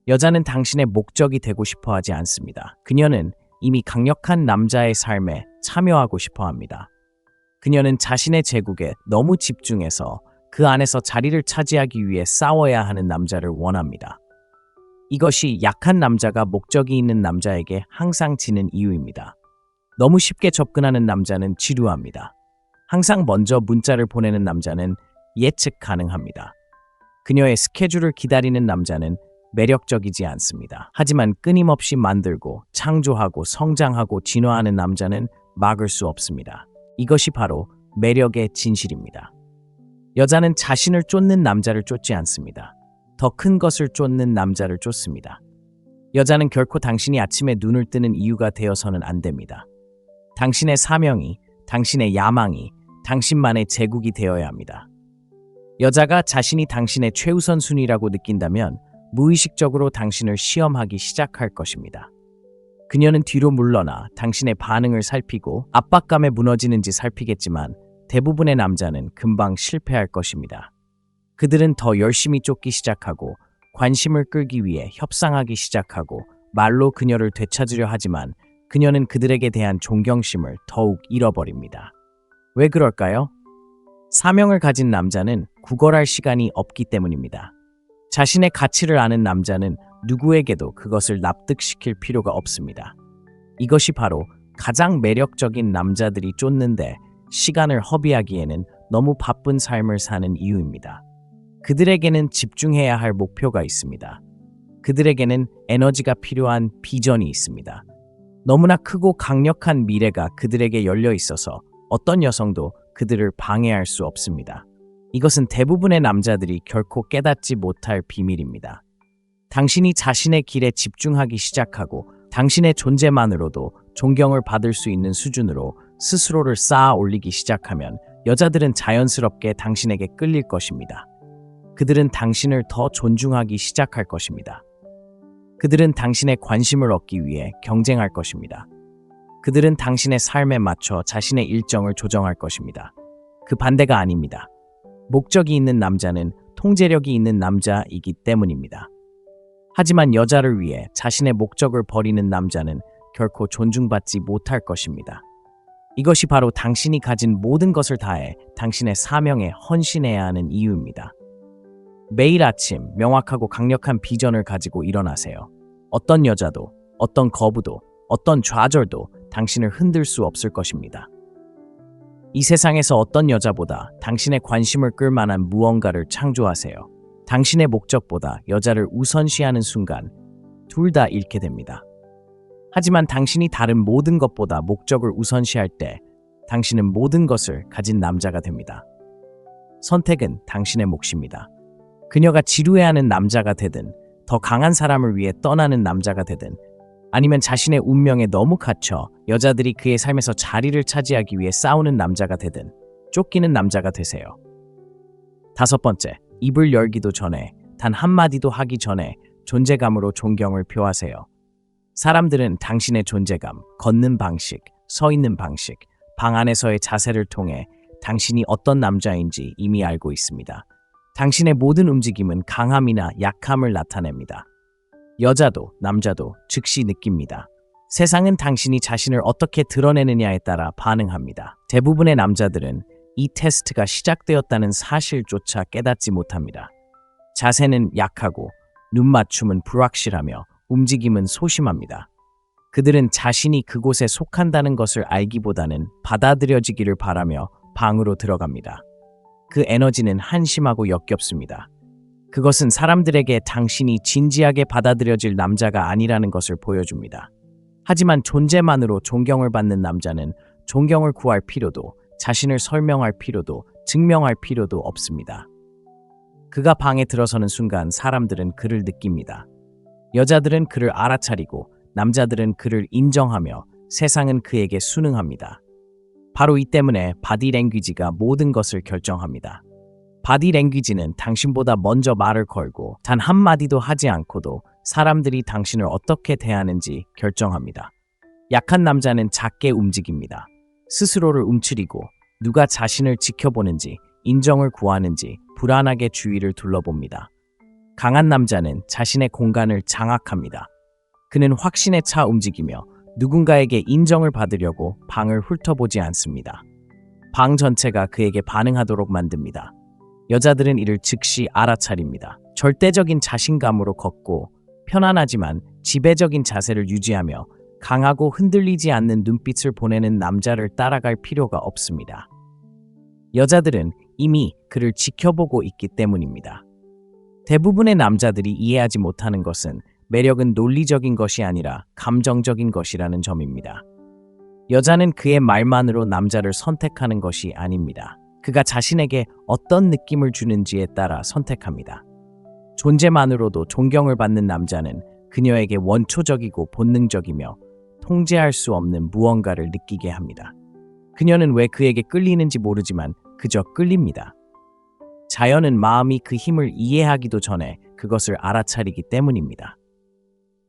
여자는 당신의 목적이 되고 싶어 하지 않습니다. 그녀는 이미 강력한 남자의 삶에 참여하고 싶어 합니다. 그녀는 자신의 제국에 너무 집중해서 그 안에서 자리를 차지하기 위해 싸워야 하는 남자를 원합니다. 이것이 약한 남자가 목적이 있는 남자에게 항상 지는 이유입니다. 너무 쉽게 접근하는 남자는 지루합니다. 항상 먼저 문자를 보내는 남자는 예측 가능합니다. 그녀의 스케줄을 기다리는 남자는 매력적이지 않습니다. 하지만 끊임없이 만들고 창조하고 성장하고 진화하는 남자는 막을 수 없습니다. 이것이 바로 매력의 진실입니다. 여자는 자신을 쫓는 남자를 쫓지 않습니다. 더 큰 것을 쫓는 남자를 쫓습니다. 여자는 결코 당신이 아침에 눈을 뜨는 이유가 되어서는 안 됩니다. 당신의 사명이, 당신의 야망이, 당신만의 제국이 되어야 합니다. 여자가 자신이 당신의 최우선 순위라고 느낀다면 무의식적으로 당신을 시험하기 시작할 것입니다. 그녀는 뒤로 물러나 당신의 반응을 살피고 압박감에 무너지는지 살피겠지만 대부분의 남자는 금방 실패할 것입니다. 그들은 더 열심히 쫓기 시작하고 관심을 끌기 위해 협상하기 시작하고 말로 그녀를 되찾으려 하지만 그녀는 그들에게 대한 존경심을 더욱 잃어버립니다. 왜 그럴까요? 사명을 가진 남자는 구걸할 시간이 없기 때문입니다. 자신의 가치를 아는 남자는 누구에게도 그것을 납득시킬 필요가 없습니다. 이것이 바로 가장 매력적인 남자들이 쫓는데 시간을 허비하기에는 너무 바쁜 삶을 사는 이유입니다. 그들에게는 집중해야 할 목표가 있습니다. 그들에게는 에너지가 필요한 비전이 있습니다. 너무나 크고 강력한 미래가 그들에게 열려 있어서 어떤 여성도 그들을 방해할 수 없습니다. 이것은 대부분의 남자들이 결코 깨닫지 못할 비밀입니다. 당신이 자신의 길에 집중하기 시작하고 당신의 존재만으로도 존경을 받을 수 있는 수준으로 스스로를 쌓아 올리기 시작하면 여자들은 자연스럽게 당신에게 끌릴 것입니다. 그들은 당신을 더 존중하기 시작할 것입니다. 그들은 당신의 관심을 얻기 위해 경쟁할 것입니다. 그들은 당신의 삶에 맞춰 자신의 일정을 조정할 것입니다. 그 반대가 아닙니다. 목적이 있는 남자는 통제력이 있는 남자이기 때문입니다. 하지만 여자를 위해 자신의 목적을 버리는 남자는 결코 존중받지 못할 것입니다. 이것이 바로 당신이 가진 모든 것을 다해 당신의 사명에 헌신해야 하는 이유입니다. 매일 아침 명확하고 강력한 비전을 가지고 일어나세요. 어떤 여자도, 어떤 거부도, 어떤 좌절도 당신을 흔들 수 없을 것입니다. 이 세상에서 어떤 여자보다 당신의 관심을 끌 만한 무언가를 창조하세요. 당신의 목적보다 여자를 우선시하는 순간 둘 다 잃게 됩니다. 하지만 당신이 다른 모든 것보다 목적을 우선시할 때 당신은 모든 것을 가진 남자가 됩니다. 선택은 당신의 몫입니다. 그녀가 지루해하는 남자가 되든 더 강한 사람을 위해 떠나는 남자가 되든 아니면 자신의 운명에 너무 갇혀 여자들이 그의 삶에서 자리를 차지하기 위해 싸우는 남자가 되든 쫓기는 남자가 되세요. 5번째, 입을 열기도 전에, 단 한마디도 하기 전에 존재감으로 존경을 표하세요. 사람들은 당신의 존재감, 걷는 방식, 서 있는 방식, 방 안에서의 자세를 통해 당신이 어떤 남자인지 이미 알고 있습니다. 당신의 모든 움직임은 강함이나 약함을 나타냅니다. 여자도 남자도 즉시 느낍니다. 세상은 당신이 자신을 어떻게 드러내느냐에 따라 반응합니다. 대부분의 남자들은 이 테스트가 시작되었다는 사실조차 깨닫지 못합니다. 자세는 약하고 눈맞춤은 불확실하며 움직임은 소심합니다. 그들은 자신이 그곳에 속한다는 것을 알기보다는 받아들여지기를 바라며 방으로 들어갑니다. 그 에너지는 한심하고 역겹습니다. 그것은 사람들에게 당신이 진지하게 받아들여질 남자가 아니라는 것을 보여줍니다. 하지만 존재만으로 존경을 받는 남자는 존경을 구할 필요도, 자신을 설명할 필요도, 증명할 필요도 없습니다. 그가 방에 들어서는 순간 사람들은 그를 느낍니다. 여자들은 그를 알아차리고 남자들은 그를 인정하며 세상은 그에게 순응합니다. 바로 이 때문에 바디랭귀지가 모든 것을 결정합니다. 바디랭귀지는 당신보다 먼저 말을 걸고 단 한마디도 하지 않고도 사람들이 당신을 어떻게 대하는지 결정합니다. 약한 남자는 작게 움직입니다. 스스로를 움츠리고 누가 자신을 지켜보는지, 인정을 구하는지 불안하게 주위를 둘러봅니다. 강한 남자는 자신의 공간을 장악합니다. 그는 확신에 차 움직이며 누군가에게 인정을 받으려고 방을 훑어보지 않습니다. 방 전체가 그에게 반응하도록 만듭니다. 여자들은 이를 즉시 알아차립니다. 절대적인 자신감으로 걷고 편안하지만 지배적인 자세를 유지하며 강하고 흔들리지 않는 눈빛을 보내는 남자를 따라갈 필요가 없습니다. 여자들은 이미 그를 지켜보고 있기 때문입니다. 대부분의 남자들이 이해하지 못하는 것은 매력은 논리적인 것이 아니라 감정적인 것이라는 점입니다. 여자는 그의 말만으로 남자를 선택하는 것이 아닙니다. 그가 자신에게 어떤 느낌을 주는지에 따라 선택합니다. 존재만으로도 존경을 받는 남자는 그녀에게 원초적이고 본능적이며 통제할 수 없는 무언가를 느끼게 합니다. 그녀는 왜 그에게 끌리는지 모르지만 그저 끌립니다. 자연은 마음이 그 힘을 이해하기도 전에 그것을 알아차리기 때문입니다.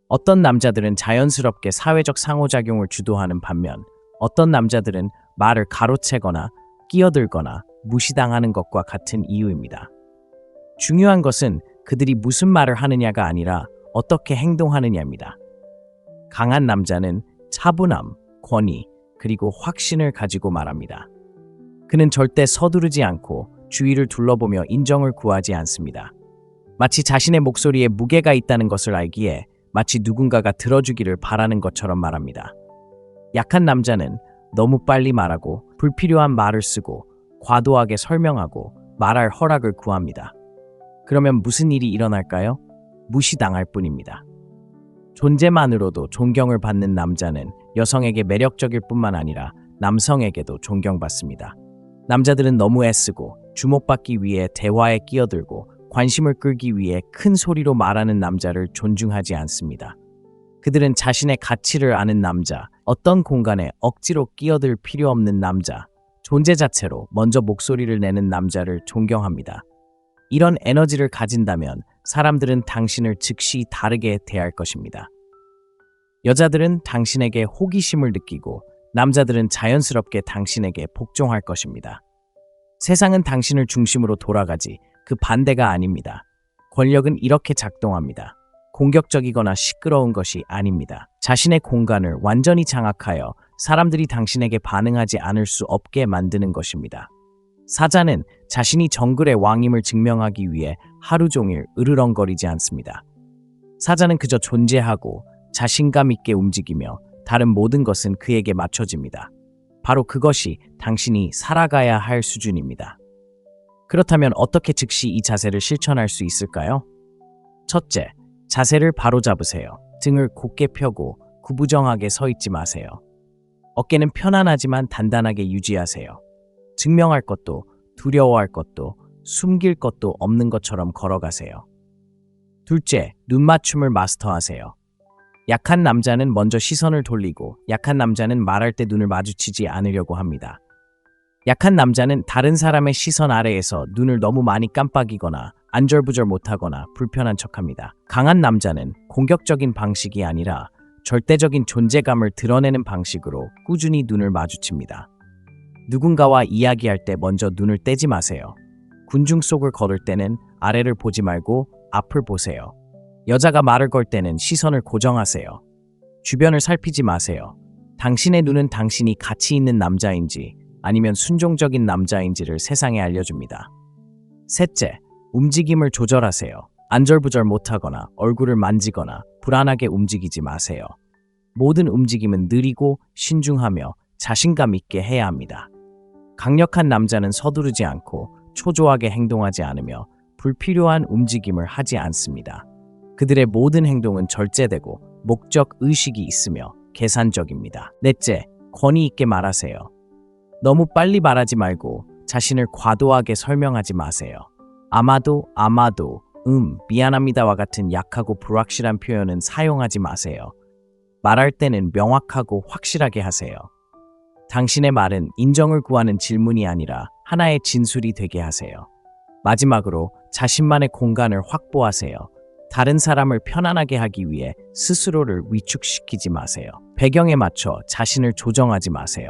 어떤 남자들은 자연스럽게 사회적 상호작용을 주도하는 반면 어떤 남자들은 말을 가로채거나 끼어들거나 무시당하는 것과 같은 이유입니다. 중요한 것은 그들이 무슨 말을 하느냐가 아니라 어떻게 행동하느냐입니다. 강한 남자는 차분함, 권위, 그리고 확신을 가지고 말합니다. 그는 절대 서두르지 않고 주위를 둘러보며 인정을 구하지 않습니다. 마치 자신의 목소리에 무게가 있다는 것을 알기에 마치 누군가가 들어주기를 바라는 것처럼 말합니다. 약한 남자는 너무 빨리 말하고 불필요한 말을 쓰고 과도하게 설명하고 말할 허락을 구합니다. 그러면 무슨 일이 일어날까요? 무시당할 뿐입니다. 존재만으로도 존경을 받는 남자는 여성에게 매력적일 뿐만 아니라 남성에게도 존경받습니다. 남자들은 너무 애쓰고 주목받기 위해 대화에 끼어들고 관심을 끌기 위해 큰 소리로 말하는 남자를 존중하지 않습니다. 그들은 자신의 가치를 아는 남자, 어떤 공간에 억지로 끼어들 필요 없는 남자, 존재 자체로 먼저 목소리를 내는 남자를 존경합니다. 이런 에너지를 가진다면 사람들은 당신을 즉시 다르게 대할 것입니다. 여자들은 당신에게 호기심을 느끼고 남자들은 자연스럽게 당신에게 복종할 것입니다. 세상은 당신을 중심으로 돌아가지 그 반대가 아닙니다. 권력은 이렇게 작동합니다. 공격적이거나 시끄러운 것이 아닙니다. 자신의 공간을 완전히 장악하여 사람들이 당신에게 반응하지 않을 수 없게 만드는 것입니다. 사자는 자신이 정글의 왕임을 증명하기 위해 하루 종일 으르렁거리지 않습니다. 사자는 그저 존재하고 자신감 있게 움직이며 다른 모든 것은 그에게 맞춰집니다. 바로 그것이 당신이 살아가야 할 수준입니다. 그렇다면 어떻게 즉시 이 자세를 실천할 수 있을까요? 첫째, 자세를 바로 잡으세요. 등을 곧게 펴고 구부정하게 서 있지 마세요. 어깨는 편안하지만 단단하게 유지하세요. 증명할 것도 두려워할 것도 숨길 것도 없는 것처럼 걸어가세요. 둘째, 눈맞춤을 마스터하세요. 약한 남자는 먼저 시선을 돌리고 약한 남자는 말할 때 눈을 마주치지 않으려고 합니다. 약한 남자는 다른 사람의 시선 아래에서 눈을 너무 많이 깜빡이거나 안절부절 못하거나 불편한 척합니다. 강한 남자는 공격적인 방식이 아니라 절대적인 존재감을 드러내는 방식으로 꾸준히 눈을 마주칩니다. 누군가와 이야기할 때 먼저 눈을 떼지 마세요. 군중 속을 걸을 때는 아래를 보지 말고 앞을 보세요. 여자가 말을 걸 때는 시선을 고정하세요. 주변을 살피지 마세요. 당신의 눈은 당신이 가치 있는 남자인지 아니면 순종적인 남자인지를 세상에 알려줍니다. 셋째, 움직임을 조절하세요. 안절부절 못하거나 얼굴을 만지거나 불안하게 움직이지 마세요. 모든 움직임은 느리고 신중하며 자신감 있게 해야 합니다. 강력한 남자는 서두르지 않고 초조하게 행동하지 않으며 불필요한 움직임을 하지 않습니다. 그들의 모든 행동은 절제되고 목적 의식이 있으며 계산적입니다. 넷째, 권위 있게 말하세요. 너무 빨리 말하지 말고 자신을 과도하게 설명하지 마세요. 아마도, 미안합니다와 같은 약하고 불확실한 표현은 사용하지 마세요. 말할 때는 명확하고 확실하게 하세요. 당신의 말은 인정을 구하는 질문이 아니라 하나의 진술이 되게 하세요. 마지막으로 자신만의 공간을 확보하세요. 다른 사람을 편안하게 하기 위해 스스로를 위축시키지 마세요. 배경에 맞춰 자신을 조정하지 마세요.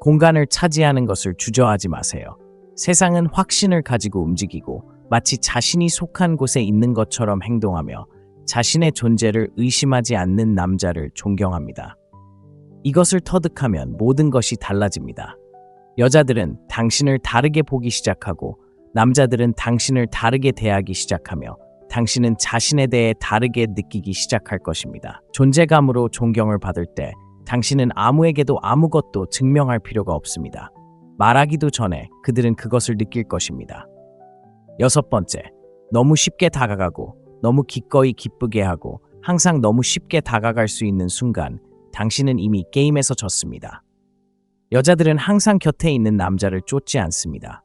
공간을 차지하는 것을 주저하지 마세요. 세상은 확신을 가지고 움직이고 마치 자신이 속한 곳에 있는 것처럼 행동하며 자신의 존재를 의심하지 않는 남자를 존경합니다. 이것을 터득하면 모든 것이 달라집니다. 여자들은 당신을 다르게 보기 시작하고 남자들은 당신을 다르게 대하기 시작하며 당신은 자신에 대해 다르게 느끼기 시작할 것입니다. 존재감으로 존경을 받을 때 당신은 아무에게도 아무것도 증명할 필요가 없습니다. 말하기도 전에 그들은 그것을 느낄 것입니다. 여섯 번째, 너무 쉽게 다가가고 너무 기꺼이 기쁘게 하고 항상 너무 쉽게 다가갈 수 있는 순간 당신은 이미 게임에서 졌습니다. 여자들은 항상 곁에 있는 남자를 쫓지 않습니다.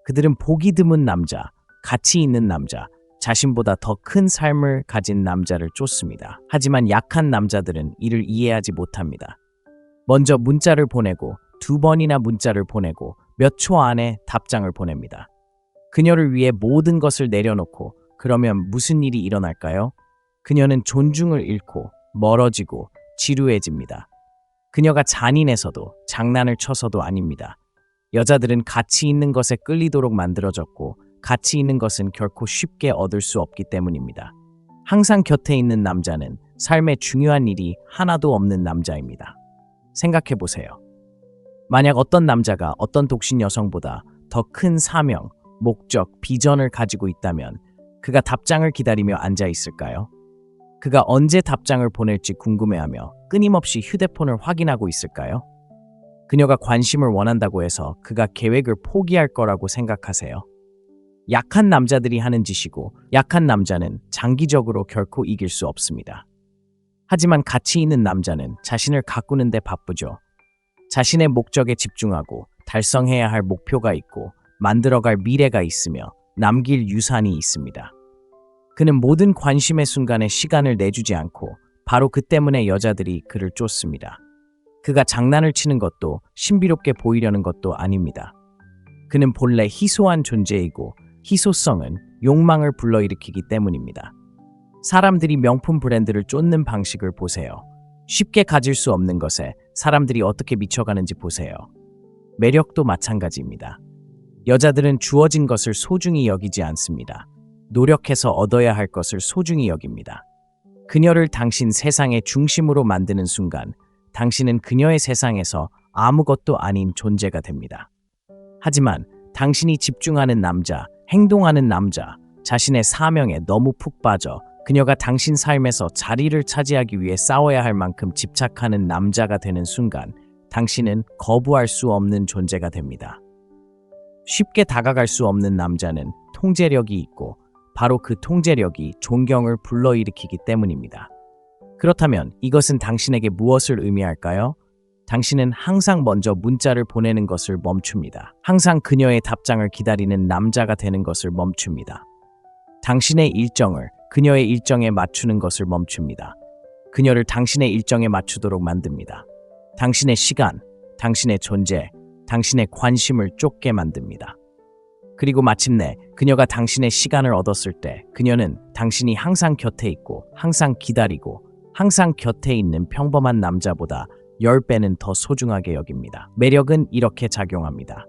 그들은 보기 드문 남자, 가치 있는 남자, 자신보다 더 큰 삶을 가진 남자를 쫓습니다. 하지만 약한 남자들은 이를 이해하지 못합니다. 먼저 문자를 보내고 2번이나 문자를 보내고 몇 초 안에 답장을 보냅니다. 그녀를 위해 모든 것을 내려놓고 그러면 무슨 일이 일어날까요? 그녀는 존중을 잃고 멀어지고 지루해집니다. 그녀가 잔인해서도 장난을 쳐서도 아닙니다. 여자들은 가치 있는 것에 끌리도록 만들어졌고 가치 있는 것은 결코 쉽게 얻을 수 없기 때문입니다. 항상 곁에 있는 남자는 삶에 중요한 일이 하나도 없는 남자입니다. 생각해 보세요. 만약 어떤 남자가 어떤 독신 여성보다 더 큰 사명, 목적, 비전을 가지고 있다면 그가 답장을 기다리며 앉아 있을까요? 그가 언제 답장을 보낼지 궁금해하며 끊임없이 휴대폰을 확인하고 있을까요? 그녀가 관심을 원한다고 해서 그가 계획을 포기할 거라고 생각하세요? 약한 남자들이 하는 짓이고 약한 남자는 장기적으로 결코 이길 수 없습니다. 하지만 가치 있는 남자는 자신을 가꾸는 데 바쁘죠. 자신의 목적에 집중하고 달성해야 할 목표가 있고 만들어갈 미래가 있으며 남길 유산이 있습니다. 그는 모든 관심의 순간에 시간을 내주지 않고 바로 그 때문에 여자들이 그를 쫓습니다. 그가 장난을 치는 것도 신비롭게 보이려는 것도 아닙니다. 그는 본래 희소한 존재이고 희소성은 욕망을 불러일으키기 때문입니다. 사람들이 명품 브랜드를 쫓는 방식을 보세요. 쉽게 가질 수 없는 것에 사람들이 어떻게 미쳐가는지 보세요. 매력도 마찬가지입니다. 여자들은 주어진 것을 소중히 여기지 않습니다. 노력해서 얻어야 할 것을 소중히 여깁니다. 그녀를 당신 세상의 중심으로 만드는 순간 당신은 그녀의 세상에서 아무것도 아닌 존재가 됩니다. 하지만 당신이 집중하는 남자, 행동하는 남자, 자신의 사명에 너무 푹 빠져 그녀가 당신 삶에서 자리를 차지하기 위해 싸워야 할 만큼 집착하는 남자가 되는 순간 당신은 거부할 수 없는 존재가 됩니다. 쉽게 다가갈 수 없는 남자는 통제력이 있고 바로 그 통제력이 존경을 불러일으키기 때문입니다. 그렇다면 이것은 당신에게 무엇을 의미할까요? 당신은 항상 먼저 문자를 보내는 것을 멈춥니다. 항상 그녀의 답장을 기다리는 남자가 되는 것을 멈춥니다. 당신의 일정을 그녀의 일정에 맞추는 것을 멈춥니다. 그녀를 당신의 일정에 맞추도록 만듭니다. 당신의 시간, 당신의 존재, 당신의 관심을 쫓게 만듭니다. 그리고 마침내 그녀가 당신의 시간을 얻었을 때 그녀는 당신이 항상 곁에 있고 항상 기다리고 항상 곁에 있는 평범한 남자보다 10배는 더 소중하게 여깁니다. 매력은 이렇게 작용합니다.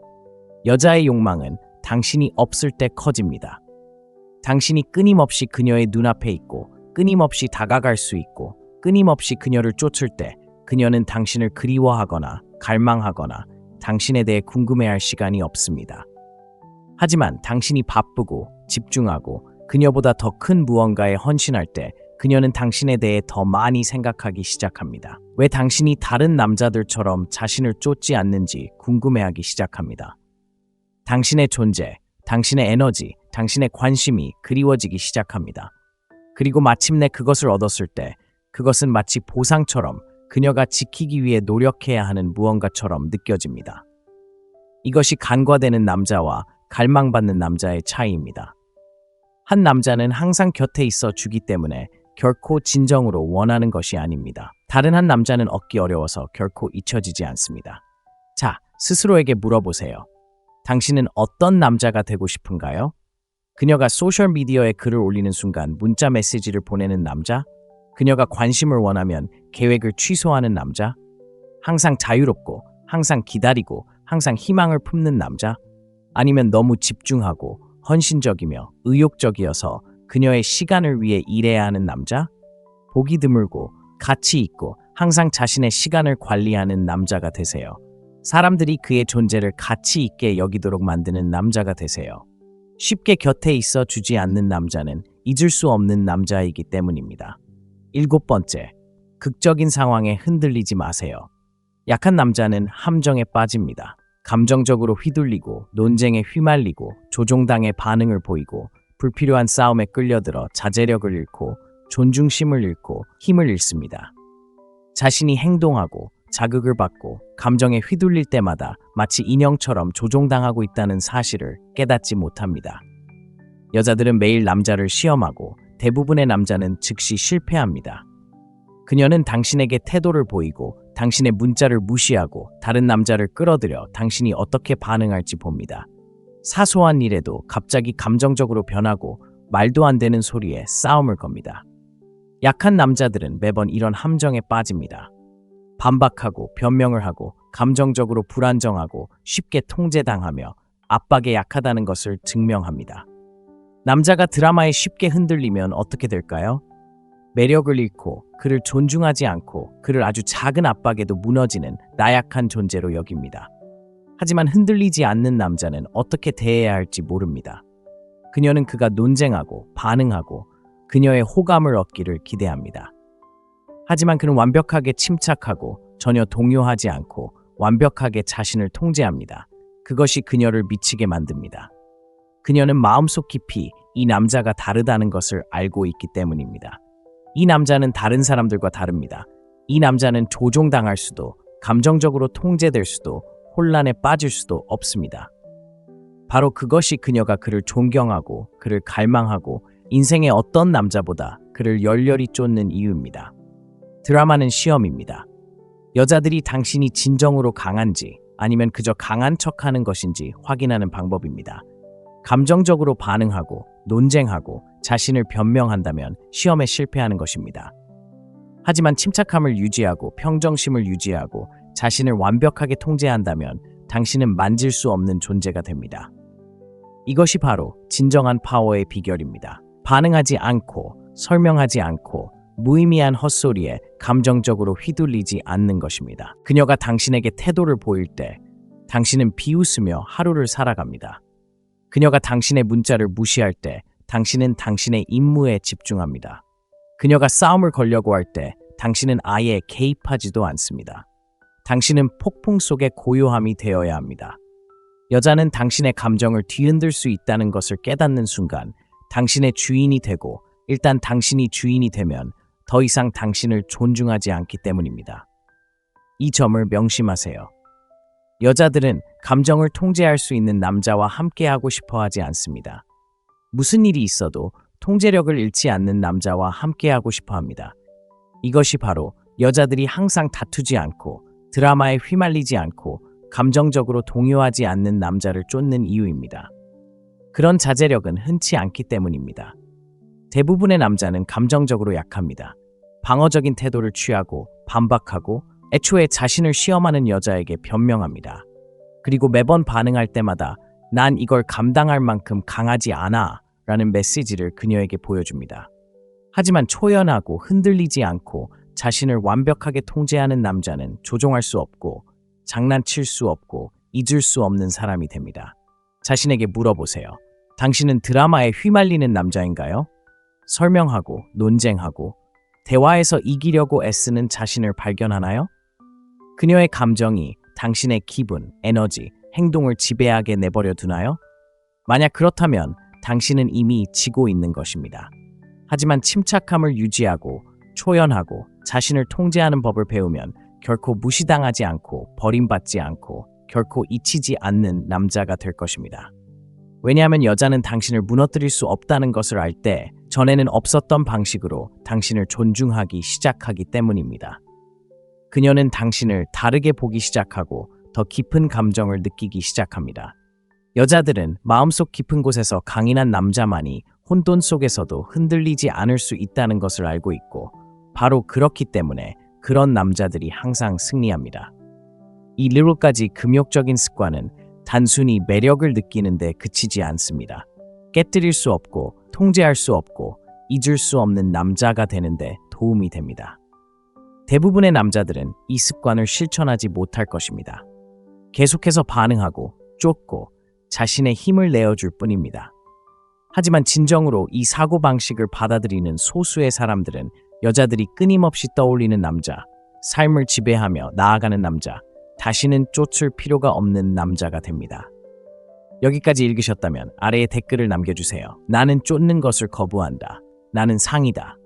여자의 욕망은 당신이 없을 때 커집니다. 당신이 끊임없이 그녀의 눈앞에 있고 끊임없이 다가갈 수 있고 끊임없이 그녀를 쫓을 때 그녀는 당신을 그리워하거나 갈망하거나 당신에 대해 궁금해할 시간이 없습니다. 하지만 당신이 바쁘고 집중하고 그녀보다 더 큰 무언가에 헌신할 때 그녀는 당신에 대해 더 많이 생각하기 시작합니다. 왜 당신이 다른 남자들처럼 자신을 쫓지 않는지 궁금해하기 시작합니다. 당신의 존재, 당신의 에너지, 당신의 관심이 그리워지기 시작합니다. 그리고 마침내 그것을 얻었을 때 그것은 마치 보상처럼 그녀가 지키기 위해 노력해야 하는 무언가처럼 느껴집니다. 이것이 간과되는 남자와 갈망받는 남자의 차이입니다. 한 남자는 항상 곁에 있어 주기 때문에 결코 진정으로 원하는 것이 아닙니다. 다른 한 남자는 얻기 어려워서 결코 잊혀지지 않습니다. 자, 스스로에게 물어보세요. 당신은 어떤 남자가 되고 싶은가요? 그녀가 소셜미디어에 글을 올리는 순간 문자 메시지를 보내는 남자? 그녀가 관심을 원하면 계획을 취소하는 남자? 항상 자유롭고 항상 기다리고 항상 희망을 품는 남자? 아니면 너무 집중하고 헌신적이며 의욕적이어서 그녀의 시간을 위해 일해야 하는 남자? 보기 드물고 가치 있고 항상 자신의 시간을 관리하는 남자가 되세요. 사람들이 그의 존재를 가치 있게 여기도록 만드는 남자가 되세요. 쉽게 곁에 있어 주지 않는 남자는 잊을 수 없는 남자이기 때문입니다. 7번째, 극적인 상황에 흔들리지 마세요. 약한 남자는 함정에 빠집니다. 감정적으로 휘둘리고 논쟁에 휘말리고 조종당의 반응을 보이고 불필요한 싸움에 끌려들어 자제력을 잃고 존중심을 잃고 힘을 잃습니다. 자신이 행동하고 자극을 받고 감정에 휘둘릴 때마다 마치 인형처럼 조종당하고 있다는 사실을 깨닫지 못합니다. 여자들은 매일 남자를 시험하고 대부분의 남자는 즉시 실패합니다. 그녀는 당신에게 태도를 보이고 당신의 문자를 무시하고 다른 남자를 끌어들여 당신이 어떻게 반응할지 봅니다. 사소한 일에도 갑자기 감정적으로 변하고 말도 안 되는 소리에 싸움을 겁니다. 약한 남자들은 매번 이런 함정에 빠집니다. 반박하고 변명을 하고 감정적으로 불안정하고 쉽게 통제당하며 압박에 약하다는 것을 증명합니다. 남자가 드라마에 쉽게 흔들리면 어떻게 될까요? 매력을 잃고 그를 존중하지 않고 그를 아주 작은 압박에도 무너지는 나약한 존재로 여깁니다. 하지만 흔들리지 않는 남자는 어떻게 대해야 할지 모릅니다. 그녀는 그가 논쟁하고 반응하고 그녀의 호감을 얻기를 기대합니다. 하지만 그는 완벽하게 침착하고 전혀 동요하지 않고 완벽하게 자신을 통제합니다. 그것이 그녀를 미치게 만듭니다. 그녀는 마음속 깊이 이 남자가 다르다는 것을 알고 있기 때문입니다. 이 남자는 다른 사람들과 다릅니다. 이 남자는 조종당할 수도, 감정적으로 통제될 수도, 혼란에 빠질 수도 없습니다. 바로 그것이 그녀가 그를 존경하고 그를 갈망하고 인생의 어떤 남자보다 그를 열렬히 쫓는 이유입니다. 드라마는 시험입니다. 여자들이 당신이 진정으로 강한지 아니면 그저 강한 척하는 것인지 확인하는 방법입니다. 감정적으로 반응하고 논쟁하고 자신을 변명한다면 시험에 실패하는 것입니다. 하지만 침착함을 유지하고 평정심을 유지하고 자신을 완벽하게 통제한다면 당신은 만질 수 없는 존재가 됩니다. 이것이 바로 진정한 파워의 비결입니다. 반응하지 않고 설명하지 않고 무의미한 헛소리에 감정적으로 휘둘리지 않는 것입니다. 그녀가 당신에게 태도를 보일 때 당신은 비웃으며 하루를 살아갑니다. 그녀가 당신의 문자를 무시할 때 당신은 당신의 임무에 집중합니다. 그녀가 싸움을 걸려고 할 때 당신은 아예 개입하지도 않습니다. 당신은 폭풍 속의 고요함이 되어야 합니다. 여자는 당신의 감정을 뒤흔들 수 있다는 것을 깨닫는 순간 당신의 주인이 되고 일단 당신이 주인이 되면 더 이상 당신을 존중하지 않기 때문입니다. 이 점을 명심하세요. 여자들은 감정을 통제할 수 있는 남자와 함께하고 싶어 하지 않습니다. 무슨 일이 있어도 통제력을 잃지 않는 남자와 함께하고 싶어 합니다. 이것이 바로 여자들이 항상 다투지 않고 드라마에 휘말리지 않고 감정적으로 동요하지 않는 남자를 쫓는 이유입니다. 그런 자제력은 흔치 않기 때문입니다. 대부분의 남자는 감정적으로 약합니다. 방어적인 태도를 취하고 반박하고 애초에 자신을 시험하는 여자에게 변명합니다. 그리고 매번 반응할 때마다 난 이걸 감당할 만큼 강하지 않아 라는 메시지를 그녀에게 보여줍니다. 하지만 초연하고 흔들리지 않고 자신을 완벽하게 통제하는 남자는 조종할 수 없고 장난칠 수 없고 잊을 수 없는 사람이 됩니다. 자신에게 물어보세요. 당신은 드라마에 휘말리는 남자인가요? 설명하고 논쟁하고 대화에서 이기려고 애쓰는 자신을 발견하나요? 그녀의 감정이 당신의 기분, 에너지, 행동을 지배하게 내버려 두나요? 만약 그렇다면 당신은 이미 지고 있는 것입니다. 하지만 침착함을 유지하고 초연하고 자신을 통제하는 법을 배우면 결코 무시당하지 않고 버림받지 않고 결코 잊히지 않는 남자가 될 것입니다. 왜냐하면 여자는 당신을 무너뜨릴 수 없다는 것을 알 때 전에는 없었던 방식으로 당신을 존중하기 시작하기 때문입니다. 그녀는 당신을 다르게 보기 시작하고 더 깊은 감정을 느끼기 시작합니다. 여자들은 마음속 깊은 곳에서 강인한 남자만이 혼돈 속에서도 흔들리지 않을 수 있다는 것을 알고 있고 바로 그렇기 때문에 그런 남자들이 항상 승리합니다. 이 리롤까지 금욕적인 습관은 단순히 매력을 느끼는데 그치지 않습니다. 깨뜨릴 수 없고 통제할 수 없고 잊을 수 없는 남자가 되는데 도움이 됩니다. 대부분의 남자들은 이 습관을 실천하지 못할 것입니다. 계속해서 반응하고 쫓고 자신의 힘을 내어줄 뿐입니다. 하지만 진정으로 이 사고방식을 받아들이는 소수의 사람들은 여자들이 끊임없이 떠올리는 남자, 삶을 지배하며 나아가는 남자, 다시는 쫓을 필요가 없는 남자가 됩니다. 여기까지 읽으셨다면 아래에 댓글을 남겨주세요. 나는 쫓는 것을 거부한다. 나는 상이다.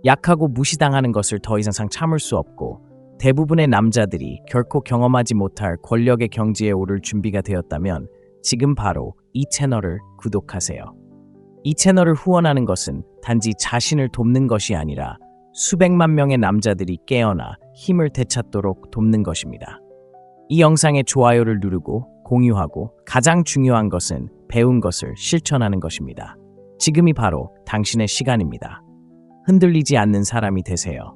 약하고 무시당하는 것을 더 이상 참을 수 없고 대부분의 남자들이 결코 경험하지 못할 권력의 경지에 오를 준비가 되었다면 지금 바로 이 채널을 구독하세요. 이 채널을 후원하는 것은 단지 자신을 돕는 것이 아니라 수백만 명의 남자들이 깨어나 힘을 되찾도록 돕는 것입니다. 이 영상에 좋아요를 누르고 공유하고 가장 중요한 것은 배운 것을 실천하는 것입니다. 지금이 바로 당신의 시간입니다. 흔들리지 않는 사람이 되세요.